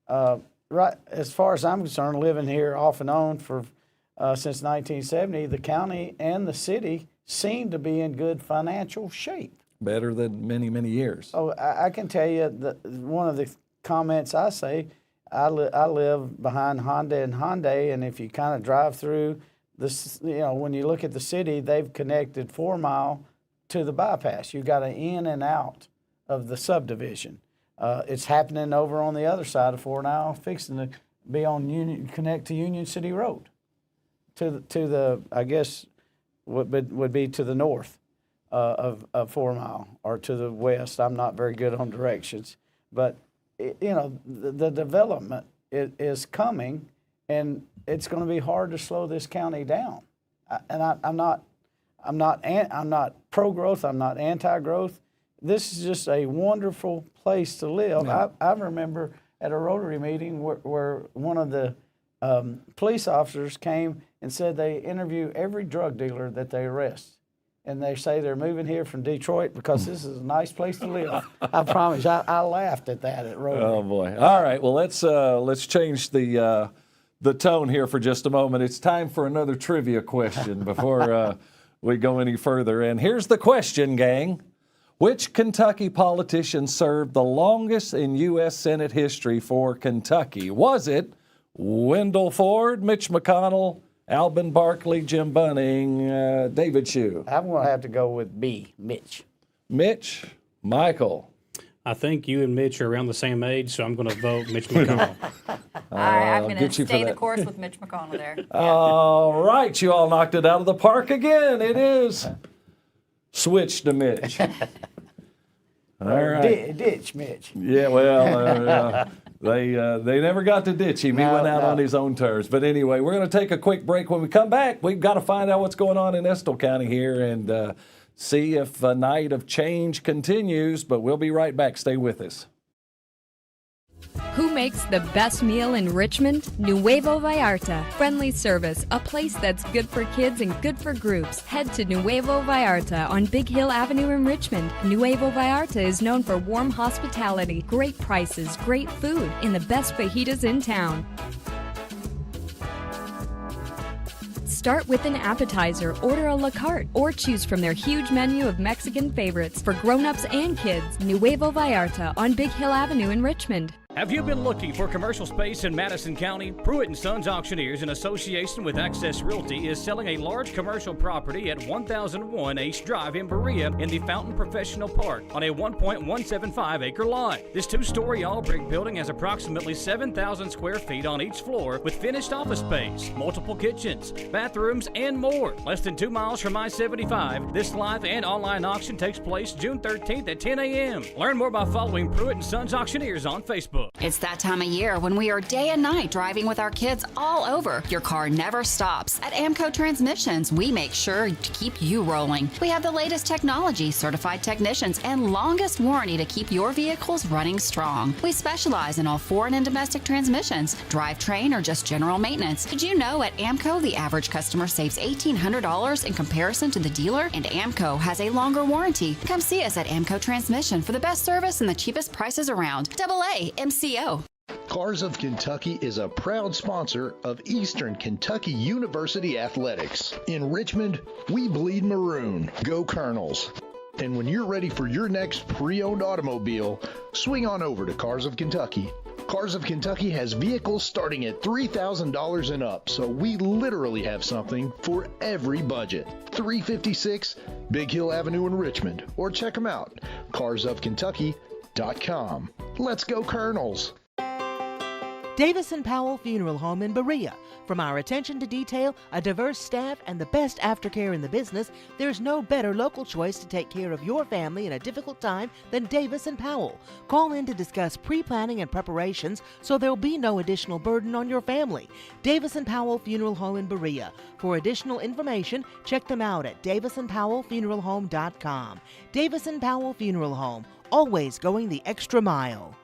right, as far as I'm concerned, living here off and on for since 1970, the county and the city seem to be in good financial shape. Better than many, many years. Oh, I can tell you that one of the comments I say, I live behind Honda and Hyundai, and if you kind of drive through this, when you look at the city, they've connected 4 Mile to the bypass. You got an in and out of the subdivision. It's happening over on the other side of 4 Mile, fixing to be on connect to Union City Road, to the I guess would be to the north. Of 4 Mile or to the west. I'm not very good on directions, but the development is coming, and it's going to be hard to slow this county down. I'm not pro-growth. I'm not anti-growth. This is just a wonderful place to live. Yeah. I remember at a Rotary meeting where one of the police officers came and said they interview every drug dealer that they arrest. And they say they're moving here from Detroit because this is a nice place to live. I promise. I laughed at that at Rotary. Oh boy! All right. Well, let's change the tone here for just a moment. It's time for another trivia question before we go any further. And here's the question, gang: which Kentucky politician served the longest in U.S. Senate history for Kentucky? Was it Wendell Ford, Mitch McConnell, Alvin Barkley, Jim Bunning, David Shue? I'm going to have to go with B, Mitch. Mitch, Michael. I think you and Mitch are around the same age, so I'm going to vote Mitch McConnell. I'm going to stay the course with Mitch McConnell there. Yeah. All right, you all knocked it out of the park again. It is switch to Mitch. All right. Ditch Mitch. Yeah, well, they never got to ditch him. He went out on his own terms. But anyway, we're going to take a quick break. When we come back, we've got to find out what's going on in Estill County here and see if a night of change continues, but we'll be right back. Stay with us. Who makes the best meal in Richmond? Nuevo Vallarta. Friendly service, a place that's good for kids and good for groups. Head to Nuevo Vallarta on Big Hill Avenue in Richmond. Nuevo Vallarta is known for warm hospitality, great prices, great food, and the best fajitas in town. Start with an appetizer, order a la carte, or choose from their huge menu of Mexican favorites for grown-ups and kids. Nuevo Vallarta on Big Hill Avenue in Richmond. Have you been looking for commercial space in Madison County? Pruitt & Sons Auctioneers, in association with Access Realty, is selling a large commercial property at 1001 Ace Drive in Berea in the Fountain Professional Park on a 1.175-acre lot. This two-story all-brick building has approximately 7,000 square feet on each floor with finished office space, multiple kitchens, bathrooms, and more. Less than 2 miles from I-75, this live and online auction takes place June 13th at 10 a.m. Learn more by following Pruitt & Sons Auctioneers on Facebook. It's that time of year when we are day and night driving with our kids all over. Your car never stops. At AMCO Transmissions, we make sure to keep you rolling. We have the latest technology, certified technicians, and longest warranty to keep your vehicles running strong. We specialize in all foreign and domestic transmissions, drivetrain, or just general maintenance. Did you know at AMCO the average customer saves $1,800 in comparison to the dealer? And AMCO has a longer warranty. Come see us at AMCO Transmission for the best service and the cheapest prices around. AA MCO. Cars of Kentucky is a proud sponsor of Eastern Kentucky University Athletics. In Richmond, we bleed maroon. Go Colonels. And when you're ready for your next pre-owned automobile, swing on over to Cars of Kentucky. Cars of Kentucky has vehicles starting at $3,000 and up, so we literally have something for every budget. 356 Big Hill Avenue in Richmond, or check them out, carsofkentucky.com. Let's go Colonels! Davis & Powell Funeral Home in Berea. From our attention to detail, a diverse staff, and the best aftercare in the business, there's no better local choice to take care of your family in a difficult time than Davis & Powell. Call in to discuss pre-planning and preparations so there'll be no additional burden on your family. Davis & Powell Funeral Home in Berea. For additional information, check them out at davisandpowellfuneralhome.com. Davis & Powell Funeral Home, always going the extra mile.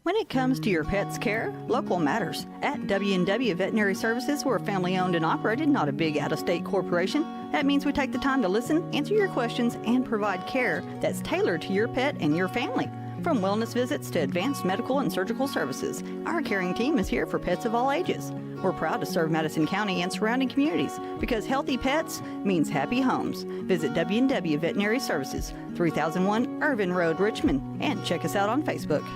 When it comes to your pet's care, local matters. At W&W Veterinary Services, we're family-owned and operated, not a big out-of-state corporation. That means we take the time to listen, answer your questions, and provide care that's tailored to your pet and your family. From wellness visits to advanced medical and surgical services, our caring team is here for pets of all ages. We're proud to serve Madison County and surrounding communities because healthy pets means happy homes. Visit W&W Veterinary Services, 3001 Irvin Road, Richmond, and check us out on Facebook.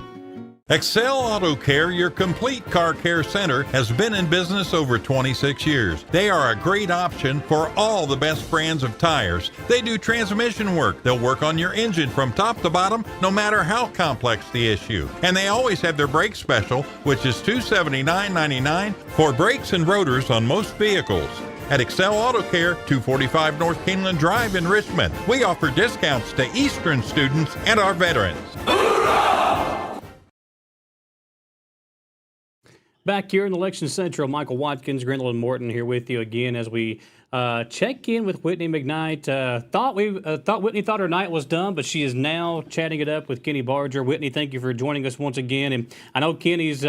Excel Auto Care, your complete car care center, has been in business over 26 years. They are a great option for all the best brands of tires. They do transmission work. They'll work on your engine from top to bottom, no matter how complex the issue. And they always have their brake special, which is $279.99 for brakes and rotors on most vehicles. At Excel Auto Care, 245 North Keeneland Drive in Richmond, we offer discounts to Eastern students and our veterans. Back here in Election Central, Michael Watkins, Grindle and Morton here with you again as we check in with Whitney McKnight. Thought Whitney thought her night was done, but she is now chatting it up with Kenny Barger. Whitney, thank you for joining us once again. And I know Kenny's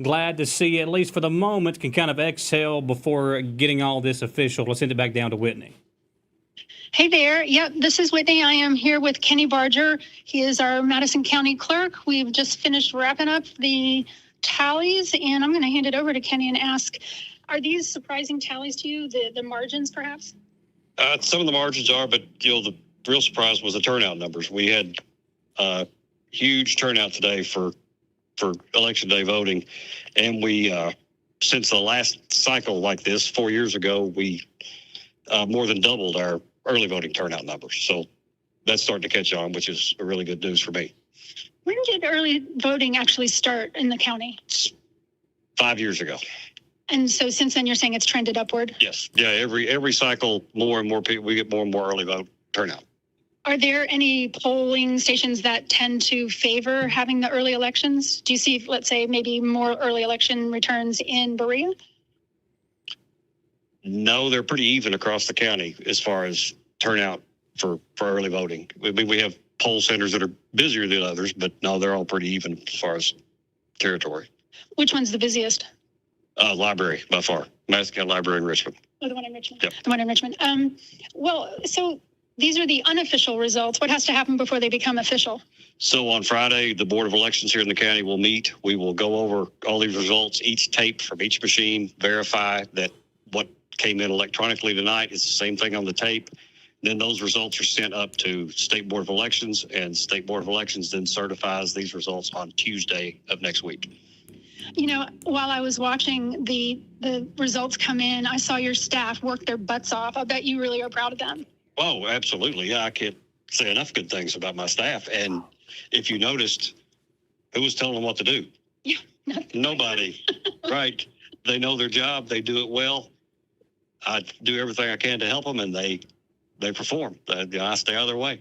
glad to see, at least for the moment, can kind of exhale before getting all this official. Let's send it back down to Whitney. Hey there. Yep, this is Whitney. I am here with Kenny Barger. He is our Madison County clerk. We've just finished wrapping up the tallies, and I'm going to hand it over to Kenny and ask, are these surprising tallies to you, the margins perhaps? Some of the margins are, but the real surprise was the turnout numbers. We had huge turnout today for election day voting, and we since the last cycle like this 4 years ago, we more than doubled our early voting turnout numbers. So that's starting to catch on, which is a really good news for me. When did early voting actually start in the county? 5 years ago. And so since then, you're saying it's trended upward? Yes. Yeah. Every cycle, more and more people, we get more and more early vote turnout. Are there any polling stations that tend to favor having the early elections? Do you see, let's say, maybe more early election returns in Berea? No, they're pretty even across the county as far as turnout for early voting. I mean, we have poll centers that are busier than others, but no, they're all pretty even as far as territory. Which one's the busiest? Library, by far. Madison County Library in Richmond. Oh, the one in Richmond. Yep. The one in Richmond. Well, so these are the unofficial results. What has to happen before they become official? So on Friday, the Board of Elections here in the county will meet. We will go over all these results, each tape from each machine, verify that what came in electronically tonight is the same thing on the tape. Then those results are sent up to State Board of Elections, and State Board of Elections then certifies these results on Tuesday of next week. You know, while I was watching the results come in, I saw your staff work their butts off. I bet you really are proud of them. Oh, absolutely. Yeah, I can't say enough good things about my staff. And if you noticed, who was telling them what to do? Yeah, nobody. Right. They know their job. They do it well. I do everything I can to help them, and they perform. I stay out of their way.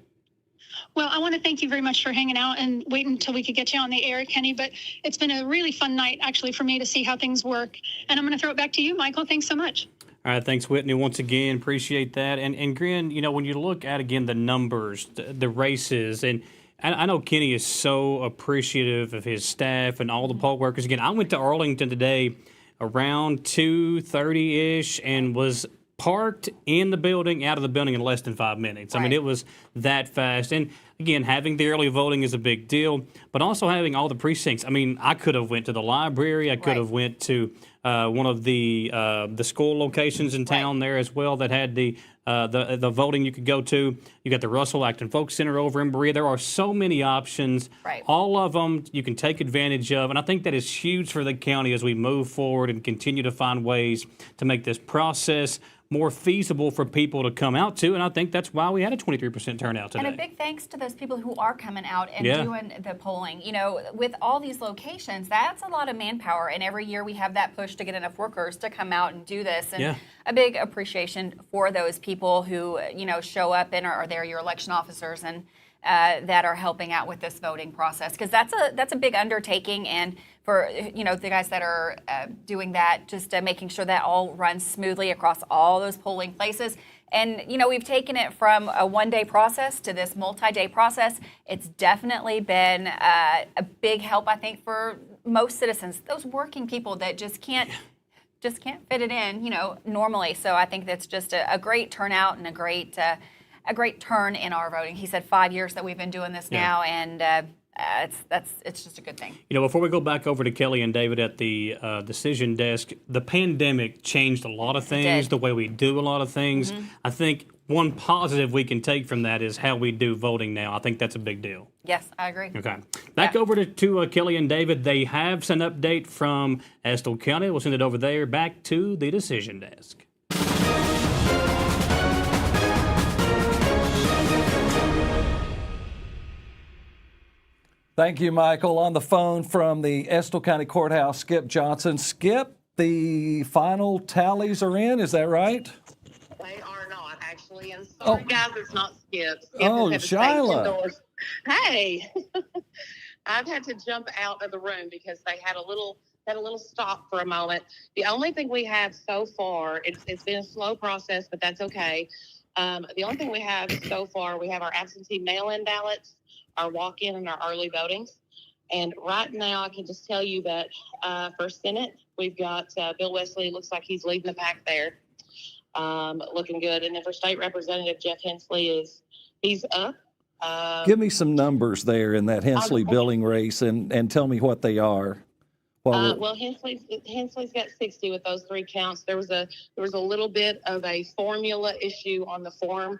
Well, I want to thank you very much for hanging out and waiting until we could get you on the air, Kenny. But it's been a really fun night, actually, for me to see how things work. And I'm going to throw it back to you, Michael. Thanks so much. All right, thanks, Whitney, once again. Appreciate that. And Grin, you know, when you look at, again, the numbers, the races, and I know Kenny is so appreciative of his staff and all the poll workers. Again, I went to Arlington today around 2:30-ish and was parked in the building, out of the building in less than 5 minutes. Right. I mean, it was that fast. And again, having the early voting is a big deal, but also having all the precincts. I mean, I could have went to the library. I could have went to one of the school locations in town there as well that had the voting you could go to. You got the Russell Acton Folk Center over in Berea. There are so many options. Right. All of them you can take advantage of, and I think that is huge for the county as we move forward and continue to find ways to make this process more feasible for people to come out to, and I think that's why we had a 23% turnout today. And a big thanks to those people who are coming out and doing the polling. You know, with all these locations, that's a lot of manpower, and every year we have that push to get enough workers to come out and do this. And a big appreciation for those people who, you know, show up and are there, your election officers, and that are helping out with this voting process, because that's a big undertaking. And for, you know, the guys that are doing that, just making sure that all runs smoothly across all those polling places. And, you know, we've taken it from a one-day process to this multi-day process. It's definitely been a big help, I think, for most citizens, those working people that just can't fit it in, you know, normally. So I think that's just a great turnout and a great turn in our voting. He said 5 years that we've been doing this now, and it's just a good thing. You know, before we go back over to Kelly and David at the decision desk, the pandemic changed a lot of things, the way we do a lot of things. Mm-hmm. I think one positive we can take from that is how we do voting now. I think that's a big deal. Yes, I agree. Okay. Back over to Kelly and David. They have sent an update from Estill County. We'll send it over there. Back to the decision desk. Thank you, Michael. On the phone from the Estill County Courthouse, Skip Johnson. Skip, the final tallies are in, is that right? They are not, actually. And sorry, guys, it's not Skip. Skip Shyla. Hey, I've had to jump out of the room because they had a little stop for a moment. The only thing we have so far, it's been a slow process, but that's okay. The only thing we have so far, we have our absentee mail-in ballots, our walk-in, and our early votings. And right now, I can just tell you that for Senate, we've got Bill Wesley. Looks like he's leading the pack there, looking good. And then for State Representative Jeff Hensley, he's up. Give me some numbers there in that Hensley billing race, and tell me what they are. Well, Hensley's got 60 with those three counts. There was a little bit of a formula issue on the form.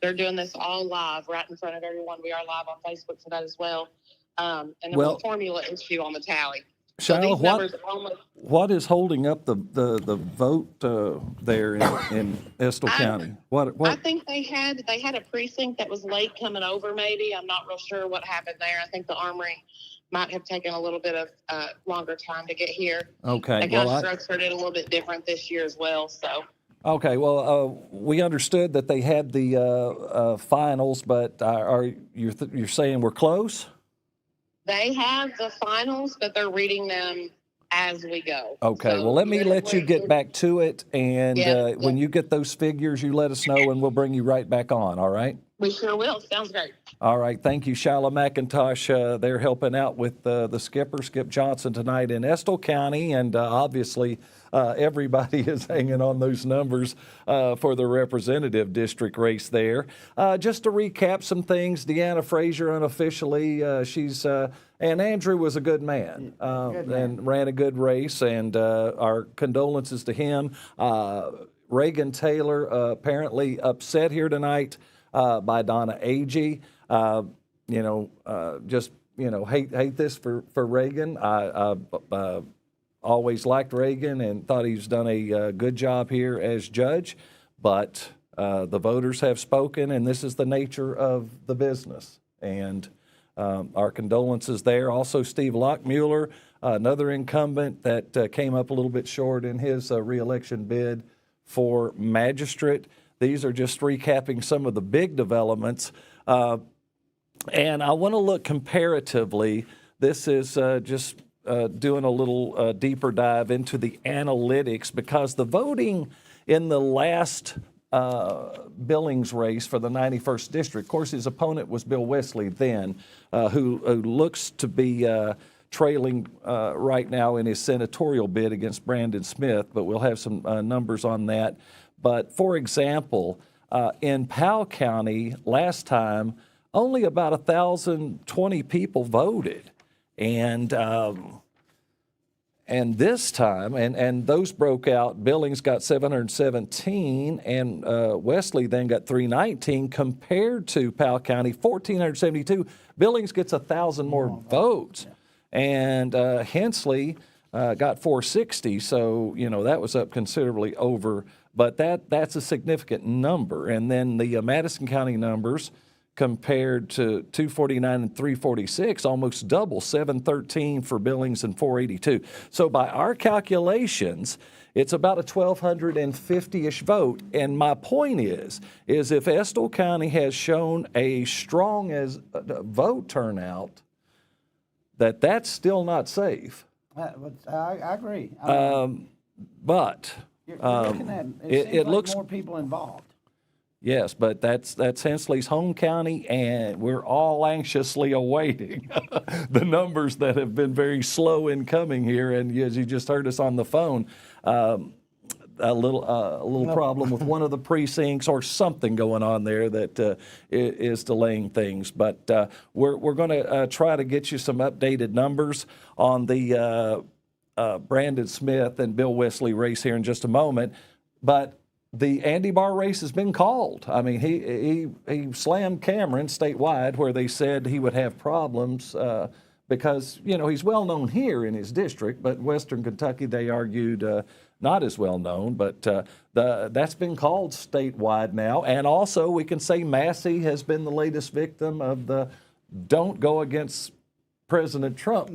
They're doing this all live right in front of everyone. We are live on Facebook for that as well. And there was a formula issue on the tally. Shyla, what is holding up the vote there in Estill County? What? I think they had a precinct that was late coming over. Maybe I'm not real sure what happened there. I think the Armory might have taken a little bit of longer time to get here. Okay. They kind of structured it a little bit different this year as well. So. Okay. Well, we understood that they had the finals, but you're saying we're close? They have the finals, but they're reading them as we go. Okay. So well, let you get back to it, and when you get those figures, you let us know, and we'll bring you right back on. All right? We sure will. Sounds great. All right. Thank you, Shyla McIntosh. They're helping out with the skipper, Skip Johnson, tonight in Estill County. And obviously, everybody is hanging on those numbers for the representative district race there. Just to recap some things, Deanna Frazier unofficially, and Andrew was a good man, and ran a good race. And our condolences to him. Reagan Taylor apparently upset here tonight by Donna Agee. Hate this for Reagan. I always liked Reagan and thought he's done a good job here as judge, but the voters have spoken, and this is the nature of the business. And our condolences there. Also, Steve Lockmuller, another incumbent that came up a little bit short in his reelection bid for magistrate. These are just recapping some of the big developments. And I want to look comparatively. This is just doing a little deeper dive into the analytics, because the voting in the last Billings race for the 91st district, of course, his opponent was Bill Wesley then, who looks to be trailing right now in his senatorial bid against Brandon Smith, but we'll have some numbers on that. But for example, in Powell County last time, only about 1,020 people voted. And this time, and those broke out, Billings got 717, and Wesley then got 319, compared to Powell County, 1,472. Billings gets 1,000 more votes. And Hensley got 460, so, that was up considerably over. But that's a significant number. And then the Madison County numbers compared to 249 and 346, almost double, 713 for Billings and 482. So by our calculations, it's about a 1,250-ish vote. And my point is if Estill County has shown a strong as vote turnout, that's still not safe. I agree. But you're looking at, it looks like more people involved. Yes, but that's Hensley's home county, and we're all anxiously awaiting the numbers that have been very slow in coming here. And as you just heard us on the phone, a little problem with one of the precincts or something going on there that is delaying things. But we're going to try to get you some updated numbers on the Brandon Smith and Bill Wesley race here in just a moment. But the Andy Barr race has been called. I mean, he slammed Cameron statewide, where they said he would have problems because, he's well known here in his district, but Western Kentucky, they argued, not as well known. But that's been called statewide now. And also, we can say Massey has been the latest victim of the don't go against President Trump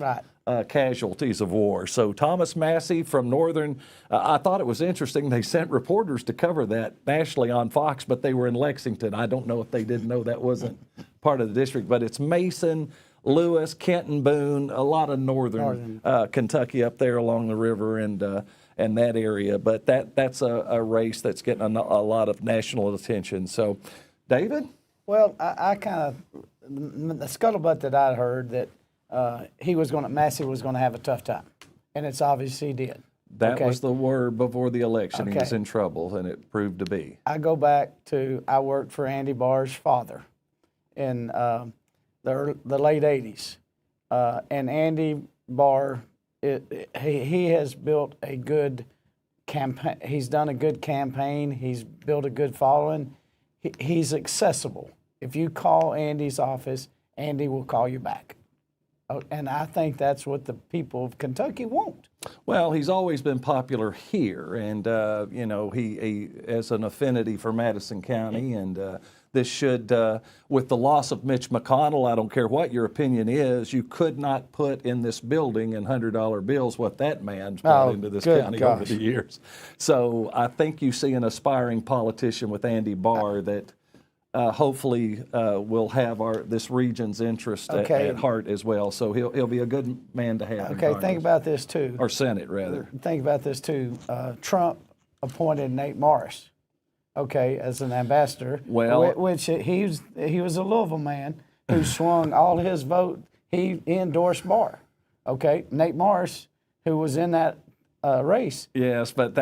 casualties of war. So Thomas Massey from Northern, I thought it was interesting. They sent reporters to cover that nationally on Fox, but they were in Lexington. I don't know if they didn't know that wasn't part of the district, but it's Mason, Lewis, Kenton, Boone, a lot of northern Kentucky up there along the river and that area. But that's a race that's getting a lot of national attention. So, David? Well, I kind of, the scuttlebutt that I heard that Massey was going to have a tough time, and it's obvious he did. That was the word before the election. He was in trouble, and it proved to be. I go back to, I worked for Andy Barr's father in the late 80s. And Andy Barr, he has built a good campaign. He's done a good campaign. He's built a good following. He's accessible. If you call Andy's office, Andy will call you back. And I think that's what the people of Kentucky want. Well, he's always been popular here, and he has an affinity for Madison County, and this should, with the loss of Mitch McConnell, I don't care what your opinion is, you could not put in this building in $100 bills what that man's brought into this county over the years. So I think you see an aspiring politician with Andy Barr that hopefully will have this region's interest at heart as well. So he'll be a good man to have. Okay, think about this too. Or Senate, rather. Think about this too. Trump appointed Nate Morris okay, as an ambassador. Well- which he was a Louisville man who swung all his vote. He endorsed Barr. Okay, Nate Morris, who was in that race. Yes, but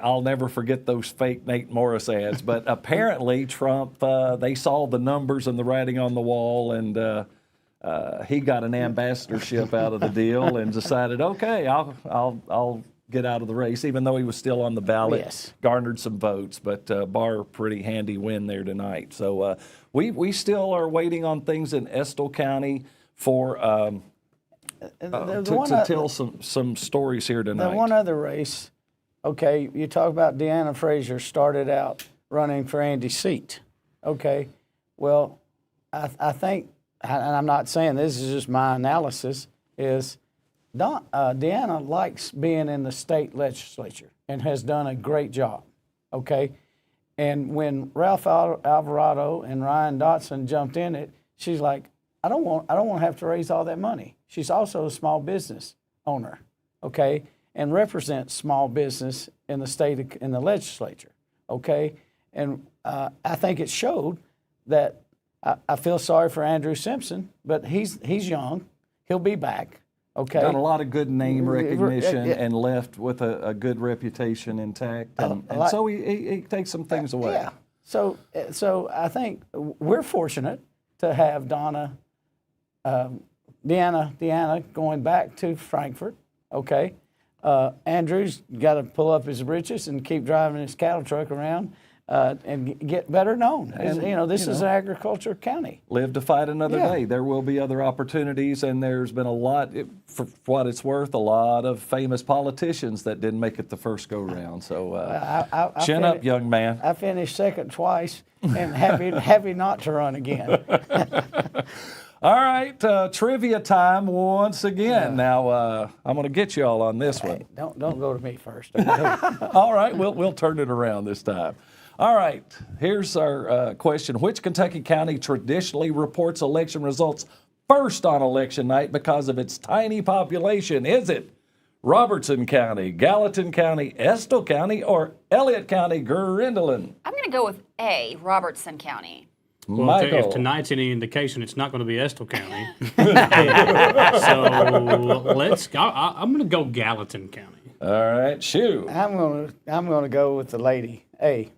I'll never forget those fake Nate Morris ads. But apparently Trump, they saw the numbers and the writing on the wall, and he got an ambassadorship out of the deal and decided, okay, I'll get out of the race, even though he was still on the ballot. Yes. Garnered some votes, but Barr, pretty handy win there tonight. So we still are waiting on things in Estill County for to tell some stories here tonight. The one other race, okay, you talk about Deanna Frazier started out running for Andy's seat. Okay, well, I think, and I'm not saying this is just my analysis, is Deanna likes being in the state legislature and has done a great job. Okay, and when Ralph Alvarado and Ryan Dotson jumped in it, she's like, I don't want to have to raise all that money. She's also a small business owner, okay, and represents small business in the state, in the legislature, okay? And I think it showed that I feel sorry for Andrew Simpson, but he's young. He'll be back, okay? Got a lot of good name recognition and left with a good reputation intact, and so he takes some things away. Yeah. So I think we're fortunate to have Deanna going back to Frankfort, okay? Andrew's got to pull up his britches and keep driving his cattle truck around and get better known. And, this is an agriculture county. Live to fight another day. There will be other opportunities, and there's been a lot, for what it's worth, a lot of famous politicians that didn't make it the first go-round. So chin up, young man. I finished second twice and happy not to run again. All right, trivia time once again. Now, I'm going to get you all on this one. Don't go to me first. All right, we'll turn it around this time. All right, here's our question. Which Kentucky county traditionally reports election results first on election night because of its tiny population? Is it Robertson County, Gallatin County, Estill County, or Elliott County, Grindelin? I'm going to go with A, Robertson County. Well, Michael. if tonight's any indication, it's not going to be Estill County. So I'm going to go Gallatin County. All right, shoot. I'm gonna go with the lady. A.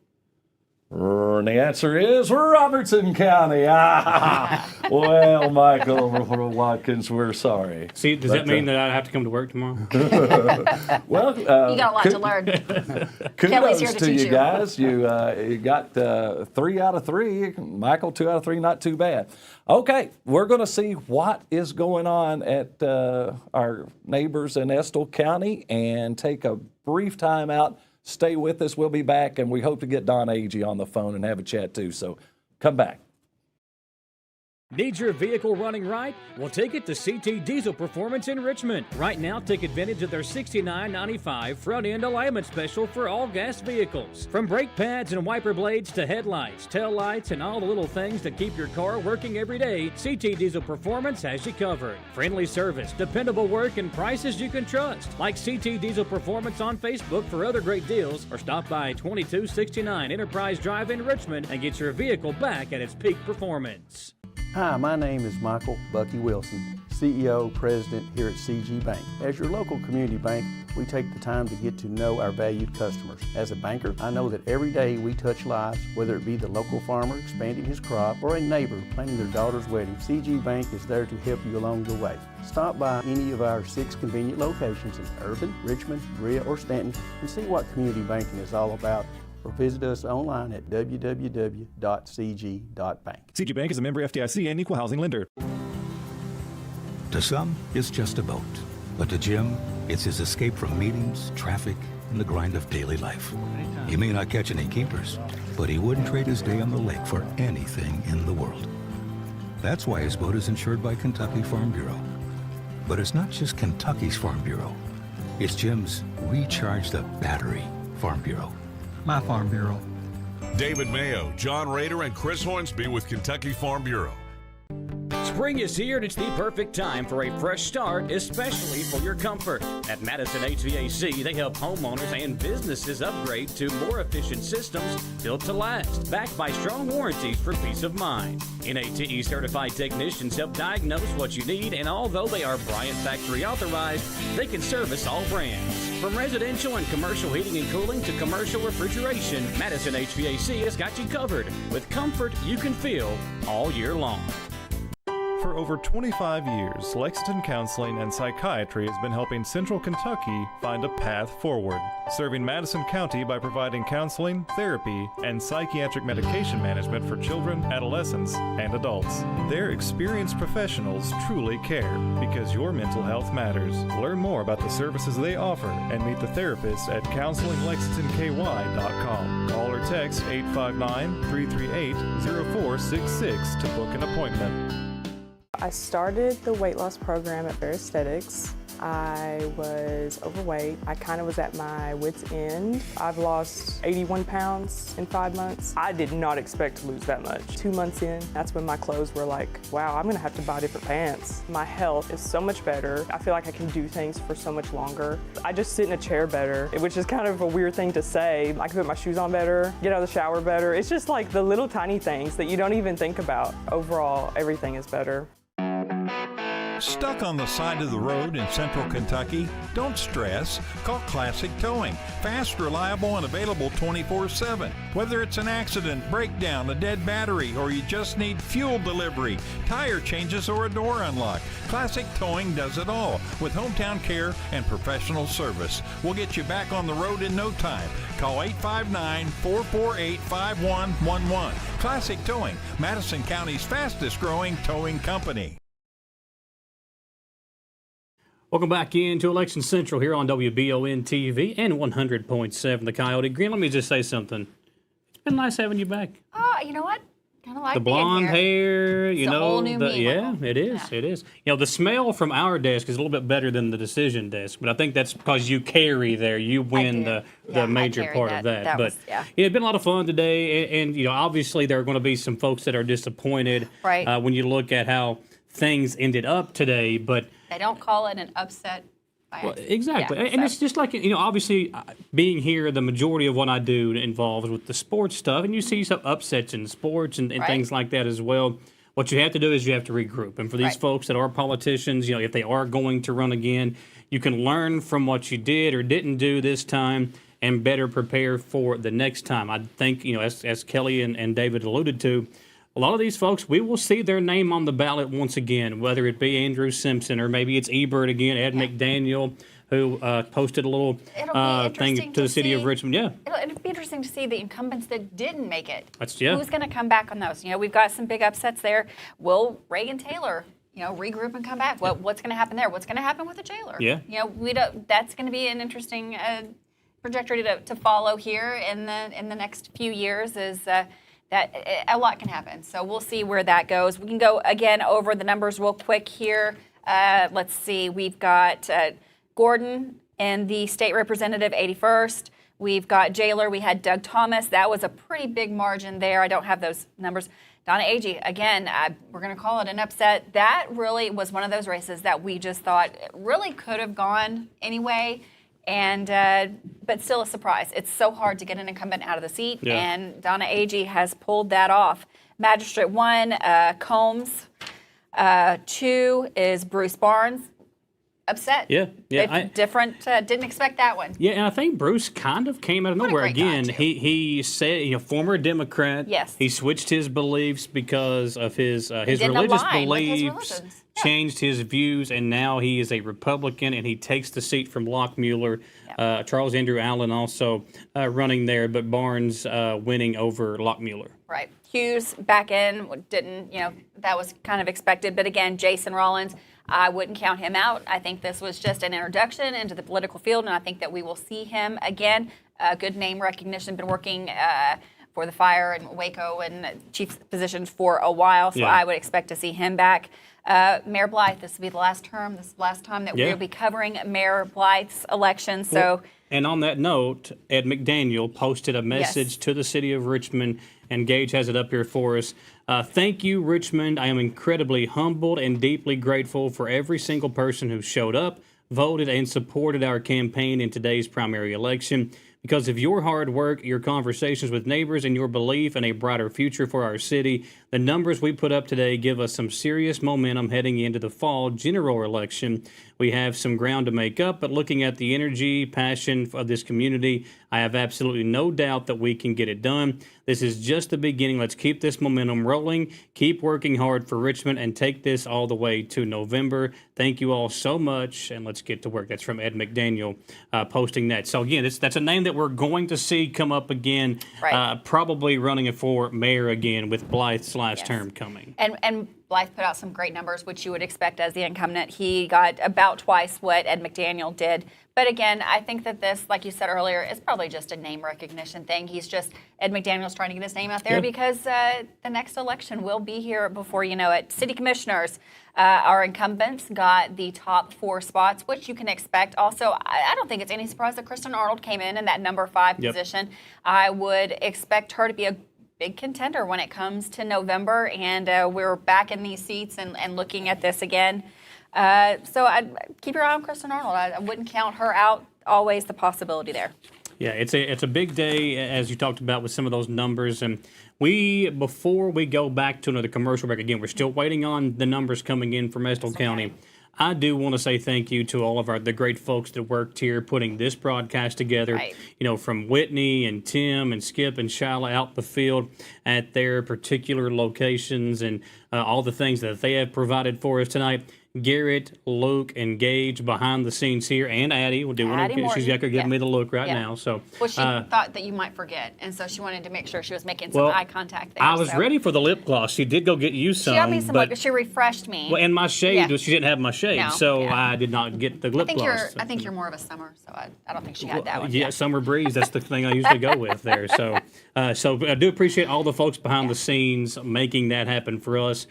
And the answer is Robertson County. Well, Michael Watkins, we're sorry. See, does that mean that I have to come to work tomorrow? Well, you got a lot to learn. Kelly's here kudos to to teach you you. guys. You got 3 out of 3. Michael, 2 out of 3, not too bad. Okay, we're going to see what is going on at our neighbors in Estill County and take a brief time out. Stay with us. We'll be back, and we hope to get Don Agee on the phone and have a chat too. So come back. Need your vehicle running right? Well, take it to CT Diesel Performance in Richmond. Right now, take advantage of their $69.95 front-end alignment special for all gas vehicles. From brake pads and wiper blades to headlights, tail lights, and all the little things that keep your car working every day, CT Diesel Performance has you covered. Friendly service, dependable work, and prices you can trust. Like CT Diesel Performance on Facebook for other great deals, or stop by 2269 Enterprise Drive in Richmond and get your vehicle back at its peak performance. Hi, my name is Michael Bucky Wilson, CEO, President here at CG Bank. As your local community bank, we take the time to get to know our valued customers. As a banker, I know that every day we touch lives, whether it be the local farmer expanding his crop or a neighbor planning their daughter's wedding. CG Bank is there to help you along the way. Stop by any of our 6 convenient locations in Urban, Richmond, Berea, or Stanton and see what community banking is all about. Or visit us online at www.cg.bank. CG Bank is a member FDIC and equal housing lender. To some, it's just a boat. But to Jim, it's his escape from meetings, traffic, and the grind of daily life. He may not catch any keepers, but he wouldn't trade his day on the lake for anything in the world. That's why his boat is insured by Kentucky Farm Bureau. But it's not just Kentucky's Farm Bureau. It's Jim's Recharge the Battery Farm Bureau. My Farm Bureau. David Mayo, John Rader, and Chris Hornsby with Kentucky Farm Bureau. Spring is here and it's the perfect time for a fresh start, especially for your comfort. At Madison HVAC, they help homeowners and businesses upgrade to more efficient systems built to last, backed by strong warranties for peace of mind. NATE certified technicians help diagnose what you need, and although they are Bryant factory authorized, they can service all brands. From residential and commercial heating and cooling to commercial refrigeration, Madison HVAC has got you covered with comfort you can feel all year long. For over 25 years, Lexington Counseling and Psychiatry has been helping Central Kentucky find a path forward, serving Madison County by providing counseling, therapy, and psychiatric medication management for children, adolescents, and adults. Their experienced professionals truly care because your mental health matters. Learn more about the services they offer and meet the therapist at counselinglexingtonky.com. Call or text 859-338-0466 to book an appointment. I started the weight loss program at Bare Aesthetics. I was overweight. I kind of was at my wit's end. I've lost 81 pounds in 5 months. I did not expect to lose that much. 2 months in, that's when my clothes were like, wow, I'm gonna have to buy different pants. My health is so much better. I feel like I can do things for so much longer. I just sit in a chair better, which is kind of a weird thing to say. I can put my shoes on better, get out of the shower better. It's just like the little tiny things that you don't even think about. Overall, everything is better. Stuck on the side of the road in Central Kentucky? Don't stress. Call Classic Towing. Fast, reliable, and available 24/7. Whether it's an accident, breakdown, a dead battery, or you just need fuel delivery, tire changes, or a door unlock, Classic Towing does it all with hometown care and professional service. We'll get you back on the road in no time. Call 859-448-5111. Classic Towing, Madison County's fastest growing towing company. Welcome back into Election Central here on WBON-TV and 100.7 The Coyote. Green, let me just say something. It's been nice having you back. Oh, you know what? Kind of like the blonde being here. hair, It's a whole new me. yeah, it is. Yeah. It is. You know, the smell from our desk is a little bit better than the decision desk, but I think that's because you carry there. You win the major part of that. But it's been a lot of fun today, and you know, obviously there are going to be some folks that are disappointed when you look at how things ended up today, but They don't call it an upset. well, exactly. And it's just like, you know, obviously being here, the majority of what I do involves with the sports stuff, and you see some upsets in sports and things like that as well. What you have to do is you have to regroup. And for these folks that are politicians, you know, if they are going to run again, you can learn from what you did or didn't do this time and better prepare for the next time. I think, you know, as Kelly and David alluded to, a lot of these folks, we will see their name on the ballot once again, whether it be Andrew Simpson or maybe it's Ebert again, Ed McDaniel, who posted a little thing to the city of Richmond. Yeah. It'll be interesting to see the incumbents that didn't make it. Who's going to come back on those? You know, we've got some big upsets there. Will Reagan Taylor, you know, regroup and come back? What's going to happen there? What's going to happen with the jailer? Yeah. You know, we don't. That's going to be an interesting trajectory to follow here in the next few years. That a lot can happen. So we'll see where that goes. We can go again over the numbers real quick here. Let's see. We've got Gordon and the state representative, 81st. We've got jailer. We had Doug Thomas. That was a pretty big margin there. I don't have those numbers. Donna Agee, again, we're going to call it an upset. That really was one of those races that we just thought really could have gone anyway. And but still a surprise. It's so hard to get an incumbent out of the seat, and Donna Agee has pulled that off. Magistrate 1, Combs. 2 is Bruce Barnes. Upset. Different. Didn't expect that one. Yeah, and I think Bruce kind of came out of nowhere again. guy, He said, you know, former Democrat. Yes. He switched his beliefs because of his religious beliefs. Changed his views, and now he is a Republican, and he takes the seat from Lockmuller. Charles Andrew Allen also running there, but Barnes winning over Lockmuller. Right. Hughes back in, didn't, you know, that was kind of expected. But again, Jason Rollins, I wouldn't count him out. I think this was just an introduction into the political field, and I think that we will see him again. Good name recognition, been working for the fire in Waco and chief positions for a while, so I would expect to see him back. Mayor Blythe, this will be the last term. This is the last time that we'll be covering Mayor Blythe's election. So And on that note, Ed McDaniel posted a message to the city of Richmond, and Gage has it up here for us. Thank you, Richmond. I am incredibly humbled and deeply grateful for every single person who showed up, voted, and supported our campaign in today's primary election. Because of your hard work, your conversations with neighbors, and your belief in a brighter future for our city, the numbers we put up today give us some serious momentum heading into the fall general election. We have some ground to make up, but looking at the energy, passion of this community, I have absolutely no doubt that we can get it done. This is just the beginning. Let's keep this momentum rolling, keep working hard for Richmond, and take this all the way to November. Thank you all so much, and let's get to work. That's from Ed McDaniel posting that. So again, that's a name that we're going to see come up again, probably running it for mayor again with Blythe's last term coming. And Blythe put out some great numbers, which you would expect as the incumbent. He got about twice what Ed McDaniel did. But again, I think that this, like you said earlier, is probably just a name recognition thing. Ed McDaniel's trying to get his name out there because the next election will be here before you know it. City commissioners, our incumbents got the top 4 spots, which you can expect. Also, I don't think it's any surprise that Kristen Arnold came in that number 5 position. I would expect her to be a big contender when it comes to November, and we're back in these seats and looking at this again. So I'd keep your eye on Kristen Arnold. I wouldn't count her out. Always the possibility there. Yeah, it's a big day, as you talked about, with some of those numbers. And before we go back to another commercial break, again, we're still waiting on the numbers coming in from Estill County. I do want to say thank you to all of the great folks that worked here putting this broadcast together. Right. You know, from Whitney and Tim and Skip and Shyla out in the field at their particular locations, and all the things that they have provided for us tonight. Garrett, Luke, and Gage behind the scenes here, and Addie. She's giving me the look right now. So, well, she thought that you might forget, and so she wanted to make sure she was making some eye contact there. I was ready for the lip gloss. She did go get you some. She got me some lip. She refreshed me. Well, and my shade, she didn't have my shade, so I did not get the lip gloss. I think you're more of a summer, so I don't think she had that one. Yeah, summer breeze. That's the thing I usually go with there. So I do appreciate all the folks behind the scenes making that happen for us.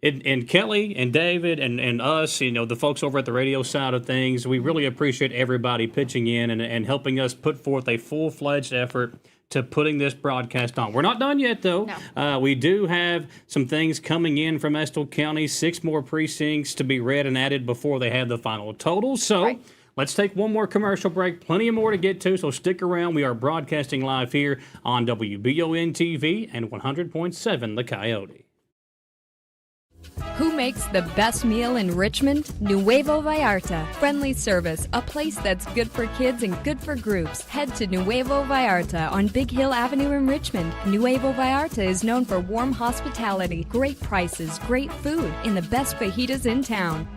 And Kelly and David and us, the folks over at the radio side of things, we really appreciate everybody pitching in and helping us put forth a full-fledged effort to putting this broadcast on. We're not done yet, though. No. We do have some things coming in from Estill County, 6 more precincts to be read and added before they have the final totals. So let's take one more commercial break. Plenty of more to get to, so stick around. We are broadcasting live here on WBON-TV and 100.7 The Coyote. Who makes the best meal in Richmond? Nuevo Vallarta. Friendly service, a place that's good for kids and good for groups. Head to Nuevo Vallarta on Big Hill Avenue in Richmond. Nuevo Vallarta is known for warm hospitality, great prices, great food, and the best fajitas in town.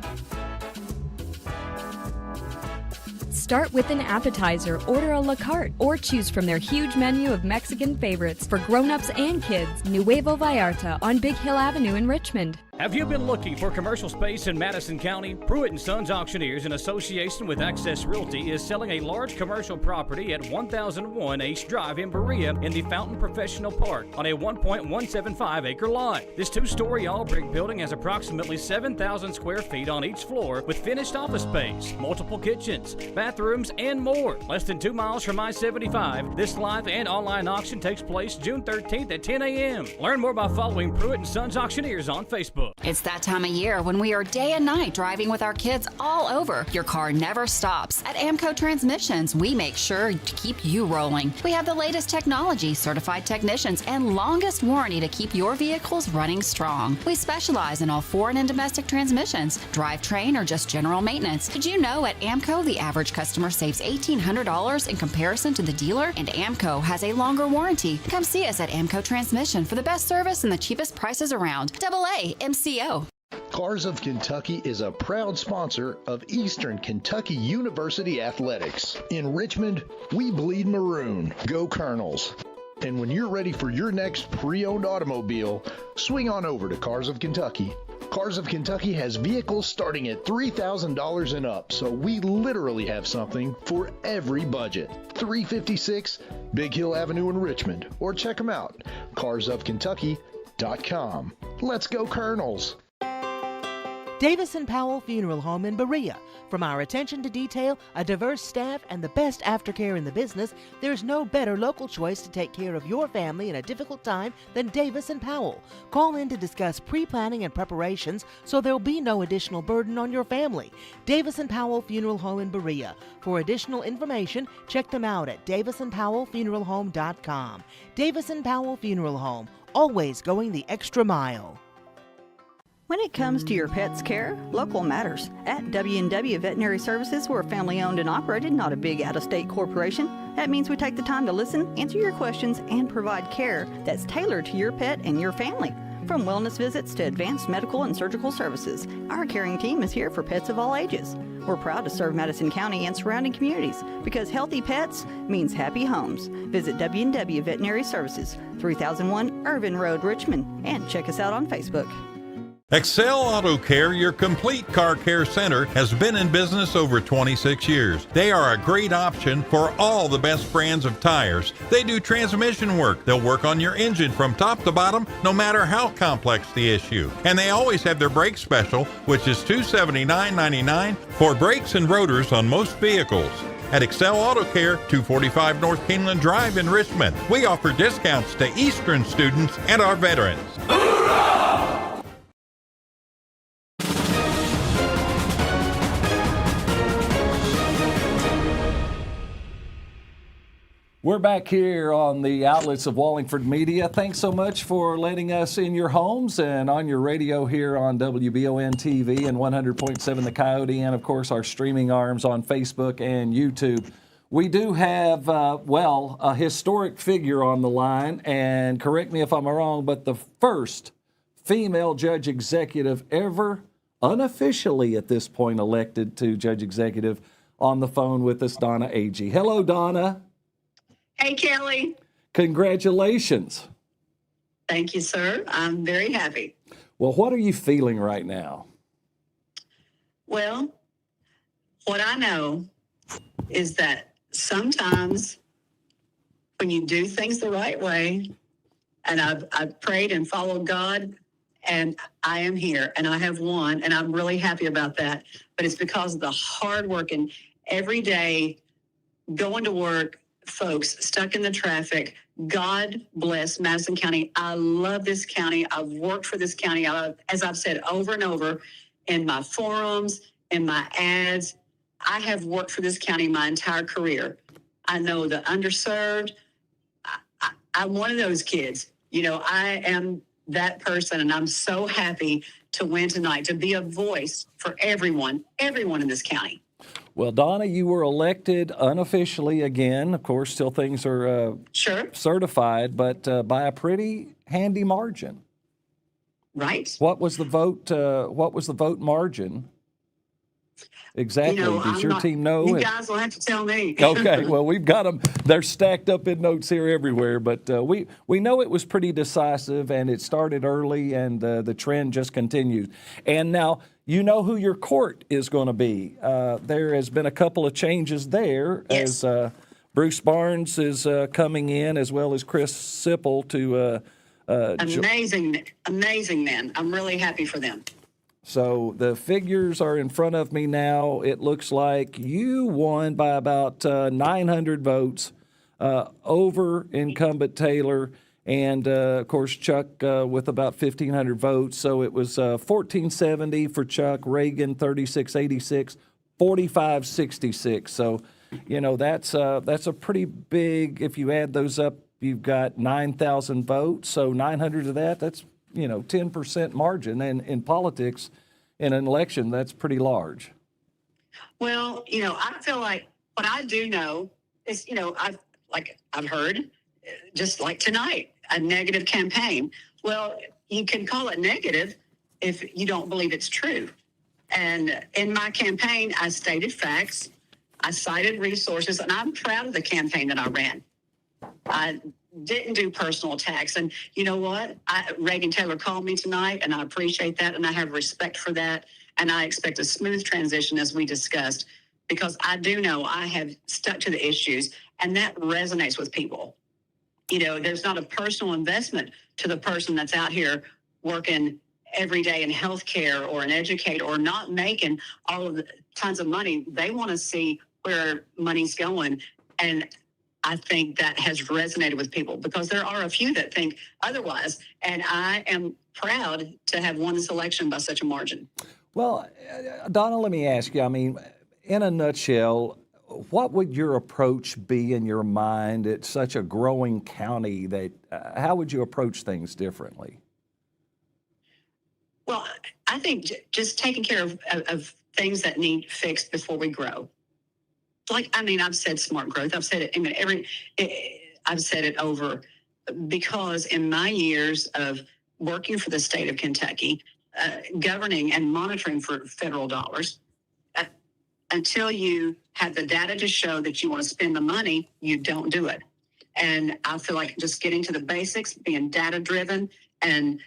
Start with an appetizer, order a la carte, or choose from their huge menu of Mexican favorites for grown-ups and kids. Nuevo Vallarta on Big Hill Avenue in Richmond. Have you been looking for commercial space in Madison County? Pruitt & Sons Auctioneers, in association with Access Realty, is selling a large commercial property at 1001 Ace Drive in Berea in the Fountain Professional Park on a 1.175-acre lot. This 2-story all-brick building has approximately 7,000 square feet on each floor with finished office space, multiple kitchens, bathrooms, and more. Less than 2 miles from I-75, this live and online auction takes place June 13th at 10 a.m. Learn more by following Pruitt & Sons Auctioneers on Facebook. It's that time of year when we are day and night driving with our kids all over. Your car never stops. At AMCO Transmissions, we make sure to keep you rolling. We have the latest technology, certified technicians, and longest warranty to keep your vehicles running strong. We specialize in all foreign and domestic transmissions, drivetrain, or just general maintenance. Did you know at AMCO the average customer saves $1,800 in comparison to the dealer? And AMCO has a longer warranty. Come see us at AMCO Transmission for the best service and the cheapest prices around. AA MCO. Cars of Kentucky is a proud sponsor of Eastern Kentucky University Athletics. In Richmond, we bleed maroon. Go Colonels. And when you're ready for your next pre-owned automobile, swing on over to Cars of Kentucky. Cars of Kentucky has vehicles starting at $3,000 and up, so we literally have something for every budget. 356 Big Hill Avenue in Richmond, or check them out, carsofkentucky.com. Let's go Colonels. Davis & Powell Funeral Home in Berea. From our attention to detail, a diverse staff, and the best aftercare in the business, there's no better local choice to take care of your family in a difficult time than Davis & Powell. Call in to discuss pre-planning and preparations so there'll be no additional burden on your family. Davis & Powell Funeral Home in Berea. For additional information, check them out at davisandpowellfuneralhome.com. Davis & Powell Funeral Home, always going the extra mile. When it comes to your pet's care, local matters. At W&W Veterinary Services, we're family owned and operated, not a big out-of-state corporation. That means we take the time to listen, answer your questions, and provide care that's tailored to your pet and your family. From wellness visits to advanced medical and surgical services, our caring team is here for pets of all ages. We're proud to serve Madison County and surrounding communities because healthy pets means happy homes. Visit W&W Veterinary Services, 3001 Irvin Road, Richmond, and check us out on Facebook. Excel Auto Care, your complete car care center, has been in business over 26 years. They are a great option for all the best brands of tires. They do transmission work. They'll work on your engine from top to bottom, no matter how complex the issue. And they always have their brake special, which is $279.99 for brakes and rotors on most vehicles. At Excel Auto Care, 245 North Keeneland Drive in Richmond, we offer discounts to Eastern students and our veterans. We're back here on the outlets of Wallingford Media. Thanks so much for letting us in your homes and on your radio here on WBON-TV and 100.7 The Coyote, and of course our streaming arms on Facebook and YouTube. We do have, a historic figure on the line, and correct me if I'm wrong, but the first female judge executive ever unofficially at this point elected to judge executive on the phone with us, Donna Agee. Hello, Donna. Hey, Kelly. Congratulations. Thank you, sir. I'm very happy. Well, what are you feeling right now? Well, what I know is that sometimes when you do things the right way, and I've prayed and followed God, and I am here, and I have won, and I'm really happy about that. But it's because of the hard work and every day going to work, folks stuck in the traffic. God bless Madison County. I love this county. I've worked for this county. As I've said over and over in my forums, in my ads, I have worked for this county my entire career. I know the underserved. I'm one of those kids. You know, I am that person, and I'm so happy to win tonight, to be a voice for everyone in this county. Well, Donna, you were elected unofficially again. Of course, still things are certified, but by a pretty handy margin. Right. What was the vote? What was the vote margin? Exactly. Does your team know? You guys will have to tell me. Okay. Well, we've got them. They're stacked up in notes here everywhere, but we know it was pretty decisive, and it started early, and the trend just continued. And now, you know who your court is going to be. There has been a couple of changes there, as Bruce Barnes is coming in, as well as Chris Sipple to amazing men. I'm really happy for them. So the figures are in front of me now. It looks like you won by about 900 votes over incumbent Taylor. And, of course, Chuck with about 1,500 votes. So it was 1,470 for Chuck, Reagan 3,686, 4,566. So, you know, that's a pretty big, if you add those up, you've got 9,000 votes. So 900 of that, that's, 10% margin. And in politics, in an election, that's pretty large. Well, I feel like what I do know is, I've heard, just like tonight, a negative campaign. Well, you can call it negative if you don't believe it's true. And in my campaign, I stated facts, I cited resources, and I'm proud of the campaign that I ran. I didn't do personal attacks. And you know what? Reagan Taylor called me tonight, and I appreciate that, and I have respect for that. And I expect a smooth transition, as we discussed, because I do know I have stuck to the issues, and that resonates with people. There's not a personal investment to the person that's out here working every day in healthcare or an educator or not making all of the tons of money. They want to see where money's going. And I think that has resonated with people because there are a few that think otherwise. And I am proud to have won this election by such a margin. Well, Donna, let me ask you, I mean, in a nutshell, what would your approach be in your mind? It's such a growing county that how would you approach things differently? Well, I think just taking care of things that need fixed before we grow. Like, I mean, I've said smart growth. I've said it. I mean, I've said it over because in my years of working for the state of Kentucky, governing and monitoring for federal dollars, until you have the data to show that you want to spend the money, you don't do it. And I feel like just getting to the basics, being data driven, and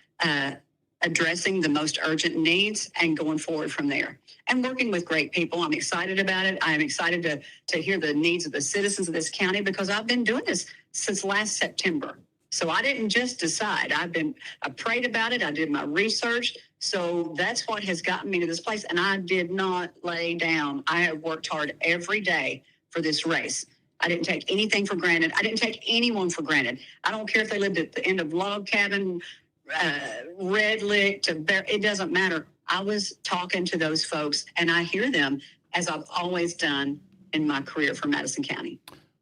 addressing the most urgent needs and going forward from there. And working with great people. I'm excited about it. I'm excited to hear the needs of the citizens of this county because I've been doing this since last September. So I didn't just decide. I prayed about it. I did my research. So that's what has gotten me to this place. And I did not lay down. I have worked hard every day for this race. I didn't take anything for granted. I didn't take anyone for granted. I don't care if they lived at the end of Log Cabin, Red Lick, it doesn't matter. I was talking to those folks, and I hear them as I've always done in my career for Madison County.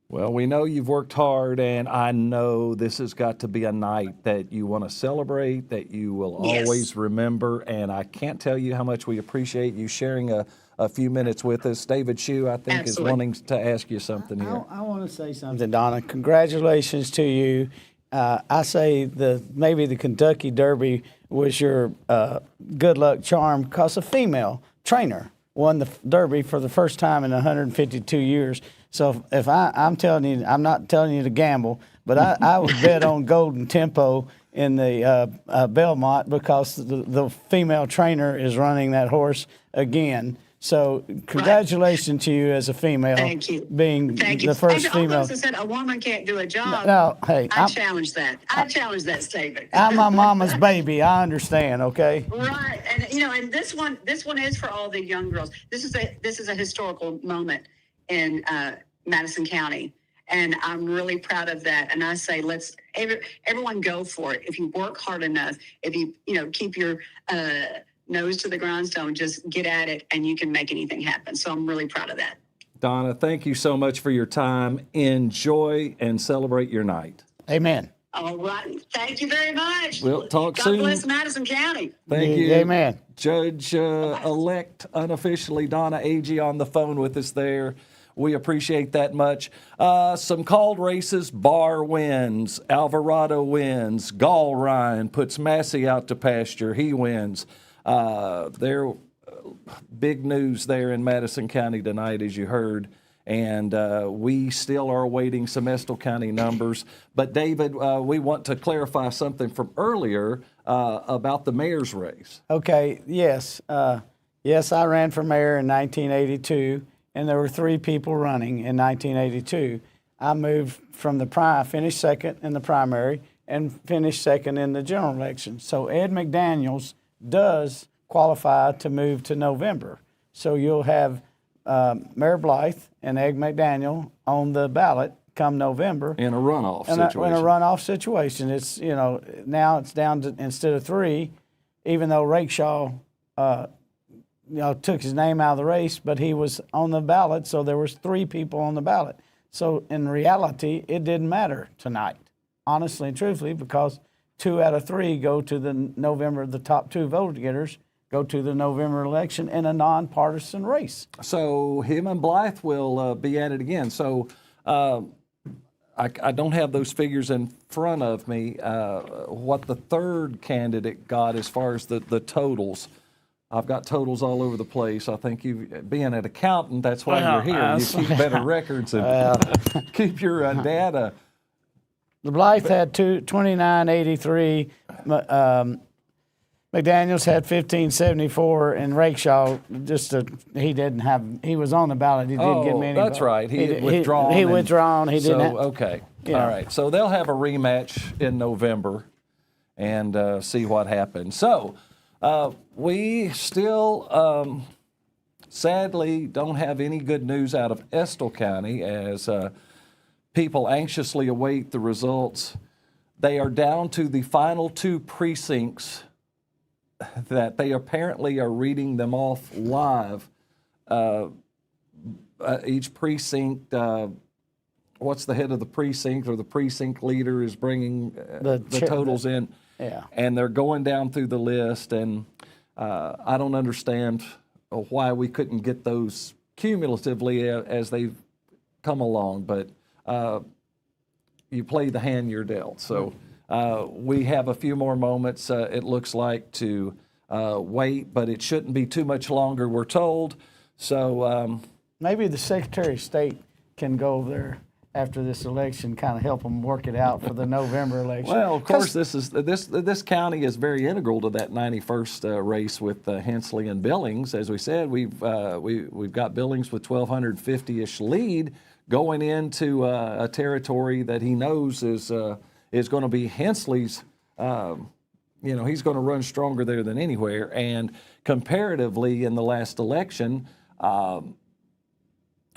Well, we know you've worked hard, and I know this has got to be a night that you want to celebrate, that you will always remember, and I can't tell you how much we appreciate you sharing a few minutes with us. David Shue, I think, is wanting to ask you something here. I want to say something, Donna. Congratulations to you. I say maybe the Kentucky Derby was your good luck charm because a female trainer won the Derby for the first time in 152 years. So if I'm telling you, I'm not telling you to gamble, but I would bet on Golden Tempo in the Belmont because the female trainer is running that horse again. So congratulations to you as a female. Thank you. Being the first female. I said a woman can't do a job. No, hey, I challenge that. I challenge that statement. I'm my mama's baby. I understand. Okay. Right, and and this one is for all the young girls. This is a historical moment in Madison County, and I'm really proud of that. And I say, let's everyone go for it. If you work hard enough, if you keep your nose to the grindstone, just get at it, and you can make anything happen. So I'm really proud of that. Donna, thank you so much for your time. Enjoy and celebrate your night. Amen. All right. Thank you very much. We'll talk God soon. God bless Madison County. Thank you. Amen. Judge-elect unofficially Donna Agee on the phone with us there. We appreciate that much. Some called races. Barr wins. Alvarado wins. Gallrine puts Massey out to pasture. He wins. There, big news there in Madison County tonight, as you heard. And we still are awaiting some Estill County numbers. But, David, we want to clarify something from earlier about the mayor's race. Okay, yes. Yes, I ran for mayor in 1982, and there were 3 people running in 1982. I moved from the finished second in the primary and finished second in the general election. So Ed McDaniels does qualify to move to November. So you'll have Mayor Blythe and Ed McDaniel on the ballot come November. In a runoff situation. In a runoff situation. It's, now it's down to, instead of 3, even though Rakeshaw, took his name out of the race, but he was on the ballot, so there was 3 people on the ballot. So in reality, it didn't matter tonight, honestly and truthfully, because 2 out of 3 go to the November, the top 2 vote getters go to the November election in a nonpartisan race. So him and Blythe will be at it again. So I don't have those figures in front of me, what the third candidate got as far as the totals. I've got totals all over the place. I think you, being an accountant, that's why you're here. You keep better records and keep your data. The Blythe had 2983. McDaniels had 1574, and Rakeshaw he was on the ballot. He didn't get many. That's right. He had withdrawn. He withdrawn. He didn't. Okay. Yeah. All right. So they'll have a rematch in November, and see what happens. So. We still, sadly, don't have any good news out of Estill County as people anxiously await the results. They are down to the final 2 precincts that they apparently are reading them off live. Each precinct, what's the head of the precinct or the precinct leader is bringing the totals in. Yeah. And they're going down through the list, and I don't understand why we couldn't get those cumulatively as they've come along, but you play the hand you're dealt. So we have a few more moments, it looks like, to wait, but it shouldn't be too much longer, we're told. So maybe the Secretary of State can go over there after this election, kind of help them work it out for the November election. Well, of course, this county is very integral to that 91st race with Hensley and Billings. As we said, we've got Billings with 1,250-ish lead going into a territory that he knows is going to be Hensley's. He's going to run stronger there than anywhere. And comparatively, in the last election,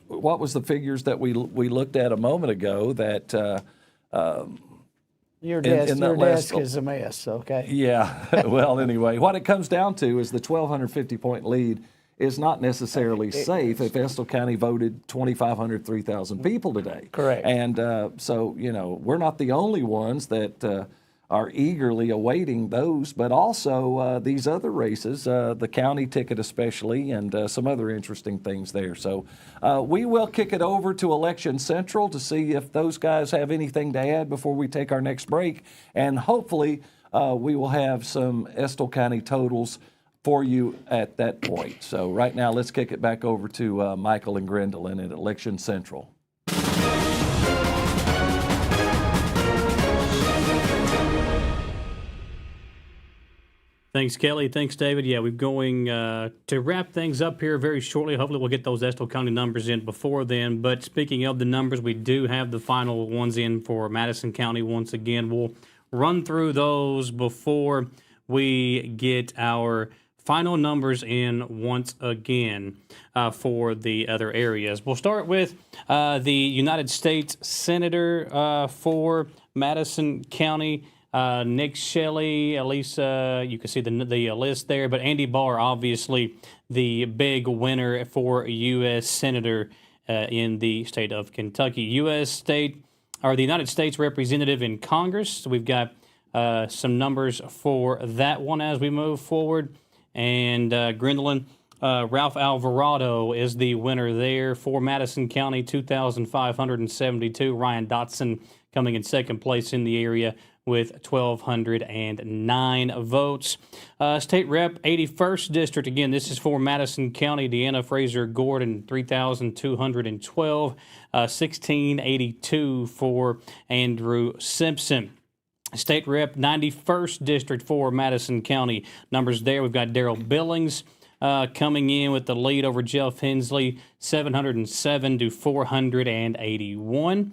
what was the figures that we looked at a moment ago that your desk is a mess, okay? Yeah, well, anyway, what it comes down to is the 1,250-point lead is not necessarily safe if Estill County voted 2,500, 3,000 people today. Correct. And so, we're not the only ones that are eagerly awaiting those, but also these other races, the county ticket especially, and some other interesting things there. So we will kick it over to Election Central to see if those guys have anything to add before we take our next break. And hopefully we will have some Estill County totals for you at that point. So right now, let's kick it back over to Michael and Gwendolyn at Election Central. Thanks, Kelly. Thanks, David. Yeah, we're going to wrap things up here very shortly. Hopefully we'll get those Estill County numbers in before then. But speaking of the numbers, we do have the final ones in for Madison County once again. We'll run through those before we get our final numbers in once again for the other areas. We'll start with the United States Senator for Madison County. Nick Shelley, Elisa, you can see the list there, but Andy Barr, obviously the big winner for U.S. Senator in the state of Kentucky. The United States Representative in Congress. So we've got some numbers for that one as we move forward. And Gwendolyn, Ralph Alvarado is the winner there for Madison County, 2,572. Ryan Dotson coming in second place in the area with 1,209 votes. State Rep, 81st District. Again, this is for Madison County. Deanna Fraser Gordon, 3,212. 1,682 for Andrew Simpson. State Rep, 91st District for Madison County. Numbers there, we've got Daryl Billings coming in with the lead over Jeff Hensley, 707 to 481.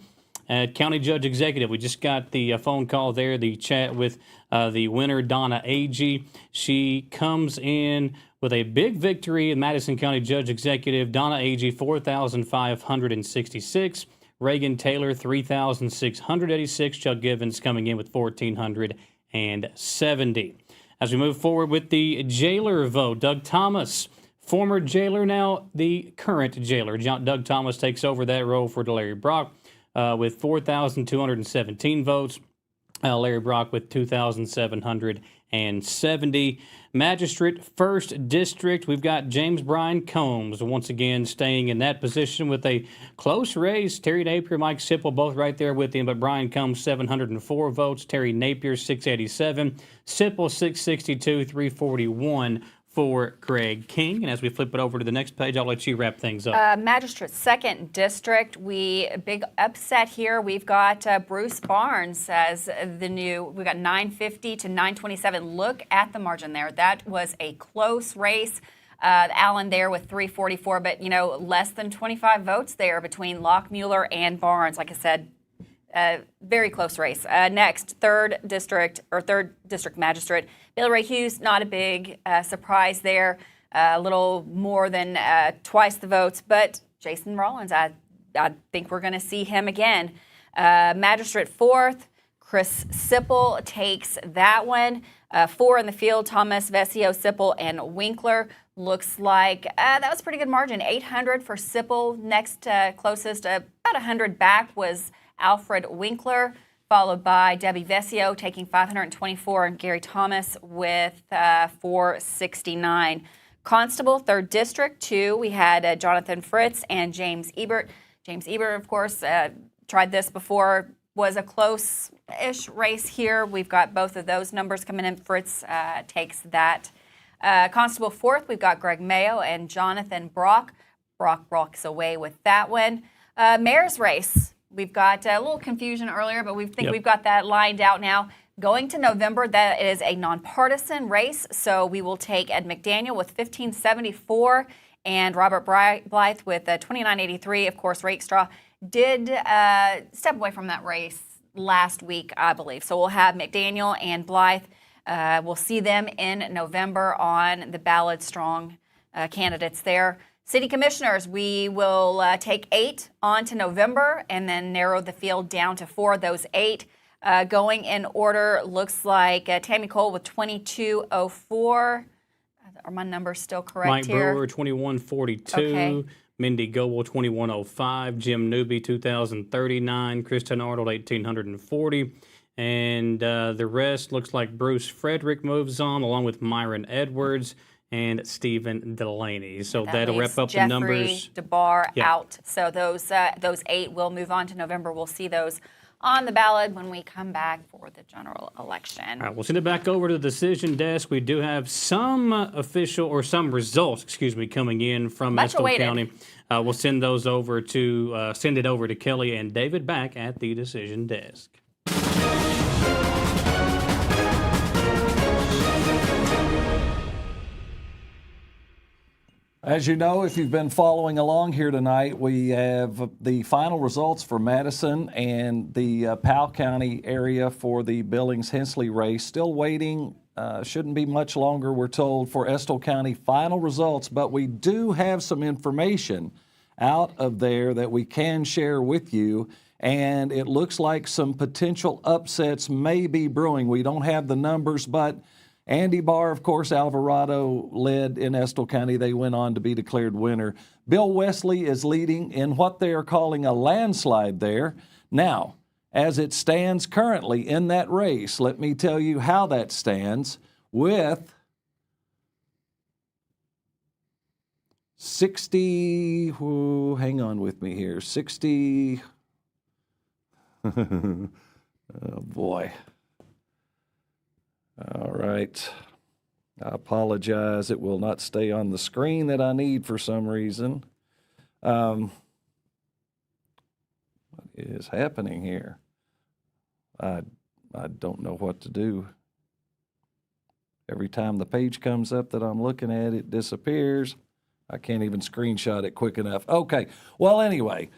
County Judge Executive, we just got the phone call there, the chat with the winner, Donna Agee. She comes in with a big victory in Madison County Judge Executive. Donna Agee, 4,566. Reagan Taylor, 3,686. Chuck Givens coming in with 1,470. As we move forward with the jailer vote, Doug Thomas, former jailer, now the current jailer. Doug Thomas takes over that role for Larry Brock with 4,217 votes. Larry Brock with 2,770. Magistrate, 1st District, we've got James Brian Combs once again staying in that position with a close race. Terry Napier, Mike Sipple, both right there with him, but Brian Combs, 704 votes. Terry Napier, 687. Sipple, 662, 341 for Greg King. And as we flip it over to the next page, I'll let you wrap things up. Magistrate, 2nd District, big upset here. We've got Bruce Barnes as we've got 950 to 927. Look at the margin there. That was a close race. Allen there with 344, but, less than 25 votes there between Lockmuller and Barnes. Like I said, Very close race. Next, third district magistrate. Billy Ray Hughes, not a big surprise there. A little more than twice the votes, but Jason Rollins, I think we're going to see him again. Magistrate fourth, Chris Sipple takes that one. 4 in the field, Thomas, Vesio, Sipple, and Winkler. Looks like that was a pretty good margin. 800 for Sipple. Next closest, about 100 back, was Alfred Winkler, followed by Debbie Vesio taking 524, and Gary Thomas with 469. Constable, 3rd District, 2. We had Jonathan Fritz and James Ebert. James Ebert, of course, tried this before, was a close-ish race here. We've got both of those numbers coming in. Fritz takes that. Constable 4th, we've got Greg Mayo and Jonathan Brock. Brock walks away with that one. Mayor's race, we've got a little confusion earlier, but we've got that lined out now. Going to November, that is a nonpartisan race, so we will take Ed McDaniel with 1574 and Robert Blythe with 2983. Of course, Rakestraw did step away from that race last week, I believe. So we'll have McDaniel and Blythe. We'll see them in November on the ballot. Strong candidates there. City commissioners, we will take 8 on to November and then narrow the field down to 4. Those 8 going in order, looks like Tammy Cole with 2204. Are my numbers still correct Mike here? Brewer, 2142. Okay. Mindy Goble, 2105. Jim Newby, 2039. Kristen Arnold, 1840. And the rest looks like Bruce Frederick moves on, along with Myron Edwards and Stephen Delaney. So that'll wrap up Jeffrey the numbers. DeBar out. So those 8 will move on to November. We'll see those on the ballot when we come back for the general election. All right, we'll send it back over to the decision desk. We do have some results, coming in from Estill County. We'll send those over to Kelly and David back at the decision desk. As you know, if you've been following along here tonight, we have the final results for Madison and the Powell County area for the Billings-Hensley race. Still waiting, shouldn't be much longer, we're told, for Estill County final results, but we do have some information out of there that we can share with you, and it looks like some potential upsets may be brewing. We don't have the numbers, but Andy Barr, of course, Alvarado led in Estill County. They went on to be declared winner. Bill Wesley is leading in what they are calling a landslide there. Now, as it stands currently in that race, let me tell you how that stands with 60, hang on with me here, 60, oh boy. All right. I apologize. It will not stay on the screen that I need for some reason. What is happening here? I don't know what to do. Every time the page comes up that I'm looking at, it disappears. I can't even screenshot it quick enough. Okay. Well, anyway,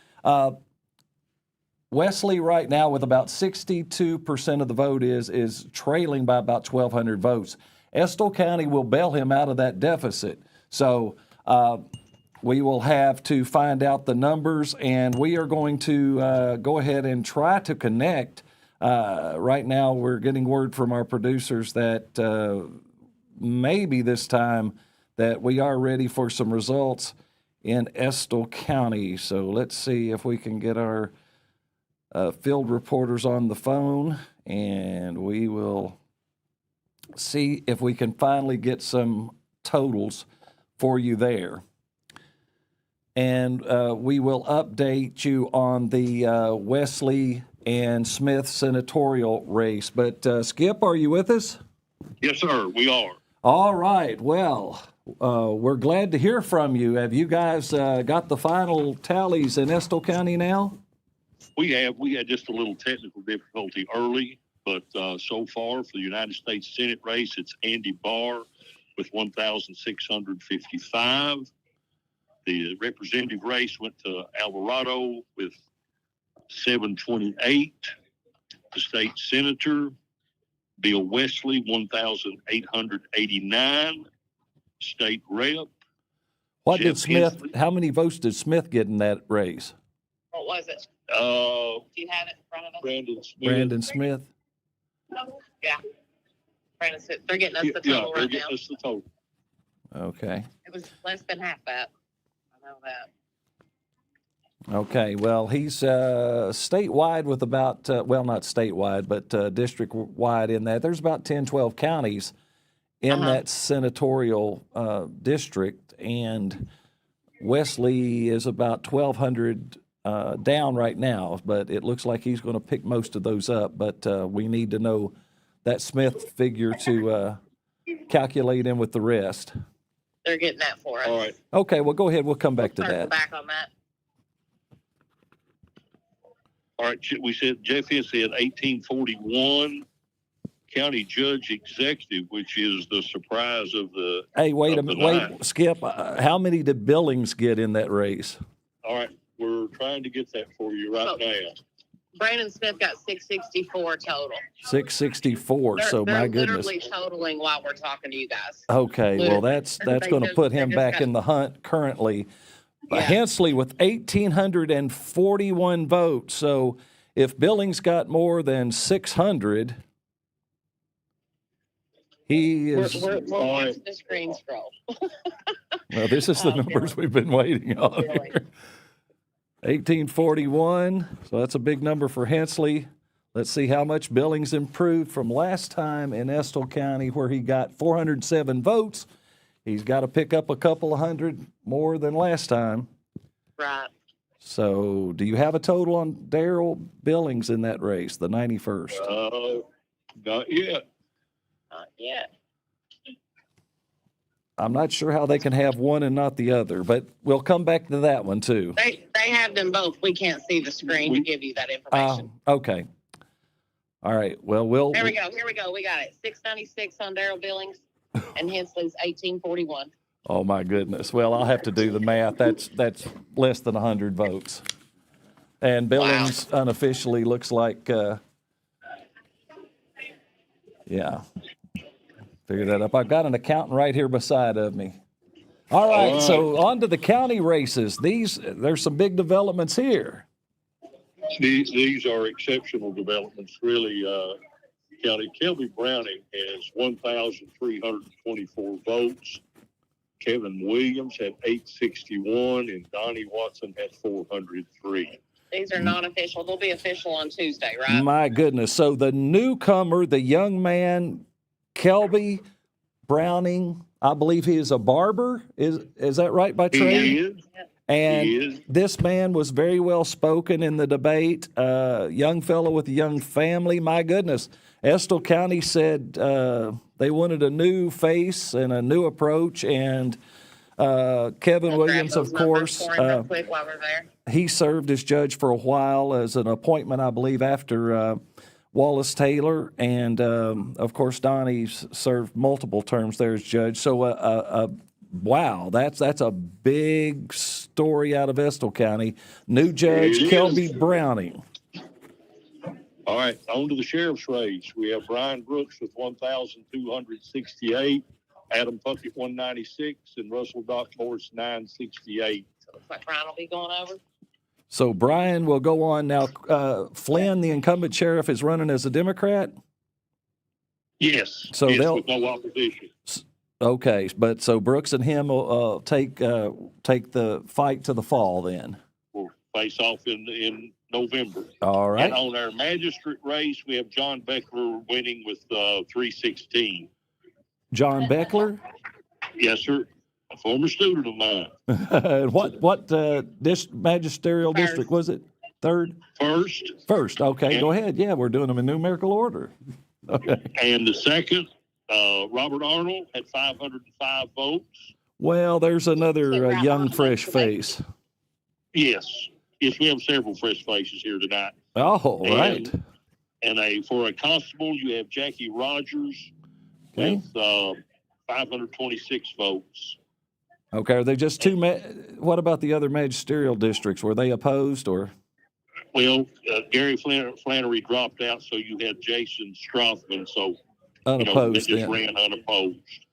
Wesley right now with about 62% of the vote is trailing by about 1,200 votes. Estill County will bail him out of that deficit. So we will have to find out the numbers, and we are going to go ahead and try to connect. Right now we're getting word from our producers that maybe this time that we are ready for some results in Estill County. So let's see if we can get our field reporters on the phone, and we will see if we can finally get some totals for you there. And we will update you on the Wesley and Smith senatorial race. But Skip, are you with us? Yes, sir, we are. All right. Well, we're glad to hear from you. Have you guys got the final tallies in Estill County now? We had just a little technical difficulty early, but so far for the United States Senate race, it's Andy Barr with 1,655. The representative race went to Alvarado with 728. The state senator, Bill Wesley, 1,889. State rep. What Jeff did Smith? Hensley. How many votes did Smith get in that race? What was it? Uh, Do you have it in front of us? Brandon Smith. Brandon Smith. Yeah. Brandon Smith. They're getting us the Yeah, total they're right now. getting us the total. Okay. It was less than half that. I know that. Okay. Well, he's statewide with about, well, not statewide, but district-wide in that. There's about 10, 12 counties in that senatorial district, and Wesley is about 1,200 down right now, but it looks like he's going to pick most of those up. But we need to know that Smith figure to calculate in with the rest. They're getting that for us. All right. Okay, well, go ahead. We'll come back to Circle that. back on that. All right, we said Jeff Hensley had 1841. County Judge Executive, which is the surprise of the. Hey, wait a of the minute. night. Wait, Skip. How many did Billings get in that race? All right, we're trying to get that for you right now. Brandon Smith got 664 total. 664. So They're my goodness. literally totaling while we're talking to you guys. Okay, well that's They going to just- put they him just back got- in the hunt currently. Yeah. Hensley with 1,841 votes. So if Billings got more than 600, he is. We're watching the screen scroll. Well, this is the numbers we've been waiting on. Here. 1841. So that's a big number for Hensley. Let's see how much Billings improved from last time in Estill County, where he got 407 votes. He's got to pick up a couple of hundred more than last time. Right. So, do you have a total on Darrell Billings in that race, the 91st? Not yet. Not yet. I'm not sure how they can have one and not the other, but we'll come back to that one too. They have them both. We can't see the screen to give you that information. Okay. All right. Well, There we go. Here we go. We got it. 696 on Darrell Billings, and Hensley's 1841. Oh my goodness. Well, I'll have to do the math. That's less than 100 votes. And Billings unofficially looks like, yeah. Figure that up. I've got an accountant right here beside of me. All right. So on to the county races. There's some big developments here. These are exceptional developments, really. County Kelby Browning has 1,324 votes. Kevin Williams had 861, and Donnie Watson had 403. These are non-official. They'll be official on Tuesday, right? My goodness. So the newcomer, the young man, Kelby Browning, I believe he is a barber. Is that right by trade? He is. And He is. this man was very well spoken in the debate. Young fellow with a young family. My goodness. Estill County said they wanted a new face and a new approach. And Kevin Williams, of course, Real quick while we're there. he served as judge for a while as an appointment, I believe, after Wallace Taylor. And, of course, Donnie served multiple terms there as judge. So, wow, that's a big story out of Estill County. New judge, It is. Kelby Browning. All right, on to the sheriff's race. We have Brian Brooks with 1,268, Adam Puckett 196, and Russell Dockmorse 968. So looks like Brian will be going over. So Brian will go on now. Flynn, the incumbent sheriff, is running as a Democrat. Yes. So yes, they'll- with no opposition. Okay, but so Brooks and him will take the fight to the fall then. We'll face off in November. All right. And on our magistrate race, we have John Beckler winning with 316. John Beckler. Yes, sir. A former student of mine. What magisterial district was it? Third? First. Okay, go ahead. Yeah, we're doing them in numerical order. Okay. And the second, Robert Arnold had 505 votes. Well, there's another young, fresh face. Yes. Yes, we have several fresh faces here tonight. Oh, right. And for a constable, you have Jackie Rogers with 526 votes. Okay, are they just two? What about the other magisterial districts? Were they opposed or? Well, Gary Flannery dropped out, so you had Jason Strothman. So Unopposed, it just then. ran unopposed.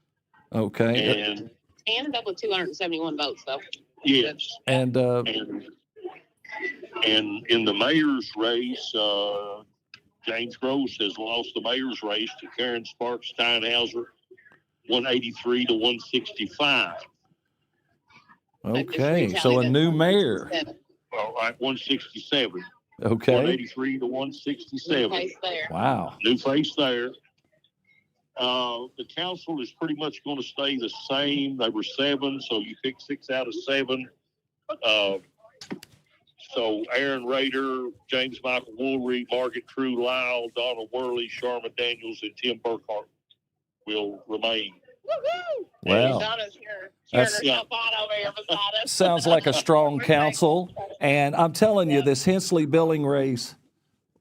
Okay. And ended up with 271 votes, though. yes, And and in the mayor's race, James Gross has lost the mayor's race to Karen Sparks Steinhauser, 183 to 165. okay, so a new mayor. All right, 167. Okay. 183 to 167. New face there. Wow. New face there. The council is pretty much going to stay the same. They were 7, so you pick 6 out of 7. So Aaron Rader, James Michael Woolry, Margaret True Lyle, Donald Worley, Sharma Daniels, and Tim Burkhart will remain. Well, sounds like a strong council. And I'm telling you, this Hensley Billing race,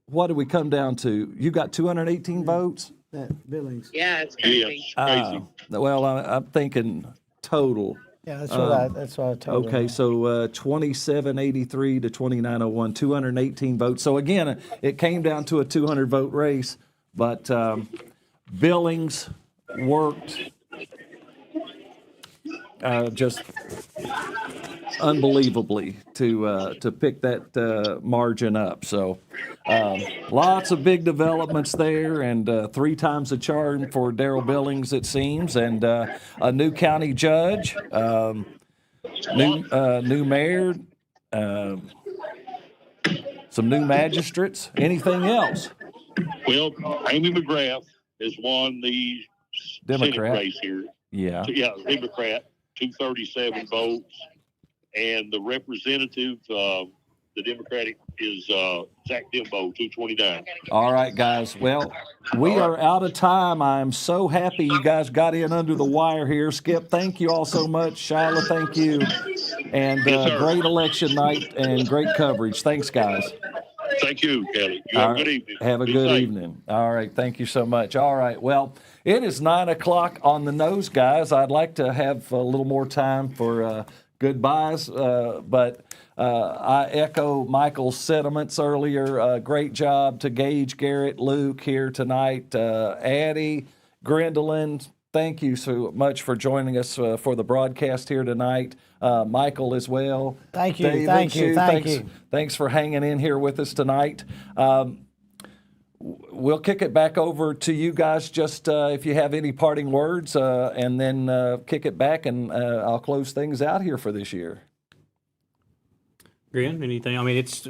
what do we come down to? You got 218 votes? Billings. Yeah, it's crazy. Well, I'm thinking total. Yeah, that's what I told her. Okay, so 2783 to 2901, 218 votes. So again, it came down to a 200 vote race, but Billings worked just unbelievably to pick that margin up. So lots of big developments there, and 3 times the charm for Darrell Billings, it seems, and a new county judge, new mayor, some new magistrates. Anything else? Well, Amy McGrath has won the Democrat. Senate race here. Yeah. Democrat, 237 votes. And the representative, the Democratic, is Zach Dimbo, 229. All right, guys. Well, we are out of time. I'm so happy you guys got in under the wire here. Skip, thank you all so much. Shyla, thank you. And great election night and great coverage. Thanks, guys. Thank you, Kelly. You have a good evening. Have a Be good safe. evening. All right. Thank you so much. All right. Well, it is 9 o'clock on the nose, guys. I'd like to have a little more time for goodbyes, but I echo Michael's sentiments earlier. Great job to Gage, Garrett, Luke here tonight. Addie, Gwendolyn, thank you so much for joining us for the broadcast here tonight. Michael as well. Thank you. David, Thank you. Sue, Thank thanks, you. Thanks for hanging in here with us tonight. We'll kick it back over to you guys, just if you have any parting words, and then kick it back, and I'll close things out here for this year. Grian, anything? I mean, it's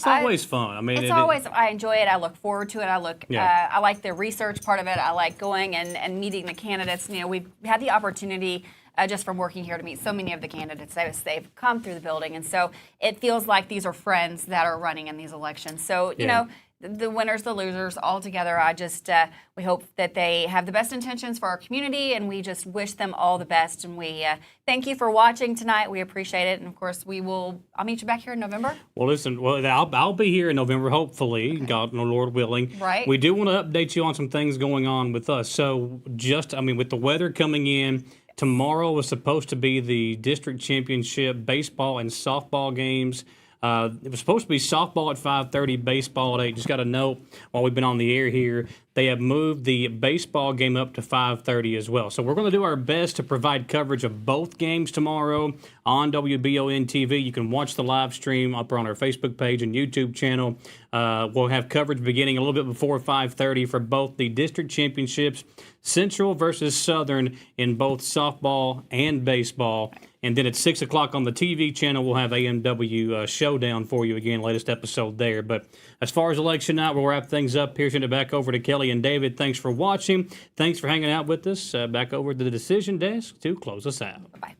always fun. I mean, I enjoy it. I look forward to it. I like the research part of it. I like going and meeting the candidates. You know, we've had the opportunity just from working here to meet so many of the candidates as they've come through the building, and so it feels like these are friends that are running in these elections. So you know, the winners, the losers, all together. I just we hope that they have the best intentions for our community, and we just wish them all the best. And we thank you for watching tonight. We appreciate it, and of course, I'll meet you back here in November. Well, listen. Well, I'll be here in November, hopefully, God, Lord willing. Right. We do want to update you on some things going on with us. So, with the weather coming in, tomorrow was supposed to be the district championship baseball and softball games. It was supposed to be softball at 5:30, baseball at 8. Just got a note while we've been on the air here. They have moved the baseball game up to 5:30 as well. So we're going to do our best to provide coverage of both games tomorrow on WBON-TV. You can watch the live stream up on our Facebook page and YouTube channel. We'll have coverage beginning a little bit before 5:30 for both the district championships, Central versus Southern in both softball and baseball. And then at 6 o'clock on the TV channel, we'll have AMW Showdown for you again, latest episode there. But as far as election night, we'll wrap things up here. Send it back over to Kelly and David. Thanks for watching. Thanks for hanging out with us. Back over to the decision desk to close us out. Bye.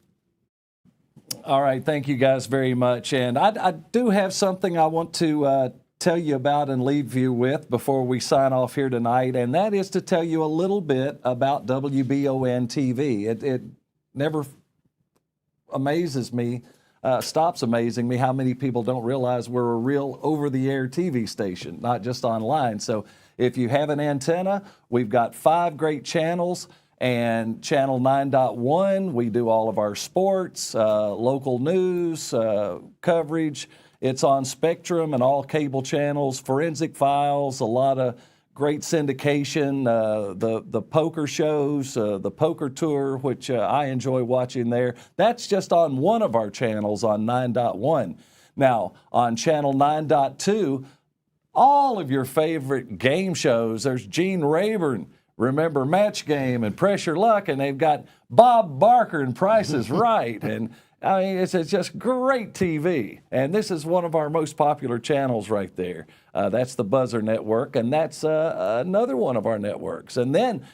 All right. Thank you guys very much. And I do have something I want to tell you about and leave you with before we sign off here tonight, and that is to tell you a little bit about WBON-TV. It never amazes me, stops amazing me how many people don't realize we're a real over-the-air TV station, not just online. So if you have an antenna, we've got 5 great channels, and channel 9.1, we do all of our sports, local news, coverage, It's on Spectrum and all cable channels. Forensic Files, a lot of great syndication, the poker shows, the poker tour, which I enjoy watching there. That's just on one of our channels on 9.1. Now, on channel 9.2, all of your favorite game shows. There's Gene Rayburn, Remember Match Game, and Pressure Luck, and they've got Bob Barker and Price is Right. And I mean, it's just great TV. And this is one of our most popular channels right there. That's the Buzzer Network, and that's another one of our networks. And then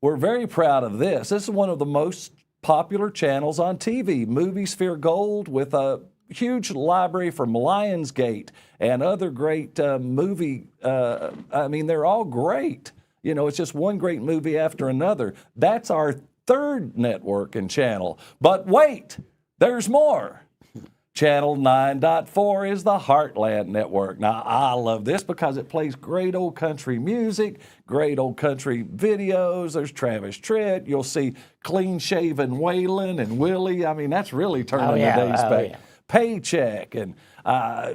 we're very proud of this. This is one of the most popular channels on TV, MovieSphere Gold, with a huge library from Lionsgate and other great movie. I mean, they're all great. You know, it's just one great movie after another. That's our third network and channel. But wait, there's more. Channel 9.4 is the Heartland Network. Now, I love this because it plays great old country music, great old country videos. There's Travis Tritt. You'll see clean-shaven Waylon and Willie. I mean, that's really turning the days back. Yeah. Paycheck and,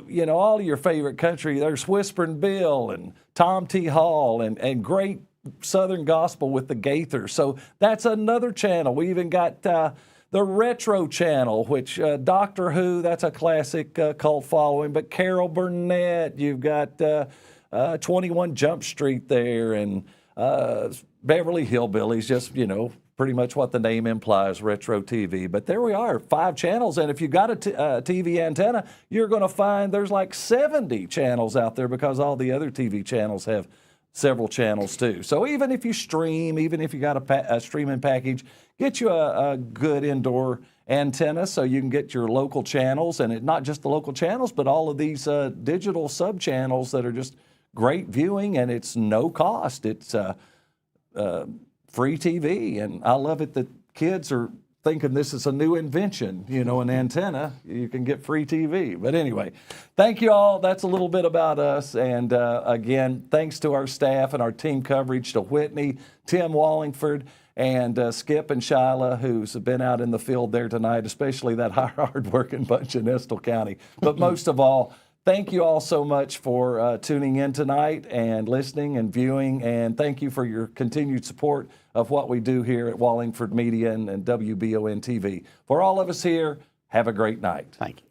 you know, all of your favorite country. There's Whisperin' Bill and Tom T. Hall and great Southern gospel with the Gaithers. So that's another channel. We even got the Retro Channel, which Doctor Who, that's a classic cult following. But Carol Burnett, you've got 21 Jump Street there, and Beverly Hillbillies, just, you know, pretty much what the name implies, retro TV. But there we are, 5 channels. And if you've got a TV antenna, you're going to find there's like 70 channels out there because all the other TV channels have several channels too. So even if you stream, even if you got a streaming package, get you a good indoor antenna so you can get your local channels, and not just the local channels, but all of these digital sub-channels that are just great viewing, and it's no cost. It's free TV, and I love it that kids are thinking this is a new invention, you know, an antenna. You can get free TV. But anyway, thank you all. That's a little bit about us. And again, thanks to our staff and our team coverage, to Whitney, Tim Wallingford, and Skip and Shyla, who's been out in the field there tonight, especially that hard-working bunch in Estill County. But most of all, thank you all so much for tuning in tonight and listening and viewing, and thank you for your continued support of what we do here at Wallingford Media and WBON-TV. For all of us here, have a great night. Thank you.